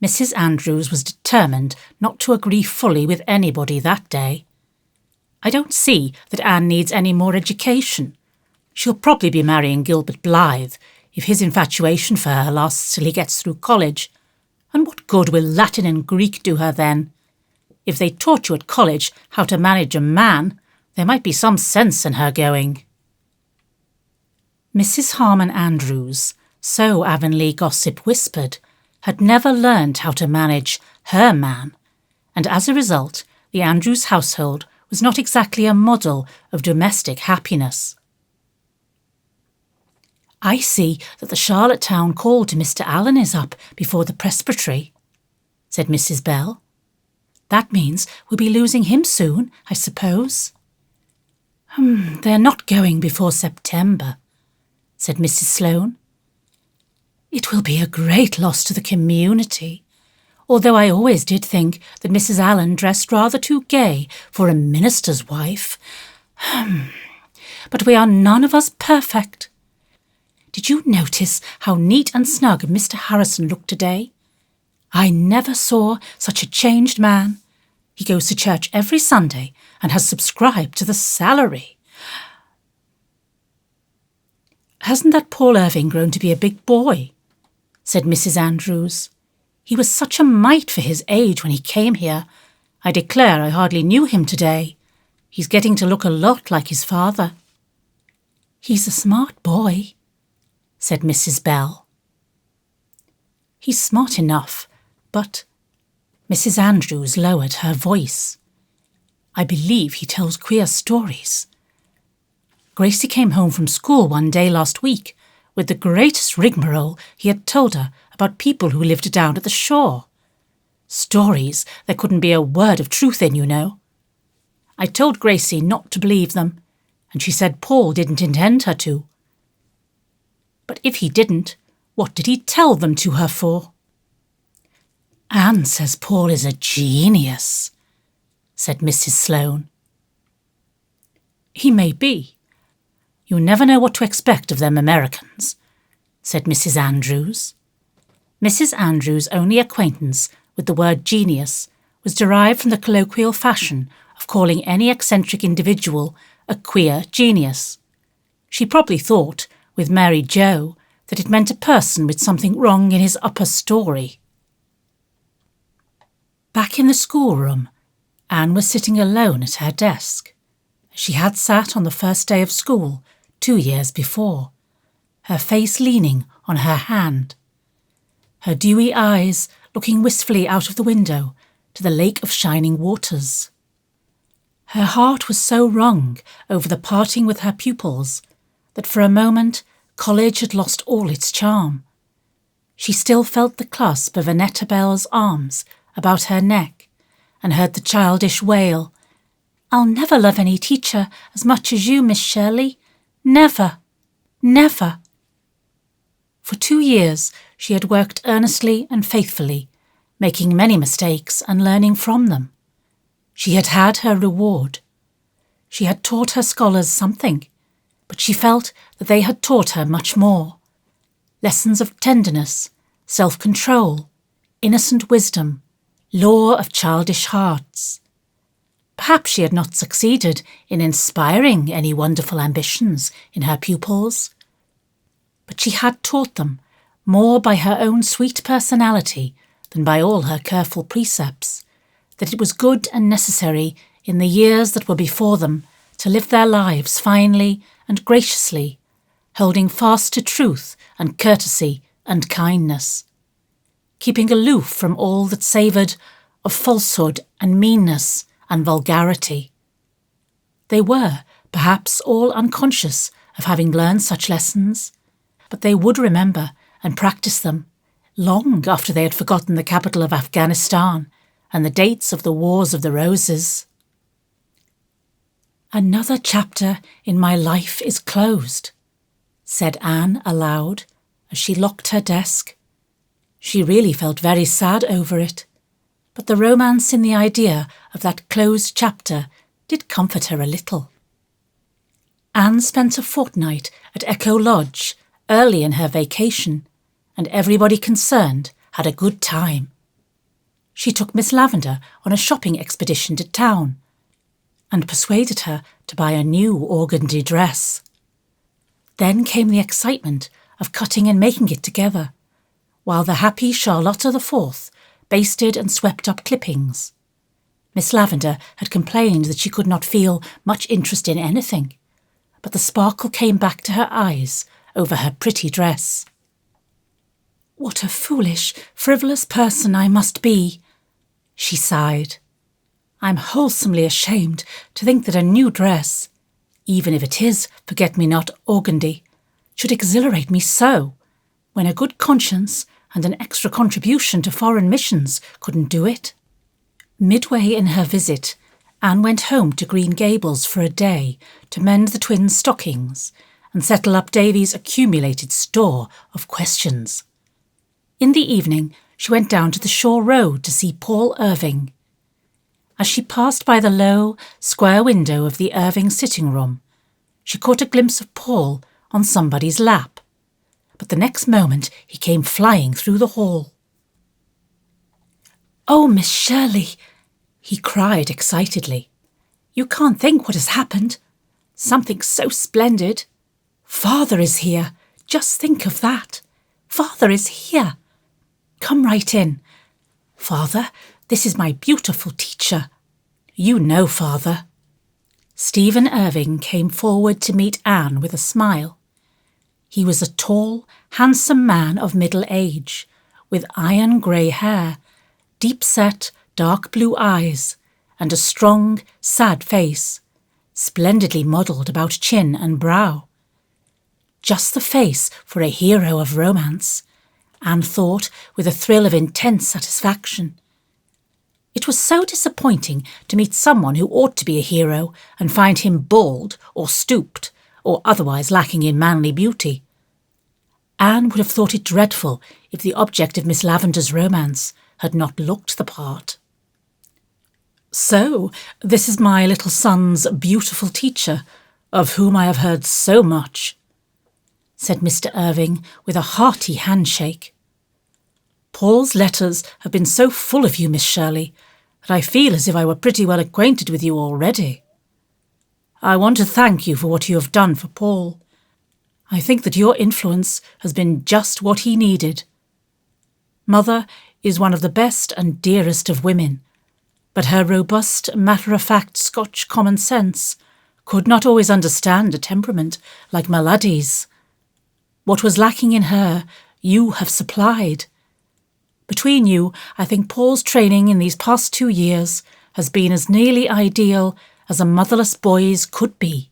Mrs. Andrews was determined not to agree fully with anybody that day. "I don't see that Anne needs any more education. She'll probably be marrying Gilbert Blythe if his infatuation for her lasts till he gets through college. And what good will Latin and Greek do her then? If they taught you at college how to manage a man, there might be some sense in her going." Mrs. Harmon Andrews, so Avonlea gossip whispered, had never learned how to manage her man, and as a result, the Andrews household was not exactly a model of domestic happiness. "I see that the Charlottetown call to Mr. Allen is up before the presbytery," said Mrs. Bell. "That means we'll be losing him soon, I suppose." "They're not going before September," said Mrs. Sloane. "It will be a great loss to the community. although I always did think that Mrs. Allen dressed rather too gay for a minister's wife. But we are none of us perfect. Did you notice how neat and snug Mr. Harrison looked today? I never saw such a changed man. He goes to church every Sunday and has subscribed to the salary. Hasn't that Paul Irving grown to be a big boy? Said Mrs. Andrews. He was such a mite for his age when he came here. I declare I hardly knew him today. He's getting to look a lot like his father. He's a smart boy, said Mrs. Bell. He's smart enough, but Mrs. Andrews lowered her voice. I believe he tells queer stories. Gracie came home from school one day last week with the greatest rigmarole he had told her about people who lived down at the shore. Stories there couldn't be a word of truth in, you know. I told Gracie not to believe them, and she said Paul didn't intend her to. But if he didn't, what did he tell them to her for? Anne says Paul is a genius, said Mrs. Sloane. He may be. You never know what to expect of them Americans, said Mrs. Andrews. Mrs. Andrews' only acquaintance with the word genius was derived from the colloquial fashion of calling any eccentric individual a queer genius. She probably thought, with Mary Jo, that it meant a person with something wrong in his upper story. Back in the schoolroom, Anne was sitting alone at her desk. She had sat on the first day of school 2 years before, her face leaning on her hand, her dewy eyes looking wistfully out of the window to the lake of shining waters. Her heart was so wrung over the parting with her pupils that for a moment college had lost all its charm. She still felt the clasp of Annetta Bell's arms about her neck and heard the childish wail, "I'll never love any teacher as much as you, Miss Shirley. Never, never." For 2 years she had worked earnestly and faithfully, making many mistakes and learning from them. She had had her reward. She had taught her scholars something, but she felt that they had taught her much more. Lessons of tenderness, self-control, innocent wisdom, law of childish hearts. Perhaps she had not succeeded in inspiring any wonderful ambitions in her pupils, but she had taught them more by her own sweet personality than by all her careful precepts, that it was good and necessary in the years that were before them to live their lives finely and graciously, holding fast to truth and courtesy and kindness, keeping aloof from all that savoured of falsehood and meanness and vulgarity. They were, perhaps, all unconscious of having learned such lessons, but they would remember and practice them long after they had forgotten the capital of Afghanistan and the dates of the Wars of the Roses. "Another chapter in my life is closed," said Anne aloud as she locked her desk. She really felt very sad over it, but the romance in the idea of that closed chapter did comfort her a little. Anne spent a fortnight at Echo Lodge early in her vacation, and everybody concerned had a good time. She took Miss Lavender on a shopping expedition to town and persuaded her to buy a new organdy dress. Then came the excitement of cutting and making it together, while the happy Charlotta IV basted and swept up clippings. Miss Lavender had complained that she could not feel much interest in anything, but the sparkle came back to her eyes over her pretty dress. "What a foolish, frivolous person I must be," she sighed. "I'm wholesomely ashamed to think that a new dress, even if it is forget-me-not organdy, should exhilarate me so, when a good conscience and an extra contribution to foreign missions couldn't do it." Midway in her visit, Anne went home to Green Gables for a day to mend the twins' stockings and settle up Davy's accumulated store of questions. In the evening, she went down to the shore road to see Paul Irving. As she passed by the low, square window of the Irving sitting room, she caught a glimpse of Paul on somebody's lap. But the next moment he came flying through the hall. "Oh, Miss Shirley," he cried excitedly. "You can't think what has happened. Something so splendid. Father is here. Just think of that. Father is here. Come right in. Father, this is my beautiful teacher. You know Father." Stephen Irving came forward to meet Anne with a smile. He was a tall, handsome man of middle age, with iron grey hair, deep-set, dark blue eyes, and a strong, sad face, splendidly modelled about chin and brow. Just the face for a hero of romance, Anne thought with a thrill of intense satisfaction. It was so disappointing to meet someone who ought to be a hero and find him bald or stooped or otherwise lacking in manly beauty. Anne would have thought it dreadful if the object of Miss Lavender's romance had not looked the part. "So, this is my little son's beautiful teacher, of whom I have heard so much," said Mr. Irving with a hearty handshake. "Paul's letters have been so full of you, Miss Shirley, that I feel as if I were pretty well acquainted with you already. I want to thank you for what you have done for Paul. I think that your influence has been just what he needed. Mother is one of the best and dearest of women, but her robust, matter-of-fact Scotch common sense could not always understand a temperament like my laddie's. What was lacking in her, you have supplied. Between you, I think Paul's training in these past 2 years has been as nearly ideal as a motherless boy's could be.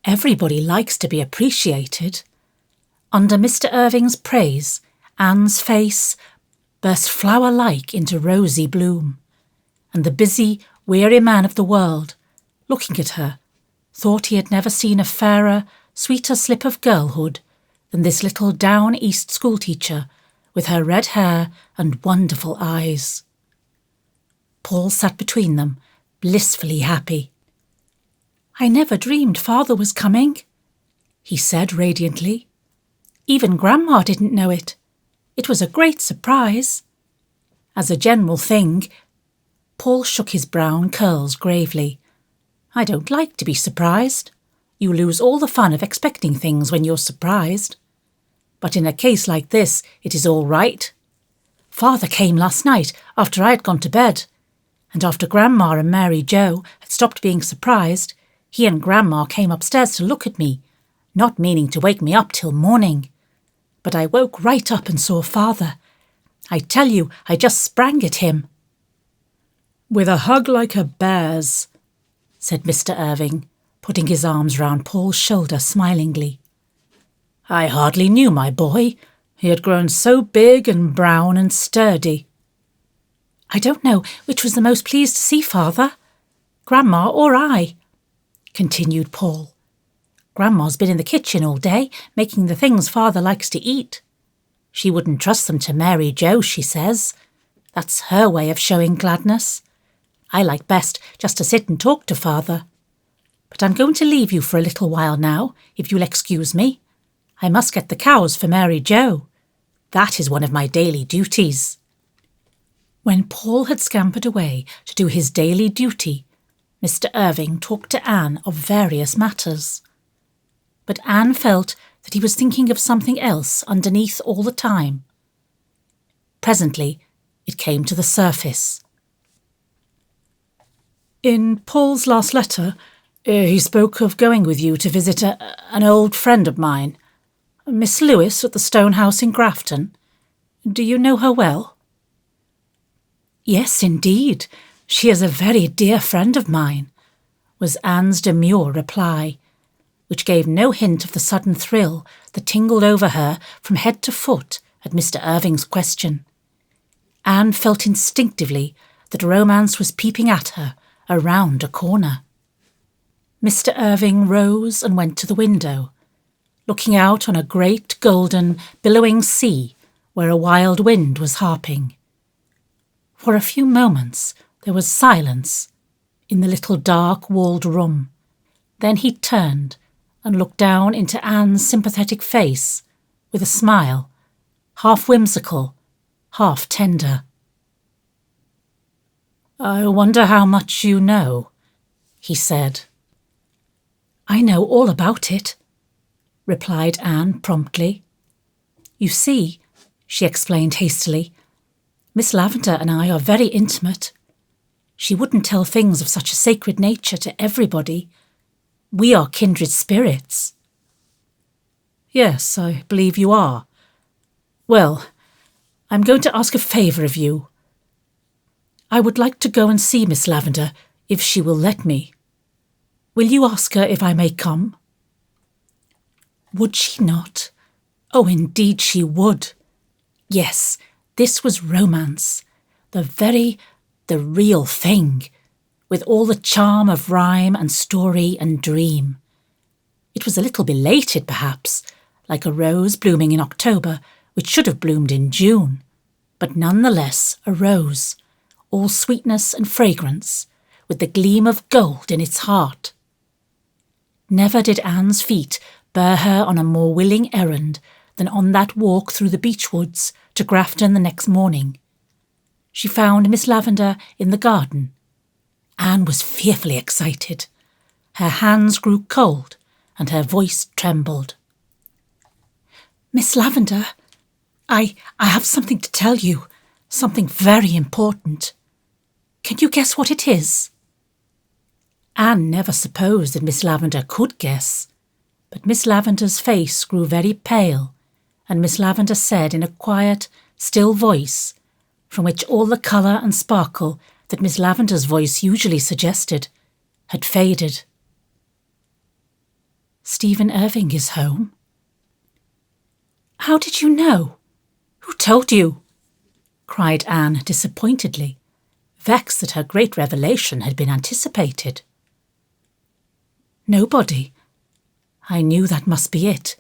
Everybody likes to be appreciated." Under Mr. Irving's praise, Anne's face burst flower-like into rosy bloom, and the busy, weary man of the world, looking at her, thought he had never seen a fairer, sweeter slip of girlhood than this little down-east schoolteacher with her red hair and wonderful eyes. Paul sat between them, blissfully happy. "I never dreamed Father was coming," he said radiantly. "Even Grandma didn't know it. It was a great surprise." As a general thing, Paul shook his brown curls gravely. "I don't like to be surprised. You lose all the fun of expecting things when you're surprised. But in a case like this, it is all right. Father came last night after I had gone to bed, and after Grandma and Mary Jo had stopped being surprised, he and Grandma came upstairs to look at me, not meaning to wake me up till morning. But I woke right up and saw Father. I tell you, I just sprang at him." "With a hug like a bear's," said Mr. Irving, putting his arms round Paul's shoulder smilingly. "I hardly knew my boy. He had grown so big and brown and sturdy." "I don't know which was the most pleased to see Father, Grandma or I," continued Paul. "Grandma's been in the kitchen all day, making the things Father likes to eat. She wouldn't trust them to Mary Jo, she says. That's her way of showing gladness. I like best just to sit and talk to Father. But I'm going to leave you for a little while now, if you'll excuse me. I must get the cows for Mary Jo. That is one of my daily duties." When Paul had scampered away to do his daily duty, Mr. Irving talked to Anne of various matters. But Anne felt that he was thinking of something else underneath all the time. Presently, it came to the surface. "In Paul's last letter, he spoke of going with you to visit an old friend of mine, Miss Lewis at the Stone House in Grafton. Do you know her well?" "Yes, indeed. She is a very dear friend of mine," was Anne's demure reply, which gave no hint of the sudden thrill that tingled over her from head to foot at Mr. Irving's question. Anne felt instinctively that romance was peeping at her around a corner. Mr. Irving rose and went to the window, looking out on a great golden, billowing sea where a wild wind was harping. For a few moments there was silence in the little dark walled room. Then he turned and looked down into Anne's sympathetic face with a smile, half whimsical, half tender. "I wonder how much you know," he said. "I know all about it," replied Anne promptly. "You see," she explained hastily, "Miss Lavender and I are very intimate. She wouldn't tell things of such a sacred nature to everybody. We are kindred spirits." "Yes, I believe you are. Well, I'm going to ask a favour of you. I would like to go and see Miss Lavender, if she will let me. Will you ask her if I may come?" Would she not? Oh, indeed she would. Yes, this was romance, the real thing, with all the charm of rhyme and story and dream. It was a little belated, perhaps, like a rose blooming in October, which should have bloomed in June, but none the less a rose, all sweetness and fragrance, with the gleam of gold in its heart. Never did Anne's feet bear her on a more willing errand than on that walk through the beech woods to Grafton the next morning. She found Miss Lavender in the garden. Anne was fearfully excited. Her hands grew cold and her voice trembled. "Miss Lavender, I have something to tell you, something very important. Can you guess what it is?" Anne never supposed that Miss Lavender could guess, but Miss Lavender's face grew very pale, and Miss Lavender said in a quiet, still voice, from which all the colour and sparkle that Miss Lavender's voice usually suggested had faded, "Stephen Irving is home." "How did you know? Who told you?" cried Anne disappointedly, vexed that her great revelation had been anticipated. "Nobody. I knew that must be it,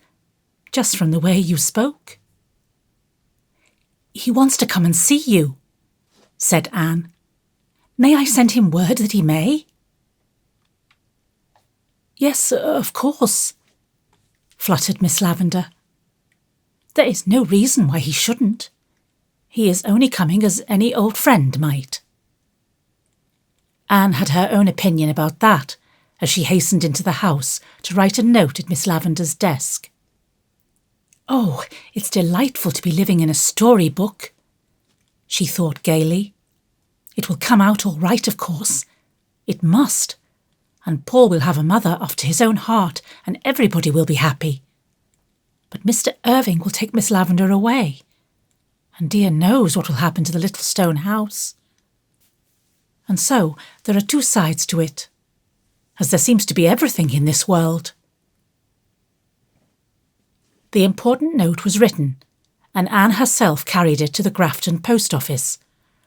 just from the way you spoke." "He wants to come and see you," said Anne. "May I send him word that he may?" "Yes, of course," fluttered Miss Lavender. "There is no reason why he shouldn't. He is only coming as any old friend might." Anne had her own opinion about that as she hastened into the house to write a note at Miss Lavender's desk. "Oh, it's delightful to be living in a story-book," she thought gaily. "It will come out all right, of course. It must. And Paul will have a mother after his own heart, and everybody will be happy. But Mr. Irving will take Miss Lavender away, and dear knows what will happen to the little stone house. And so there are two sides to it, as there seems to be everything in this world." The important note was written, and Anne herself carried it to the Grafton post office,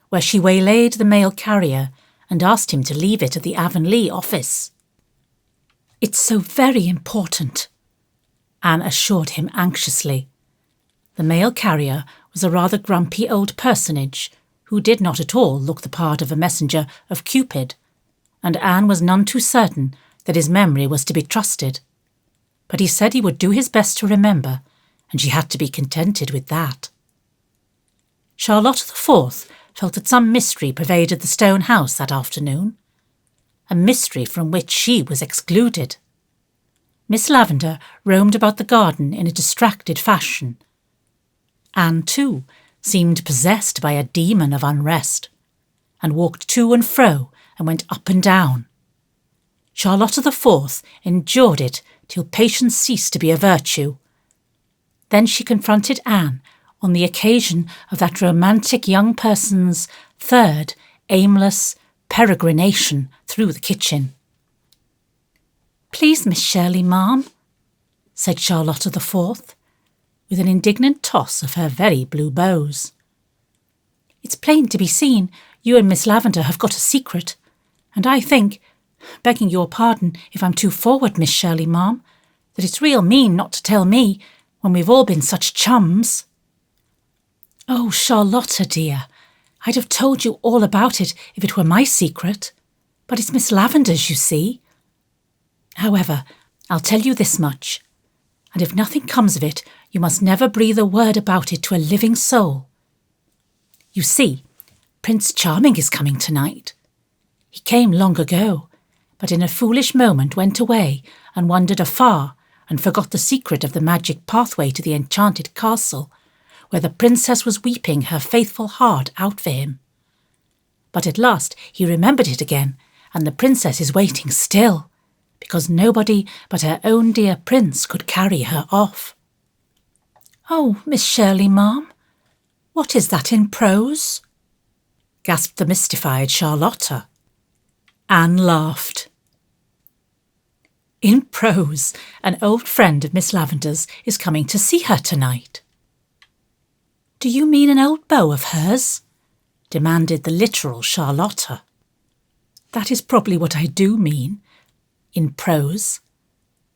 where she waylaid the mail carrier and asked him to leave it at the Avonlea office. "It's so very important," Anne assured him anxiously. The mail carrier was a rather grumpy old personage who did not at all look the part of a messenger of Cupid, and Anne was none too certain that his memory was to be trusted. But he said he would do his best to remember, and she had to be contented with that. Charlotte the Fourth felt that some mystery pervaded the stone house that afternoon, a mystery from which she was excluded. Miss Lavender roamed about the garden in a distracted fashion. Anne, too, seemed possessed by a demon of unrest, and walked to and fro and went up and down. Charlotte the Fourth endured it till patience ceased to be a virtue. Then she confronted Anne on the occasion of that romantic young person's third, aimless peregrination through the kitchen. "Please, Miss Shirley, ma'am," said Charlotte the Fourth, with an indignant toss of her very blue bows. "It's plain to be seen you and Miss Lavender have got a secret, and I think, begging your pardon if I'm too forward, Miss Shirley, ma'am, that it's real mean not to tell me when we've all been such chums." Oh, Charlotta, dear, I'd have told you all about it if it were my secret. But it's Miss Lavender's, you see. However, I'll tell you this much, and if nothing comes of it, you must never breathe a word about it to a living soul. You see, Prince Charming is coming tonight. He came long ago, but in a foolish moment went away and wandered afar and forgot the secret of the magic pathway to the enchanted castle, where the princess was weeping her faithful heart out for him. But at last he remembered it again, and the princess is waiting still, because nobody but her own dear prince could carry her off. Oh, Miss Shirley, ma'am, what is that in prose? Gasped the mystified Charlotta. Anne laughed. In prose, an old friend of Miss Lavender's is coming to see her tonight. Do you mean an old beau of hers? Demanded the literal Charlotta. That is probably what I do mean, in prose,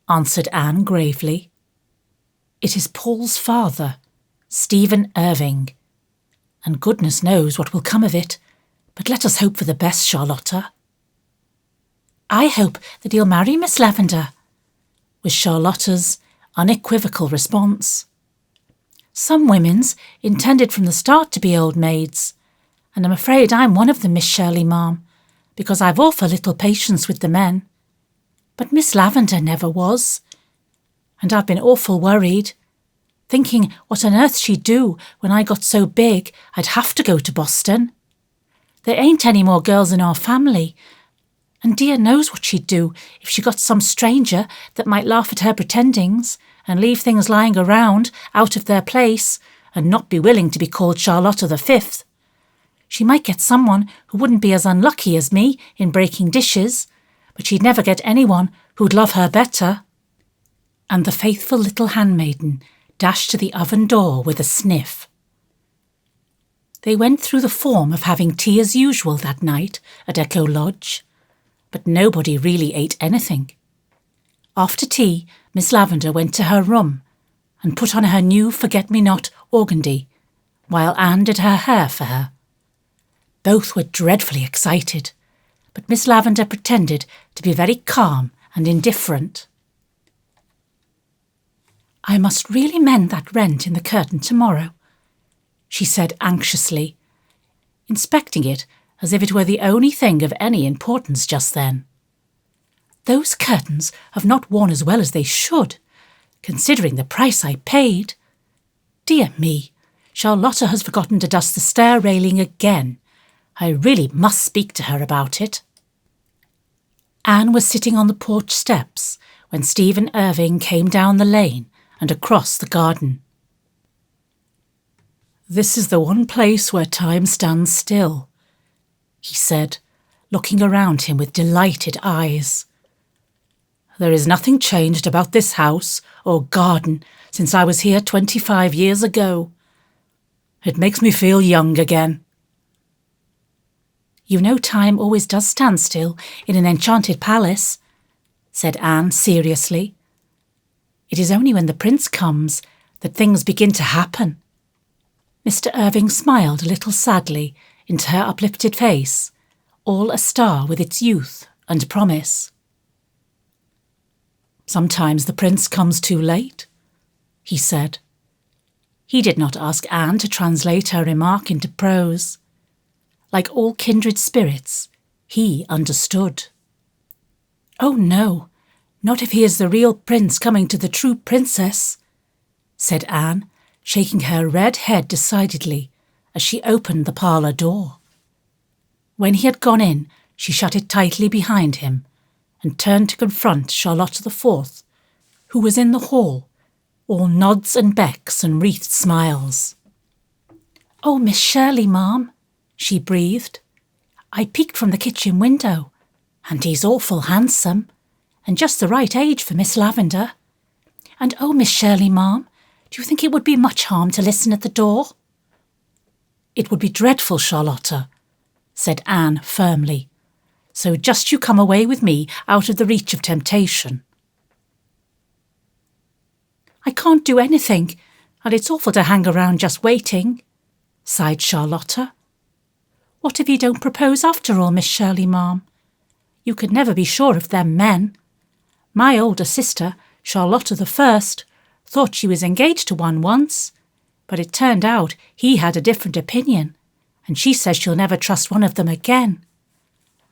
answered Anne gravely. It is Paul's father, Stephen Irving, and goodness knows what will come of it, but let us hope for the best, Charlotta. I hope that he'll marry Miss Lavender, was Charlotta's unequivocal response. Some women's intended from the start to be old maids, and I'm afraid I'm one of them, Miss Shirley, ma'am, because I've awful little patience with the men. But Miss Lavender never was, and I've been awful worried, thinking what on earth she'd do when I got so big I'd have to go to Boston. There ain't any more girls in our family, and dear knows what she'd do if she got some stranger that might laugh at her pretendings and leave things lying around out of their place and not be willing to be called Charlotta the Fifth. She might get someone who wouldn't be as unlucky as me in breaking dishes, but she'd never get anyone who'd love her better. And the faithful little handmaiden dashed to the oven door with a sniff. They went through the form of having tea as usual that night at Echo Lodge, but nobody really ate anything. After tea, Miss Lavender went to her room and put on her new forget-me-not organdy, while Anne did her hair for her. Both were dreadfully excited, but Miss Lavender pretended to be very calm and indifferent. I must really mend that rent in the curtain tomorrow, she said anxiously, inspecting it as if it were the only thing of any importance just then. Those curtains have not worn as well as they should, considering the price I paid. Dear me, Charlotta has forgotten to dust the stair railing again. I really must speak to her about it. Anne was sitting on the porch steps when Stephen Irving came down the lane and across the garden. This is the one place where time stands still, he said, looking around him with delighted eyes. There is nothing changed about this house or garden since I was here 25 years ago. It makes me feel young again. You know time always does stand still in an enchanted palace, said Anne seriously. It is only when the prince comes that things begin to happen. Mr. Irving smiled a little sadly into her uplifted face, all astar with its youth and promise. Sometimes the prince comes too late, he said. He did not ask Anne to translate her remark into prose. Like all kindred spirits, he understood. Oh no, not if he is the real prince coming to the true princess, said Anne, shaking her red head decidedly as she opened the parlour door. When he had gone in, she shut it tightly behind him and turned to confront Charlotta the Fourth, who was in the hall, all nods and becks and wreathed smiles. Oh, Miss Shirley, ma'am, she breathed. I peeked from the kitchen window, and he's awful handsome, and just the right age for Miss Lavender. And oh, Miss Shirley, ma'am, do you think it would be much harm to listen at the door? It would be dreadful, Charlotta, said Anne firmly. So just you come away with me out of the reach of temptation. I can't do anything, and it's awful to hang around just waiting, sighed Charlotta. What if you don't propose after all, Miss Shirley, ma'am? You could never be sure of them men. My older sister, Charlotta the First, thought she was engaged to one once, but it turned out he had a different opinion, and she says she'll never trust one of them again.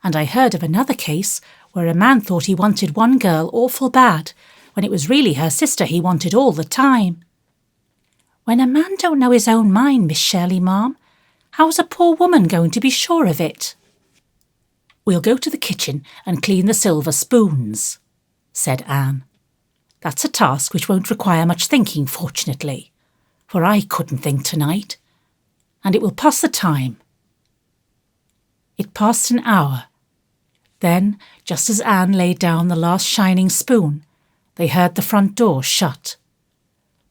And I heard of another case where a man thought he wanted one girl awful bad, when it was really her sister he wanted all the time. When a man don't know his own mind, Miss Shirley, ma'am, how's a poor woman going to be sure of it? We'll go to the kitchen and clean the silver spoons, said Anne. That's a task which won't require much thinking, fortunately, for I couldn't think tonight, and it will pass the time. It passed an hour. Then, just as Anne laid down the last shining spoon, they heard the front door shut.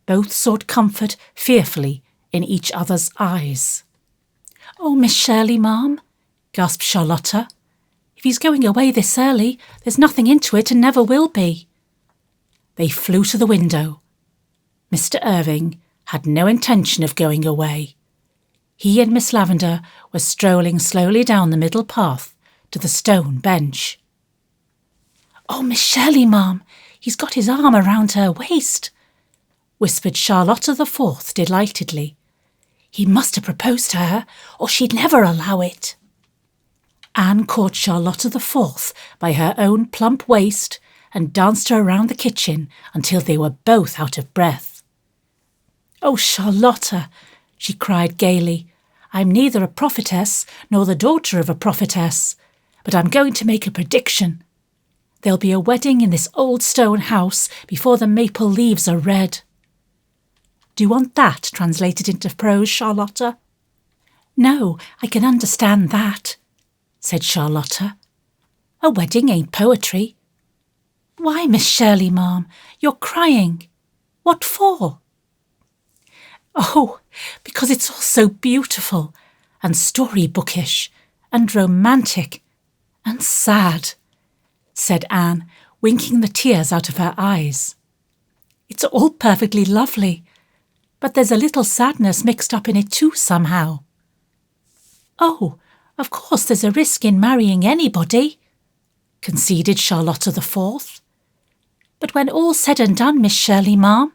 Both sought comfort fearfully in each other's eyes. "Oh, Miss Shirley, ma'am," gasped Charlotta. "If he's going away this early, there's nothing into it and never will be." They flew to the window. Mr. Irving had no intention of going away. He and Miss Lavender were strolling slowly down the middle path to the stone bench. "Oh, Miss Shirley, ma'am, he's got his arm around her waist," whispered Charlotta the Fourth delightedly. "He must have proposed to her, or she'd never allow it." Anne caught Charlotta the Fourth by her own plump waist and danced her around the kitchen until they were both out of breath. "Oh, Charlotta," she cried gaily, "I'm neither a prophetess nor the daughter of a prophetess, but I'm going to make a prediction. There'll be a wedding in this old stone house before the maple leaves are red." "Do you want that translated into prose, Charlotta?" "No, I can understand that," said Charlotta. "A wedding ain't poetry." "Why, Miss Shirley, ma'am, you're crying. What for?" "Oh, because it's all so beautiful and storybookish and romantic and sad," said Anne, winking the tears out of her eyes. "It's all perfectly lovely, but there's a little sadness mixed up in it too somehow." "Oh, of course there's a risk in marrying anybody," conceded Charlotta the Fourth. "But when all's said and done, Miss Shirley, ma'am,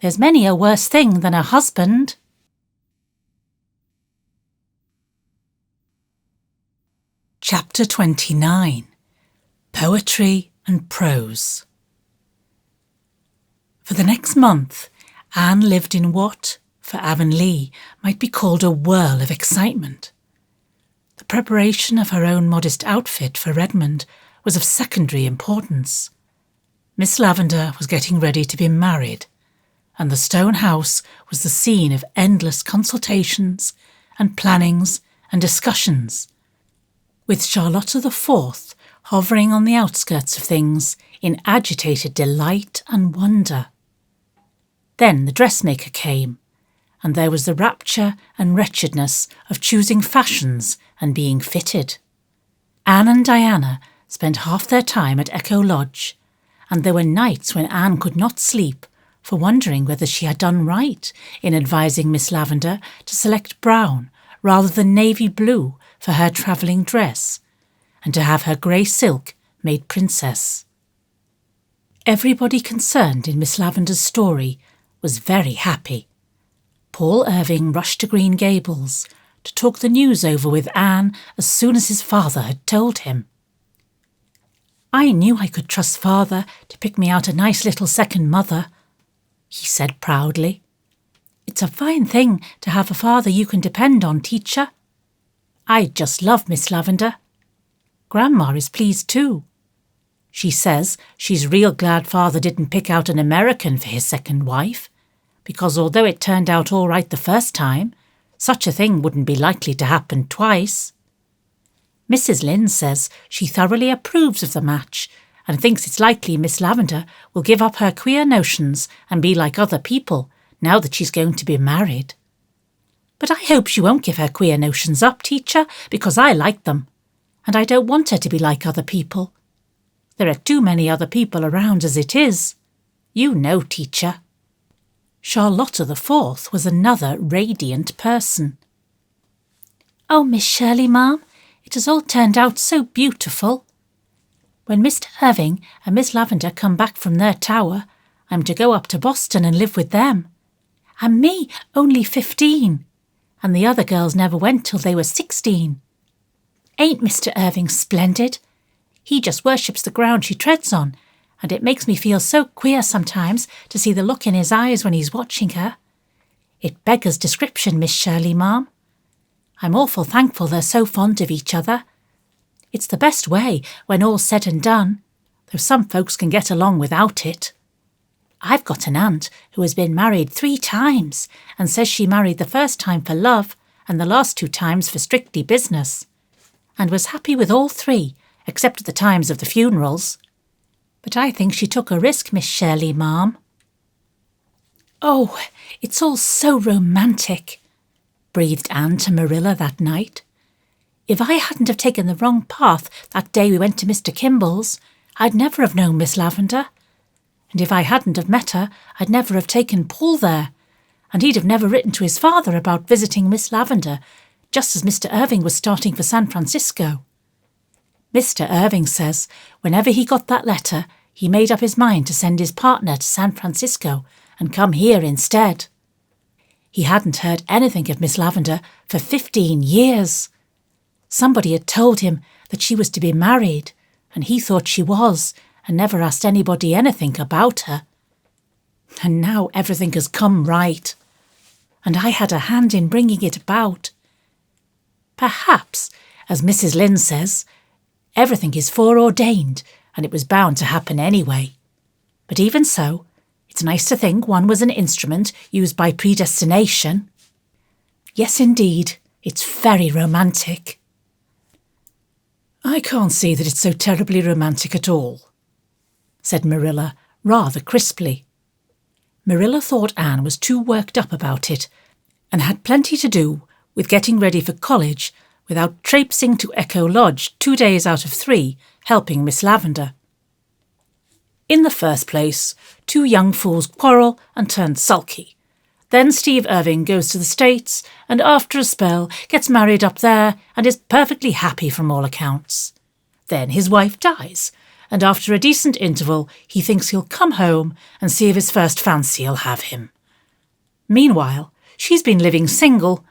there's many a worse thing than a husband." Chapter 29. Poetry and Prose. For the next month, Anne lived in what, for Avonlea, might be called a whirl of excitement. The preparation of her own modest outfit for Redmond was of secondary importance. Miss Lavender was getting ready to be married, and the stone house was the scene of endless consultations and plannings and discussions, with Charlotta the Fourth hovering on the outskirts of things in agitated delight and wonder. Then the dressmaker came, and there was the rapture and wretchedness of choosing fashions and being fitted. Anne and Diana spent half their time at Echo Lodge, and there were nights when Anne could not sleep for wondering whether she had done right in advising Miss Lavender to select brown rather than navy blue for her travelling dress, and to have her grey silk made princess. Everybody concerned in Miss Lavender's story was very happy. Paul Irving rushed to Green Gables to talk the news over with Anne as soon as his father had told him. "I knew I could trust father to pick me out a nice little second mother," he said proudly. "It's a fine thing to have a father you can depend on, teacher. I just love Miss Lavender. Grandma is pleased too. She says she's real glad father didn't pick out an American for his second wife, because although it turned out all right the first time, such a thing wouldn't be likely to happen twice. Mrs. Lynde says she thoroughly approves of the match and thinks it's likely Miss Lavender will give up her queer notions and be like other people now that she's going to be married. But I hope she won't give her queer notions up, teacher, because I like them, and I don't want her to be like other people. There are too many other people around as it is. You know, teacher." Charlotta the Fourth was another radiant person. Oh, Miss Shirley, ma'am, it has all turned out so beautiful. When Mr. Irving and Miss Lavender come back from their tower, I'm to go up to Boston and live with them. And me only 15. And the other girls never went till they were 16. Ain't Mr. Irving splendid? He just worships the ground she treads on, and it makes me feel so queer sometimes to see the look in his eyes when he's watching her. It beggars description, Miss Shirley, ma'am. I'm awful thankful they're so fond of each other. It's the best way when all's said and done, though some folks can get along without it. I've got an aunt who has been married 3 times and says she married the first time for love and the last 2 times for strictly business, and was happy with all 3, except at the times of the funerals. But I think she took a risk, Miss Shirley, ma'am. Oh, it's all so romantic, breathed Anne to Marilla that night. If I hadn't have taken the wrong path that day we went to Mr. Kimball's, I'd never have known Miss Lavender. And if I hadn't have met her, I'd never have taken Paul there, and he'd have never written to his father about visiting Miss Lavender, just as Mr. Irving was starting for San Francisco. Mr. Irving says whenever he got that letter, he made up his mind to send his partner to San Francisco and come here instead. He hadn't heard anything of Miss Lavender for 15 years. Somebody had told him that she was to be married, and he thought she was, and never asked anybody anything about her. And now everything has come right, and I had a hand in bringing it about. Perhaps, as Mrs. Lynde says, everything is foreordained, and it was bound to happen anyway. But even so, it's nice to think one was an instrument used by predestination. Yes, indeed, it's very romantic. I can't see that it's so terribly romantic at all, said Marilla, rather crisply. Marilla thought Anne was too worked up about it, and had plenty to do with getting ready for college without traipsing to Echo Lodge 2 days out of 3, helping Miss Lavender. In the first place, 2 young fools quarrel and turn sulky. Then Steve Irving goes to the States and after a spell gets married up there and is perfectly happy from all accounts. Then his wife dies, and after a decent interval he thinks he'll come home and see if his first fancy'll have him. Meanwhile, she's been living single,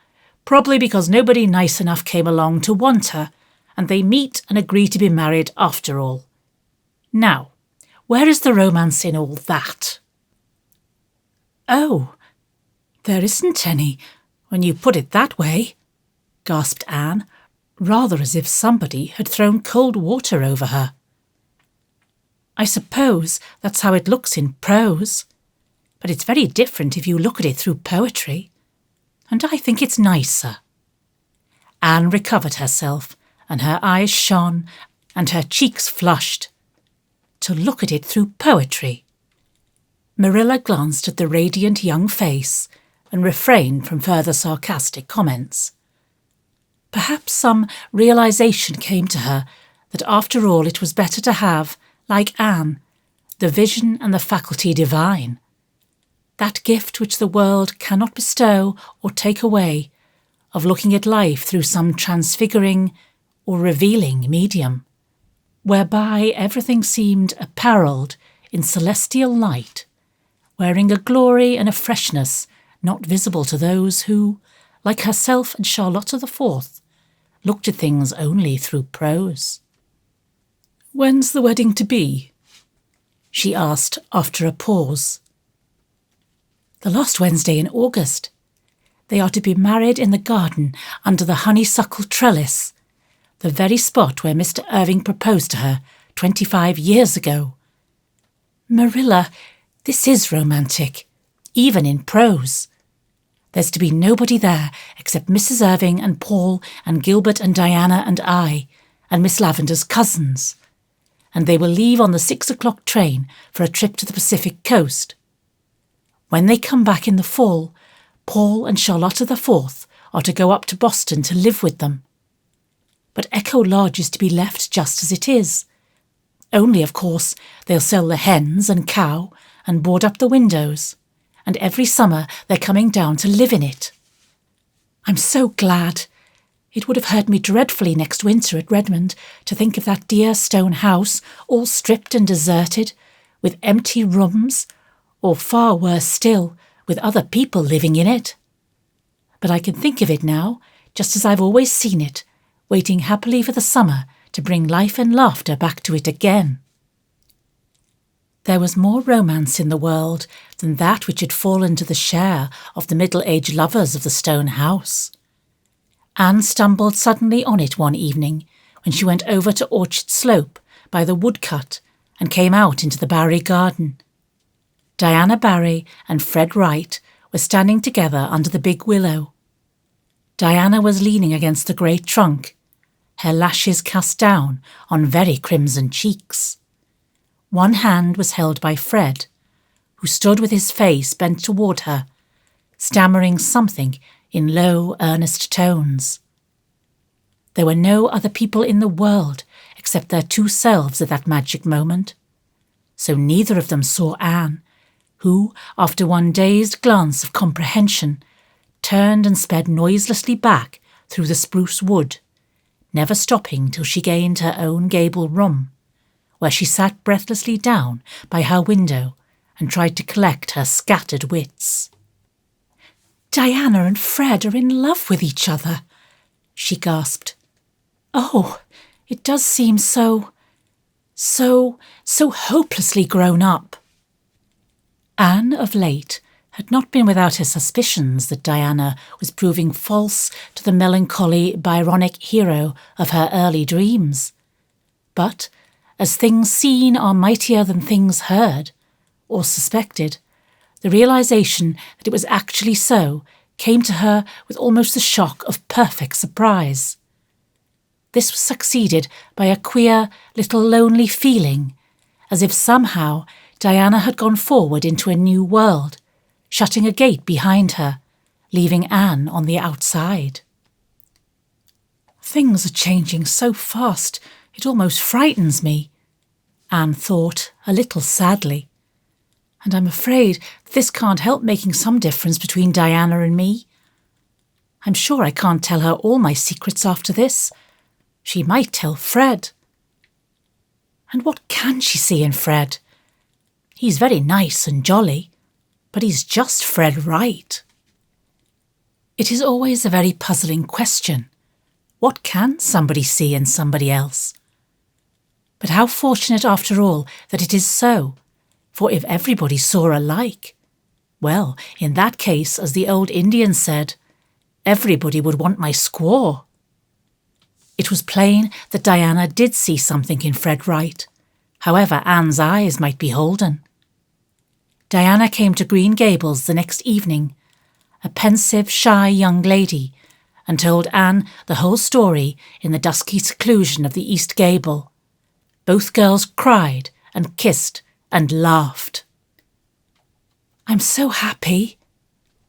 probably because nobody nice enough came along to want her, and they meet and agree to be married after all. Now, where is the romance in all that? Oh, there isn't any, when you put it that way, gasped Anne, rather as if somebody had thrown cold water over her. I suppose that's how it looks in prose, but it's very different if you look at it through poetry, and I think it's nicer. Anne recovered herself, and her eyes shone, and her cheeks flushed. To look at it through poetry. Marilla glanced at the radiant young face and refrained from further sarcastic comments. Perhaps some realization came to her that after all it was better to have, like Anne, the vision and the faculty divine, that gift which the world cannot bestow or take away, of looking at life through some transfiguring or revealing medium, whereby everything seemed apparelled in celestial light, wearing a glory and a freshness not visible to those who, like herself and Charlotta the Fourth, looked at things only through prose. "When's the wedding to be?" she asked after a pause. "The last Wednesday in August. They are to be married in the garden under the honeysuckle trellis, the very spot where Mr. Irving proposed to her 25 years ago. Marilla, this is romantic, even in prose. There's to be nobody there except Mrs. Irving and Paul and Gilbert and Diana and I, and Miss Lavender's cousins. And they will leave on the 6 o'clock train for a trip to the Pacific coast. When they come back in the fall, Paul and Charlotta the Fourth are to go up to Boston to live with them. But Echo Lodge is to be left just as it is. Only, of course, they'll sell the hens and cow and board up the windows, and every summer they're coming down to live in it. I'm so glad. It would have hurt me dreadfully next winter at Redmond to think of that dear stone house all stripped and deserted, with empty rooms, or far worse still, with other people living in it. But I can think of it now, just as I've always seen it, waiting happily for the summer to bring life and laughter back to it again. There was more romance in the world than that which had fallen to the share of the middle-aged lovers of the stone house. Anne stumbled suddenly on it one evening when she went over to Orchard Slope by the woodcut and came out into the Barry garden. Diana Barry and Fred Wright were standing together under the big willow. Diana was leaning against the great trunk, her lashes cast down on very crimson cheeks. One hand was held by Fred, who stood with his face bent toward her, stammering something in low, earnest tones. There were no other people in the world except their two selves at that magic moment, so neither of them saw Anne, who, after one dazed glance of comprehension, turned and sped noiselessly back through the spruce wood, never stopping till she gained her own gable room, where she sat breathlessly down by her window and tried to collect her scattered wits. "Diana and Fred are in love with each other," she gasped. "Oh, it does seem so hopelessly grown up." Anne, of late, had not been without her suspicions that Diana was proving false to the melancholy, Byronic hero of her early dreams. But, as things seen are mightier than things heard, or suspected, the realization that it was actually so came to her with almost the shock of perfect surprise. This was succeeded by a queer, little lonely feeling, as if somehow Diana had gone forward into a new world, shutting a gate behind her, leaving Anne on the outside. "Things are changing so fast, it almost frightens me," Anne thought, a little sadly. "And I'm afraid this can't help making some difference between Diana and me. I'm sure I can't tell her all my secrets after this. She might tell Fred. And what can she see in Fred? He's very nice and jolly, but he's just Fred Wright." It is always a very puzzling question. What can somebody see in somebody else? But how fortunate, after all, that it is so, for if everybody saw alike, well, in that case, as the old Indian said, everybody would want my squaw. It was plain that Diana did see something in Fred Wright, however Anne's eyes might be holden. Diana came to Green Gables the next evening, a pensive, shy young lady, and told Anne the whole story in the dusky seclusion of the east gable. Both girls cried and kissed and laughed. "I'm so happy,"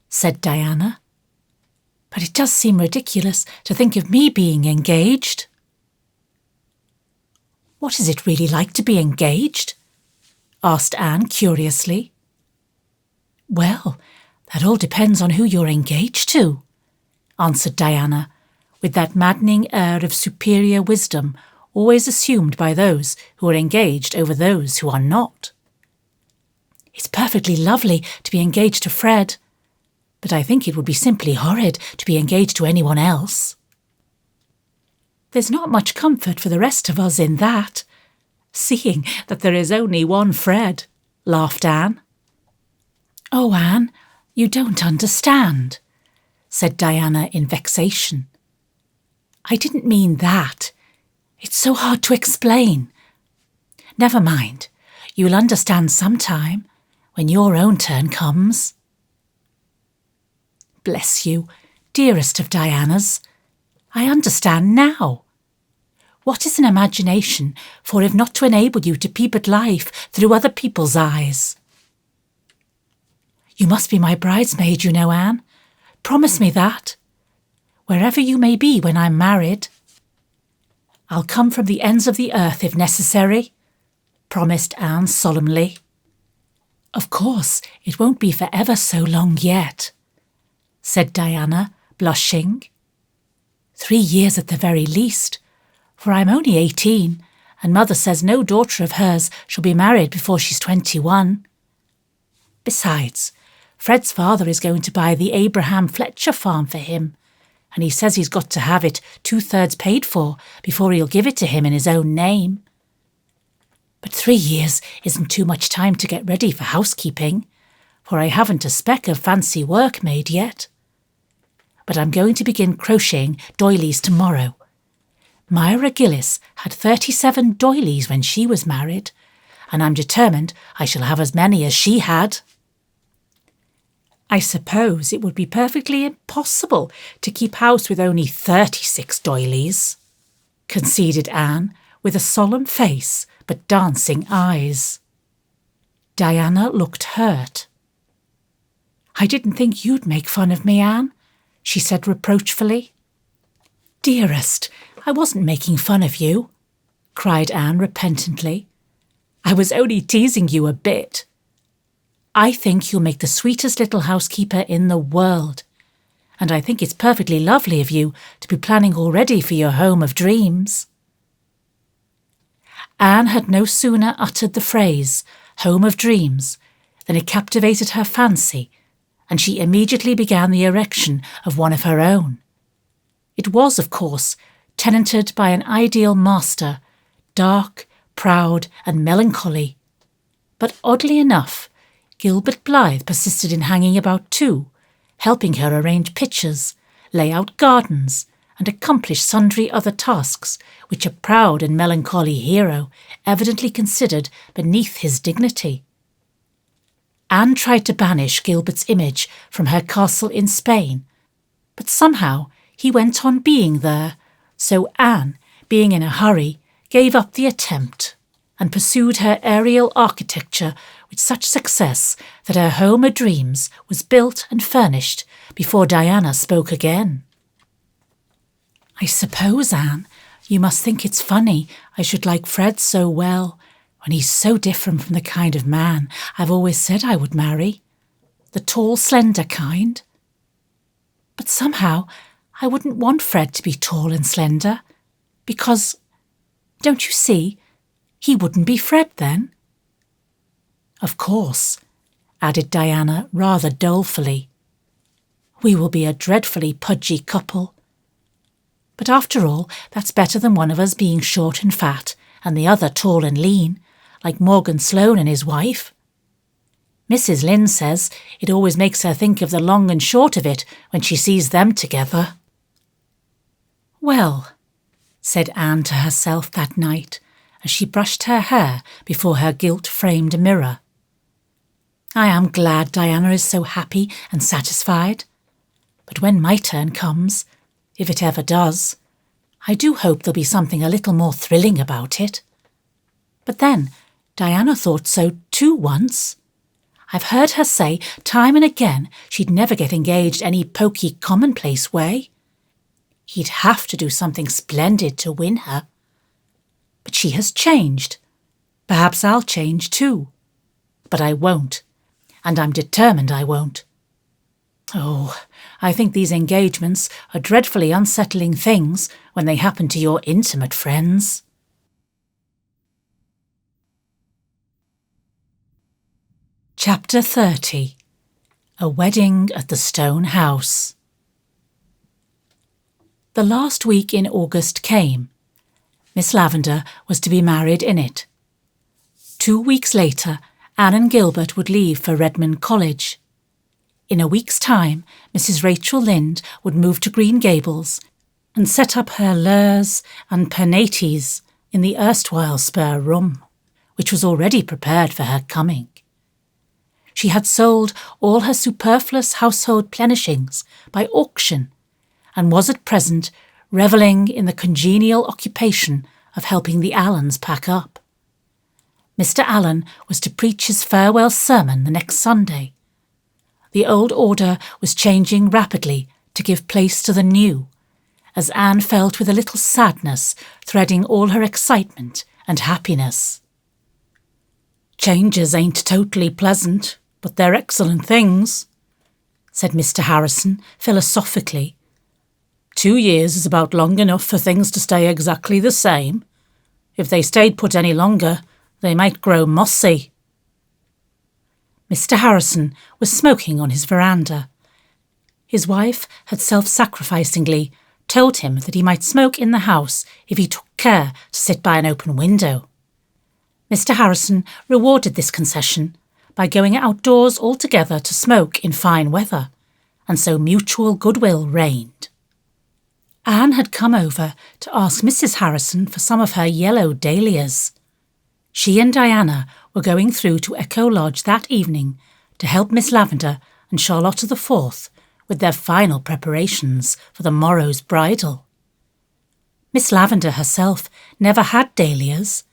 said Diana. "But it does seem ridiculous to think of me being engaged." "What is it really like to be engaged?" asked Anne curiously. "Well, that all depends on who you're engaged to," answered Diana, with that maddening air of superior wisdom always assumed by those who are engaged over those who are not. "It's perfectly lovely to be engaged to Fred, but I think it would be simply horrid to be engaged to anyone else." "There's not much comfort for the rest of us in that, seeing that there is only one Fred," laughed Anne. "Oh, Anne, you don't understand," said Diana in vexation. "I didn't mean that. It's so hard to explain. Never mind, you'll understand sometime, when your own turn comes." "Bless you, dearest of Dianas. I understand now. What is an imagination for if not to enable you to peep at life through other people's eyes? You must be my bridesmaid, you know, Anne. Promise me that. Wherever you may be when I'm married. I'll come from the ends of the earth if necessary," promised Anne solemnly. "Of course, it won't be for ever so long yet," said Diana, blushing. 3 years at the very least, for I'm only 18, and Mother says no daughter of hers shall be married before she's 21. Besides, Fred's father is going to buy the Abraham Fletcher farm for him, and he says he's got to have it 2/3 paid for before he'll give it to him in his own name. But 3 years isn't too much time to get ready for housekeeping, for I haven't a speck of fancy work made yet. But I'm going to begin crocheting doilies tomorrow. Myra Gillis had 37 doilies when she was married, and I'm determined I shall have as many as she had. I suppose it would be perfectly impossible to keep house with only 36 doilies, conceded Anne, with a solemn face but dancing eyes. Diana looked hurt. I didn't think you'd make fun of me, Anne, she said reproachfully. Dearest, I wasn't making fun of you, cried Anne repentantly. I was only teasing you a bit. I think you'll make the sweetest little housekeeper in the world, and I think it's perfectly lovely of you to be planning already for your home of dreams. Anne had no sooner uttered the phrase, home of dreams, than it captivated her fancy, and she immediately began the erection of one of her own. It was, of course, tenanted by an ideal master, dark, proud, and melancholy. But oddly enough, Gilbert Blythe persisted in hanging about too, helping her arrange pictures, lay out gardens, and accomplish sundry other tasks which a proud and melancholy hero evidently considered beneath his dignity. Anne tried to banish Gilbert's image from her castle in Spain, but somehow he went on being there, so Anne, being in a hurry, gave up the attempt and pursued her aerial architecture with such success that her home of dreams was built and furnished before Diana spoke again. I suppose, Anne, you must think it's funny I should like Fred so well, when he's so different from the kind of man I've always said I would marry, the tall, slender kind. But somehow I wouldn't want Fred to be tall and slender, because, don't you see, he wouldn't be Fred then. Of course, added Diana rather dolefully. We will be a dreadfully pudgy couple. But after all, that's better than one of us being short and fat and the other tall and lean, like Morgan Sloane and his wife. Mrs. Lynde says it always makes her think of the long and short of it when she sees them together. Well, said Anne to herself that night, as she brushed her hair before her gilt-framed mirror. I am glad Diana is so happy and satisfied. But when my turn comes, if it ever does, I do hope there'll be something a little more thrilling about it. But then, Diana thought so too once. I've heard her say time and again she'd never get engaged any poky commonplace way. He'd have to do something splendid to win her. But she has changed. Perhaps I'll change too. But I won't, and I'm determined I won't. Oh, I think these engagements are dreadfully unsettling things when they happen to your intimate friends. Chapter 30. A Wedding at the Stone House. The last week in August came. Miss Lavender was to be married in it. 2 weeks later, Anne and Gilbert would leave for Redmond College. In a week's time, Mrs. Rachel Lynde would move to Green Gables and set up her lures and penates in the erstwhile spare room, which was already prepared for her coming. She had sold all her superfluous household plenishings by auction, and was at present revelling in the congenial occupation of helping the Allens pack up. Mr. Allen was to preach his farewell sermon the next Sunday. The old order was changing rapidly to give place to the new, as Anne felt with a little sadness threading all her excitement and happiness. Changes ain't totally pleasant, but they're excellent things, said Mr. Harrison philosophically. 2 years is about long enough for things to stay exactly the same. If they stayed put any longer, they might grow mossy. Mr. Harrison was smoking on his veranda. His wife had self-sacrificingly told him that he might smoke in the house if he took care to sit by an open window. Mr. Harrison rewarded this concession by going outdoors altogether to smoke in fine weather, and so mutual goodwill reigned. Anne had come over to ask Mrs. Harrison for some of her yellow dahlias. She and Diana were going through to Echo Lodge that evening to help Miss Lavender and Charlotta the Fourth with their final preparations for the morrow's bridal. Miss Lavender herself never had dahlias.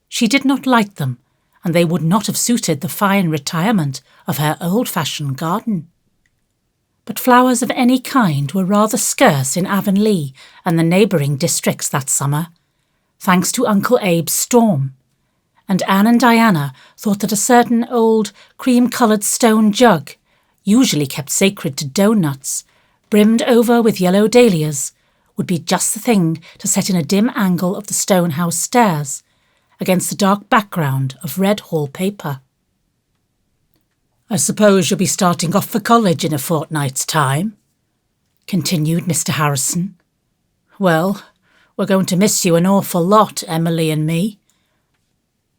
She did not like them, and they would not have suited the fine retirement of her old-fashioned garden. But flowers of any kind were rather scarce in Avonlea and the neighbouring districts that summer, thanks to Uncle Abe's storm, and Anne and Diana thought that a certain old cream-coloured stone jug, usually kept sacred to doughnuts, brimmed over with yellow dahlias, would be just the thing to set in a dim angle of the stone house stairs, against the dark background of red hall paper. "I suppose you'll be starting off for college in a fortnight's time," continued Mr. Harrison. "Well, we're going to miss you an awful lot, Emily and me.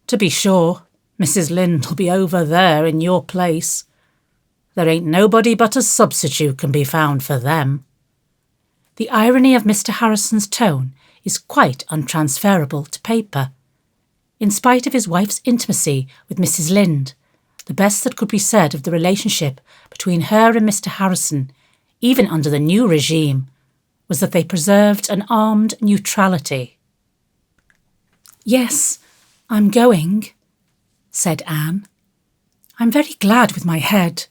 To be sure, Mrs. Lynde'll be over there in your place. There ain't nobody but a substitute can be found for them." The irony of Mr. Harrison's tone is quite untransferable to paper. In spite of his wife's intimacy with Mrs. Lynde, the best that could be said of the relationship between her and Mr. Harrison, even under the new regime, was that they preserved an armed neutrality. "Yes, I'm going," said Anne. "I'm very glad with my head,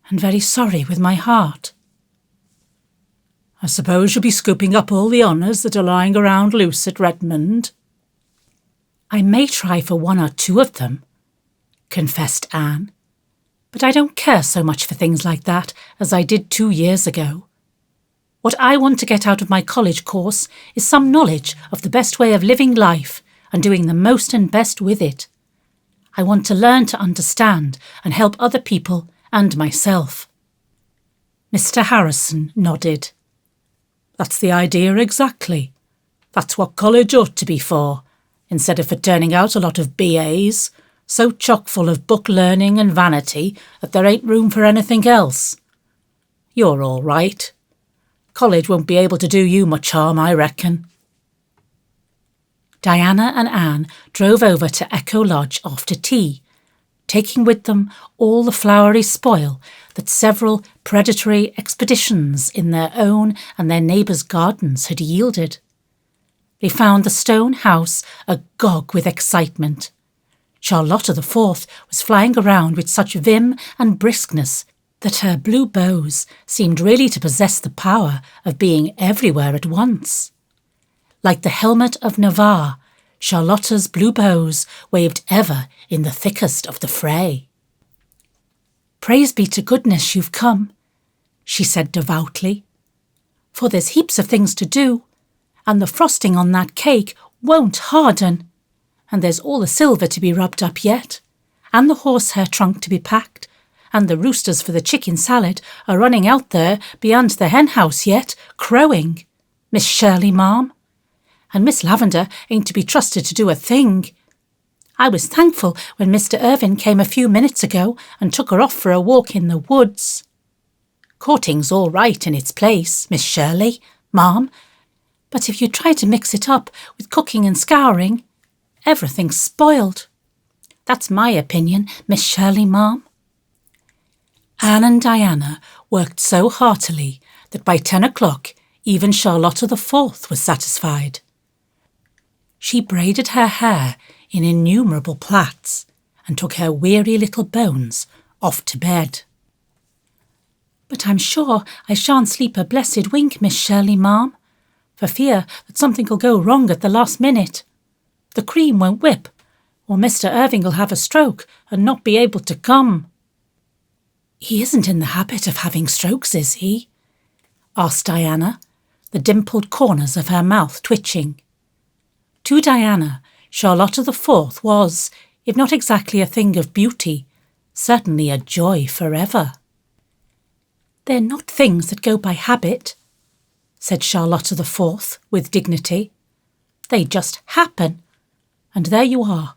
and very sorry with my heart." "I suppose you'll be scooping up all the honours that are lying around loose at Redmond?" "I may try for one or two of them," confessed Anne, "but I don't care so much for things like that as I did 2 years ago. What I want to get out of my college course is some knowledge of the best way of living life and doing the most and best with it. I want to learn to understand and help other people and myself." Mr. Harrison nodded. "That's the idea exactly. That's what college ought to be for, instead of for turning out a lot of BAs, so chock full of book learning and vanity that there ain't room for anything else. You're all right. College won't be able to do you much harm, I reckon." Diana and Anne drove over to Echo Lodge after tea, taking with them all the flowery spoil that several predatory expeditions in their own and their neighbours' gardens had yielded. They found the stone house agog with excitement. Charlotta the Fourth was flying around with such vim and briskness that her blue bows seemed really to possess the power of being everywhere at once. Like the helmet of Navarre, Charlotta's blue bows waved ever in the thickest of the fray. "Praise be to goodness you've come," she said devoutly, "for there's heaps of things to do, and the frosting on that cake won't harden, and there's all the silver to be rubbed up yet, and the horsehair trunk to be packed, and the roosters for the chicken salad are running out there beyond the hen house yet, crowing, Miss Shirley, ma'am. And Miss Lavender ain't to be trusted to do a thing. I was thankful when Mr. Irvin came a few minutes ago and took her off for a walk in the woods. Courting's all right in its place, Miss Shirley, ma'am, but if you try to mix it up with cooking and scouring, everything's spoiled. That's my opinion, Miss Shirley, ma'am." Anne and Diana worked so heartily that by 10 o'clock even Charlotta the Fourth was satisfied. She braided her hair in innumerable plaits and took her weary little bones off to bed. "But I'm sure I shan't sleep a blessed wink, Miss Shirley, ma'am, for fear that something'll go wrong at the last minute. The cream won't whip, or Mr. Irving'll have a stroke and not be able to come." "He isn't in the habit of having strokes, is he?" asked Diana, the dimpled corners of her mouth twitching. To Diana, Charlotta the Fourth was, if not exactly a thing of beauty, certainly a joy forever. "They're not things that go by habit," said Charlotta the Fourth with dignity. "They just happen, and there you are.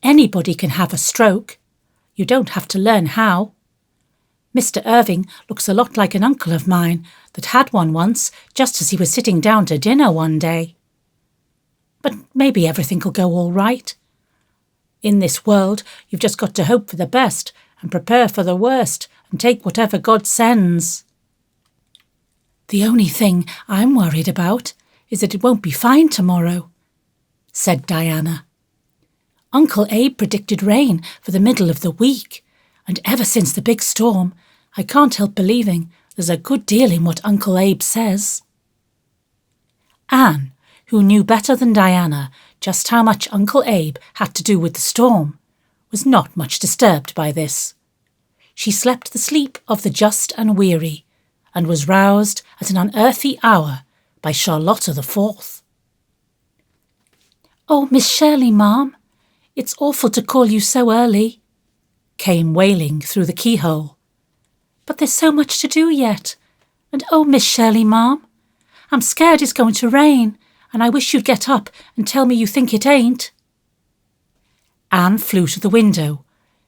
Anybody can have a stroke. You don't have to learn how. Mr. Irving looks a lot like an uncle of mine that had one once just as he was sitting down to dinner one day. But maybe everything'll go all right. In this world, you've just got to hope for the best and prepare for the worst and take whatever God sends." "The only thing I'm worried about is that it won't be fine tomorrow," said Diana. "Uncle Abe predicted rain for the middle of the week, and ever since the big storm, I can't help believing there's a good deal in what Uncle Abe says." Anne, who knew better than Diana just how much Uncle Abe had to do with the storm, was not much disturbed by this. She slept the sleep of the just and weary, and was roused at an unearthly hour by Charlotta the Fourth. "Oh, Miss Shirley, ma'am, it's awful to call you so early," came wailing through the keyhole. "But there's so much to do yet. And oh, Miss Shirley, ma'am, I'm scared it's going to rain, and I wish you'd get up and tell me you think it ain't." Anne flew to the window,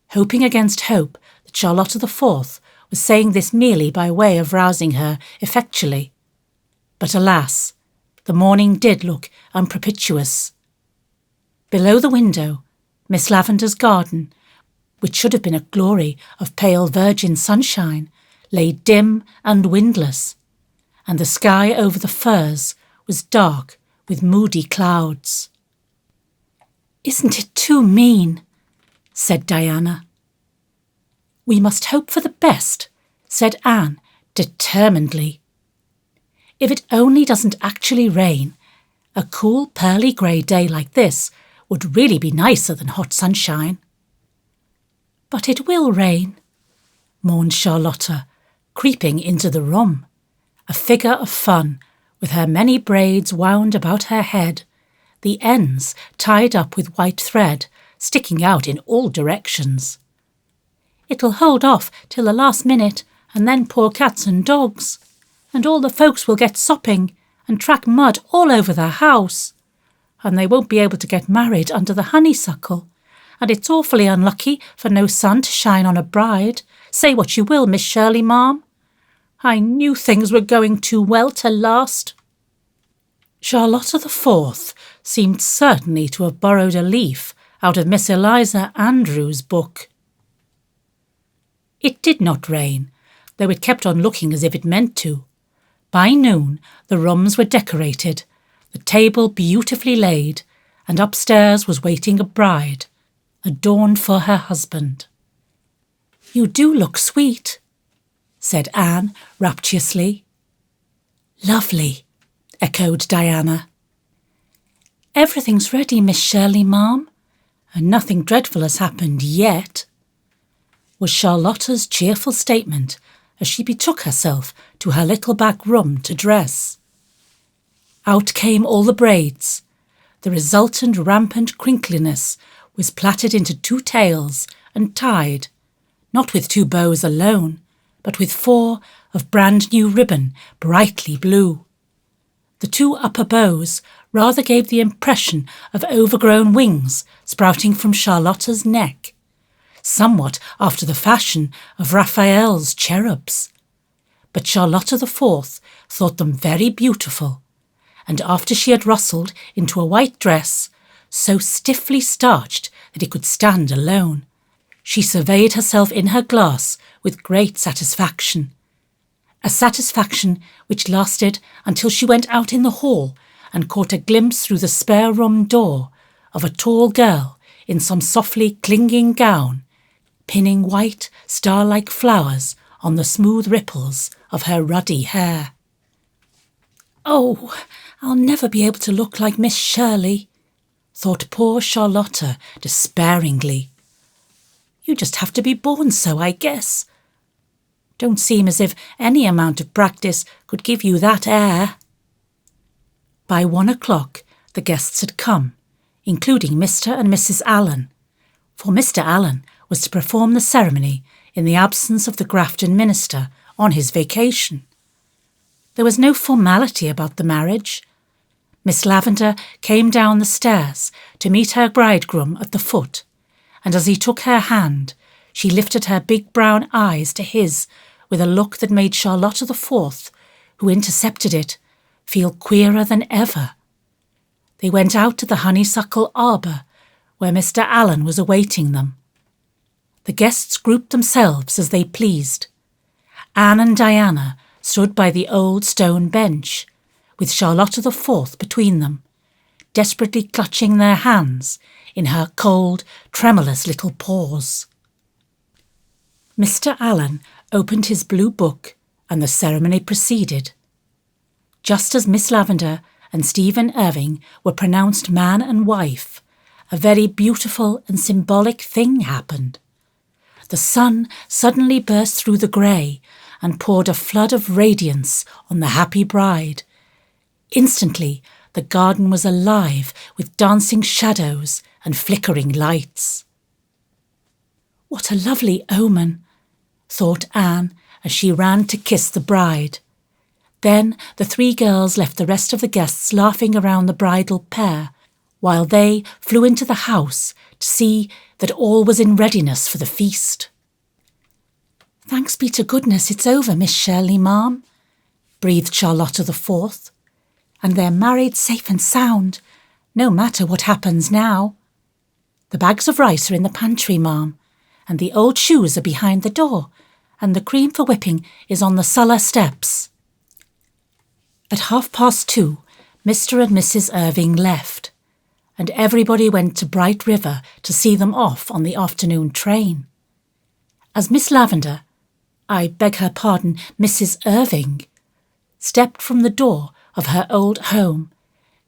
hoping against hope that Charlotta the Fourth was saying this merely by way of rousing her effectually. But alas, the morning did look unpropitious. Below the window, Miss Lavender's garden, which should have been a glory of pale virgin sunshine, lay dim and windless, and the sky over the firs was dark with moody clouds. "Isn't it too mean?" said Diana. "We must hope for the best," said Anne determinedly. "If it only doesn't actually rain, a cool pearly grey day like this would really be nicer than hot sunshine." "But it will rain," mourned Charlotta, creeping into the room, a figure of fun with her many braids wound about her head, the ends tied up with white thread sticking out in all directions. "It'll hold off till the last minute, and then poor cats and dogs, and all the folks will get sopping and track mud all over their house, and they won't be able to get married under the honeysuckle, and it's awfully unlucky for no sun to shine on a bride, say what you will, Miss Shirley, ma'am. I knew things were going too well to last." Charlotta the Fourth seemed certainly to have borrowed a leaf out of Miss Eliza Andrews' book. It did not rain, though it kept on looking as if it meant to. By noon the rooms were decorated, the table beautifully laid, and upstairs was waiting a bride, adorned for her husband. "You do look sweet," said Anne rapturously. "Lovely," echoed Diana. "Everything's ready, Miss Shirley, ma'am, and nothing dreadful has happened yet," was Charlotta's cheerful statement as she betook herself to her little back room to dress. Out came all the braids. The resultant rampant crinkliness was plaited into 2 tails and tied, not with 2 bows alone, but with 4 of brand-new ribbon, brightly blue. The 2 upper bows rather gave the impression of overgrown wings sprouting from Charlotta's neck, somewhat after the fashion of Raphael's cherubs. But Charlotta the Fourth thought them very beautiful, and after she had rustled into a white dress, so stiffly starched that it could stand alone, she surveyed herself in her glass with great satisfaction, a satisfaction which lasted until she went out in the hall and caught a glimpse through the spare room door of a tall girl in some softly clinging gown, pinning white, star-like flowers on the smooth ripples of her ruddy hair. "Oh, I'll never be able to look like Miss Shirley," thought poor Charlotta despairingly. "You just have to be born so, I guess. Don't seem as if any amount of practice could give you that air." By 1 o'clock, the guests had come, including Mr. and Mrs. Allen, for Mr. Allen was to perform the ceremony in the absence of the Grafton minister on his vacation. There was no formality about the marriage. Miss Lavender came down the stairs to meet her bridegroom at the foot, and as he took her hand, she lifted her big brown eyes to his with a look that made Charlotta the Fourth, who intercepted it, feel queerer than ever. They went out to the honeysuckle arbour, where Mr. Allen was awaiting them. The guests grouped themselves as they pleased. Anne and Diana stood by the old stone bench, with Charlotta the Fourth between them, desperately clutching their hands in her cold, tremulous little paws. Mr. Allen opened his blue book, and the ceremony proceeded. Just as Miss Lavender and Stephen Irving were pronounced man and wife, a very beautiful and symbolic thing happened. The sun suddenly burst through the grey and poured a flood of radiance on the happy bride. Instantly, the garden was alive with dancing shadows and flickering lights. "What a lovely omen," thought Anne as she ran to kiss the bride. Then the three girls left the rest of the guests laughing around the bridal pair, while they flew into the house to see that all was in readiness for the feast. "Thanks be to goodness it's over, Miss Shirley, ma'am," breathed Charlotta the Fourth. "And they're married safe and sound, no matter what happens now. The bags of rice are in the pantry, ma'am, and the old shoes are behind the door, and the cream for whipping is on the cellar steps." At 2:30, Mr. and Mrs. Irving left, and everybody went to Bright River to see them off on the afternoon train. As Miss Lavender, I beg her pardon, Mrs. Irving, stepped from the door of her old home,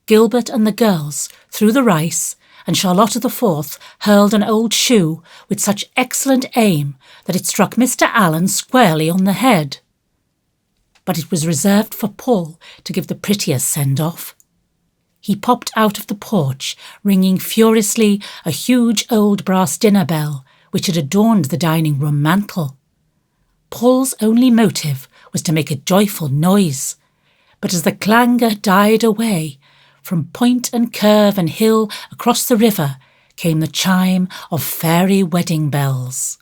Gilbert and the girls threw the rice, and Charlotta the Fourth hurled an old shoe with such excellent aim that it struck Mr. Allen squarely on the head. But it was reserved for Paul to give the prettiest send-off. He popped out of the porch, ringing furiously a huge old brass dinner bell which had adorned the dining-room mantel. Paul's only motive was to make a joyful noise, but as the clangour died away, from point and curve and hill across the river came the chime of fairy wedding bells,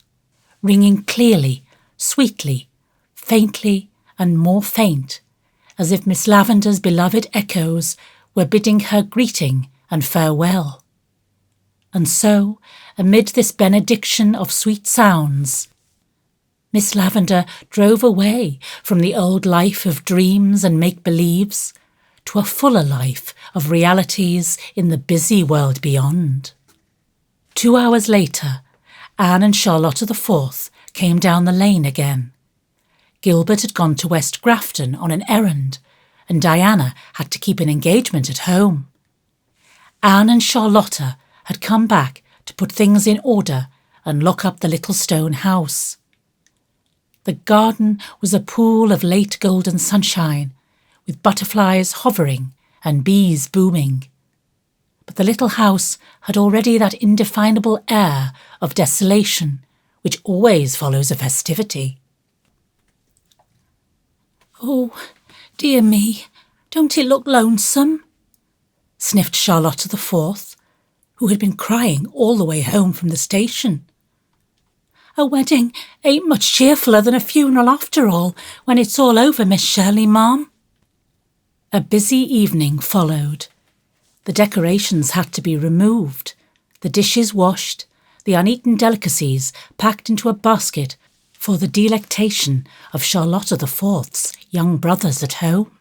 ringing clearly, sweetly, faintly, and more faint, as if Miss Lavender's beloved echoes were bidding her greeting and farewell. And so, amid this benediction of sweet sounds, Miss Lavender drove away from the old life of dreams and make-believes to a fuller life of realities in the busy world beyond. 2 hours later, Anne and Charlotta the Fourth came down the lane again. Gilbert had gone to West Grafton on an errand, and Diana had to keep an engagement at home. Anne and Charlotta had come back to put things in order and lock up the little stone house. The garden was a pool of late golden sunshine, with butterflies hovering and bees booming. But the little house had already that indefinable air of desolation which always follows a festivity. "Oh, dear me, don't it look lonesome?" sniffed Charlotta the Fourth, who had been crying all the way home from the station. "A wedding ain't much cheerfuller than a funeral after all, when it's all over, Miss Shirley, ma'am." A busy evening followed. The decorations had to be removed, the dishes washed, the uneaten delicacies packed into a basket for the delectation of Charlotta the Fourth's young brothers at home.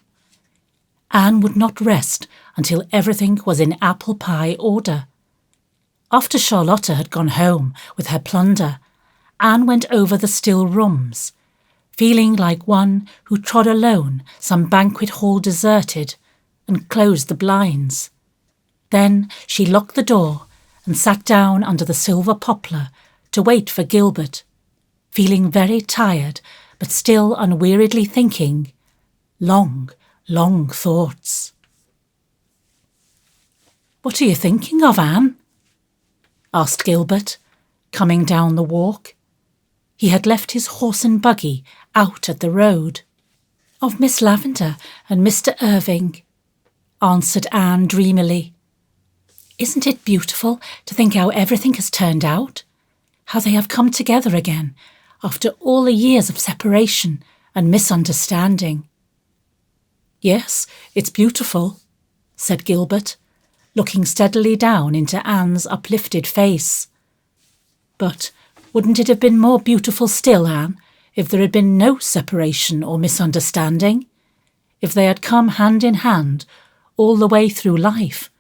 Anne would not rest until everything was in apple pie order. After Charlotta had gone home with her plunder, Anne went over the still rooms, feeling like one who trod alone some banquet hall deserted, and closed the blinds. Then she locked the door and sat down under the silver poplar to wait for Gilbert, feeling very tired but still unweariedly thinking long, long thoughts. "What are you thinking of, Anne?" asked Gilbert, coming down the walk. He had left his horse and buggy out at the road. "Of Miss Lavender and Mr. Irving," answered Anne dreamily. "Isn't it beautiful to think how everything has turned out? How they have come together again after all the years of separation and misunderstanding." "Yes, it's beautiful," said Gilbert, looking steadily down into Anne's uplifted face. "But wouldn't it have been more beautiful still, Anne, if there had been no separation or misunderstanding? If they had come hand in hand all the way through life,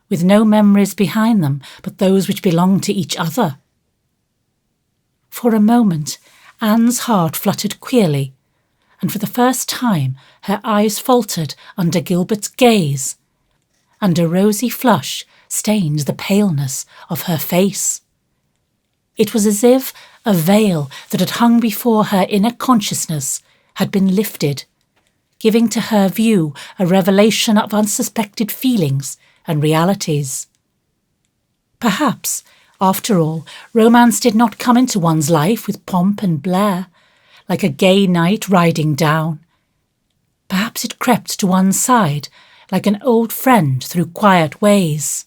with no memories behind them but those which belonged to each other?" For a moment, Anne's heart fluttered queerly, and for the first time her eyes faltered under Gilbert's gaze, and a rosy flush stained the paleness of her face. It was as if a veil that had hung before her inner consciousness had been lifted, giving to her view a revelation of unsuspected feelings and realities. Perhaps, after all, romance did not come into one's life with pomp and blare, like a gay knight riding down. Perhaps it crept to one's side like an old friend through quiet ways.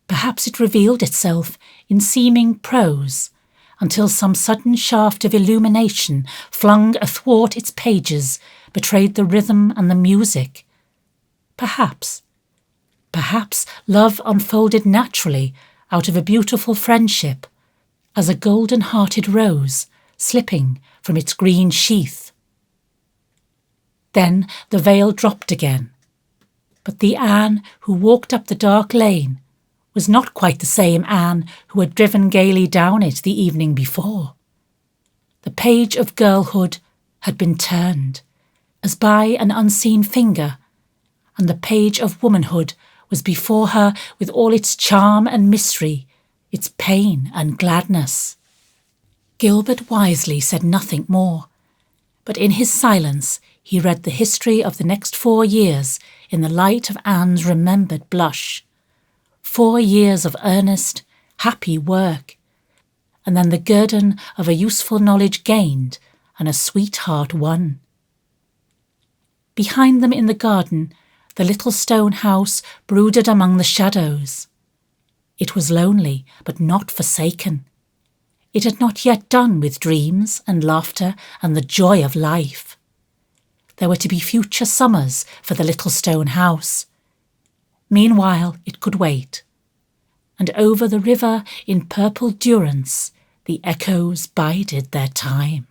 Perhaps it revealed itself in seeming prose, until some sudden shaft of illumination flung athwart its pages betrayed the rhythm and the music. Perhaps love unfolded naturally out of a beautiful friendship, as a golden-hearted rose slipping from its green sheath. Then the veil dropped again, but the Anne who walked up the dark lane was not quite the same Anne who had driven gaily down it the evening before. The page of girlhood had been turned, as by an unseen finger, and the page of womanhood was before her with all its charm and mystery, its pain and gladness. Gilbert wisely said nothing more, but in his silence he read the history of the next 4 years in the light of Anne's remembered blush. 4 years of earnest, happy work, and then the guerdon of a useful knowledge gained and a sweetheart won. Behind them in the garden, the little stone house brooded among the shadows. It was lonely, but not forsaken. It had not yet done with dreams and laughter and the joy of life. There were to be future summers for the little stone house. Meanwhile, it could wait. And over the river in purple durance, the echoes bided their time.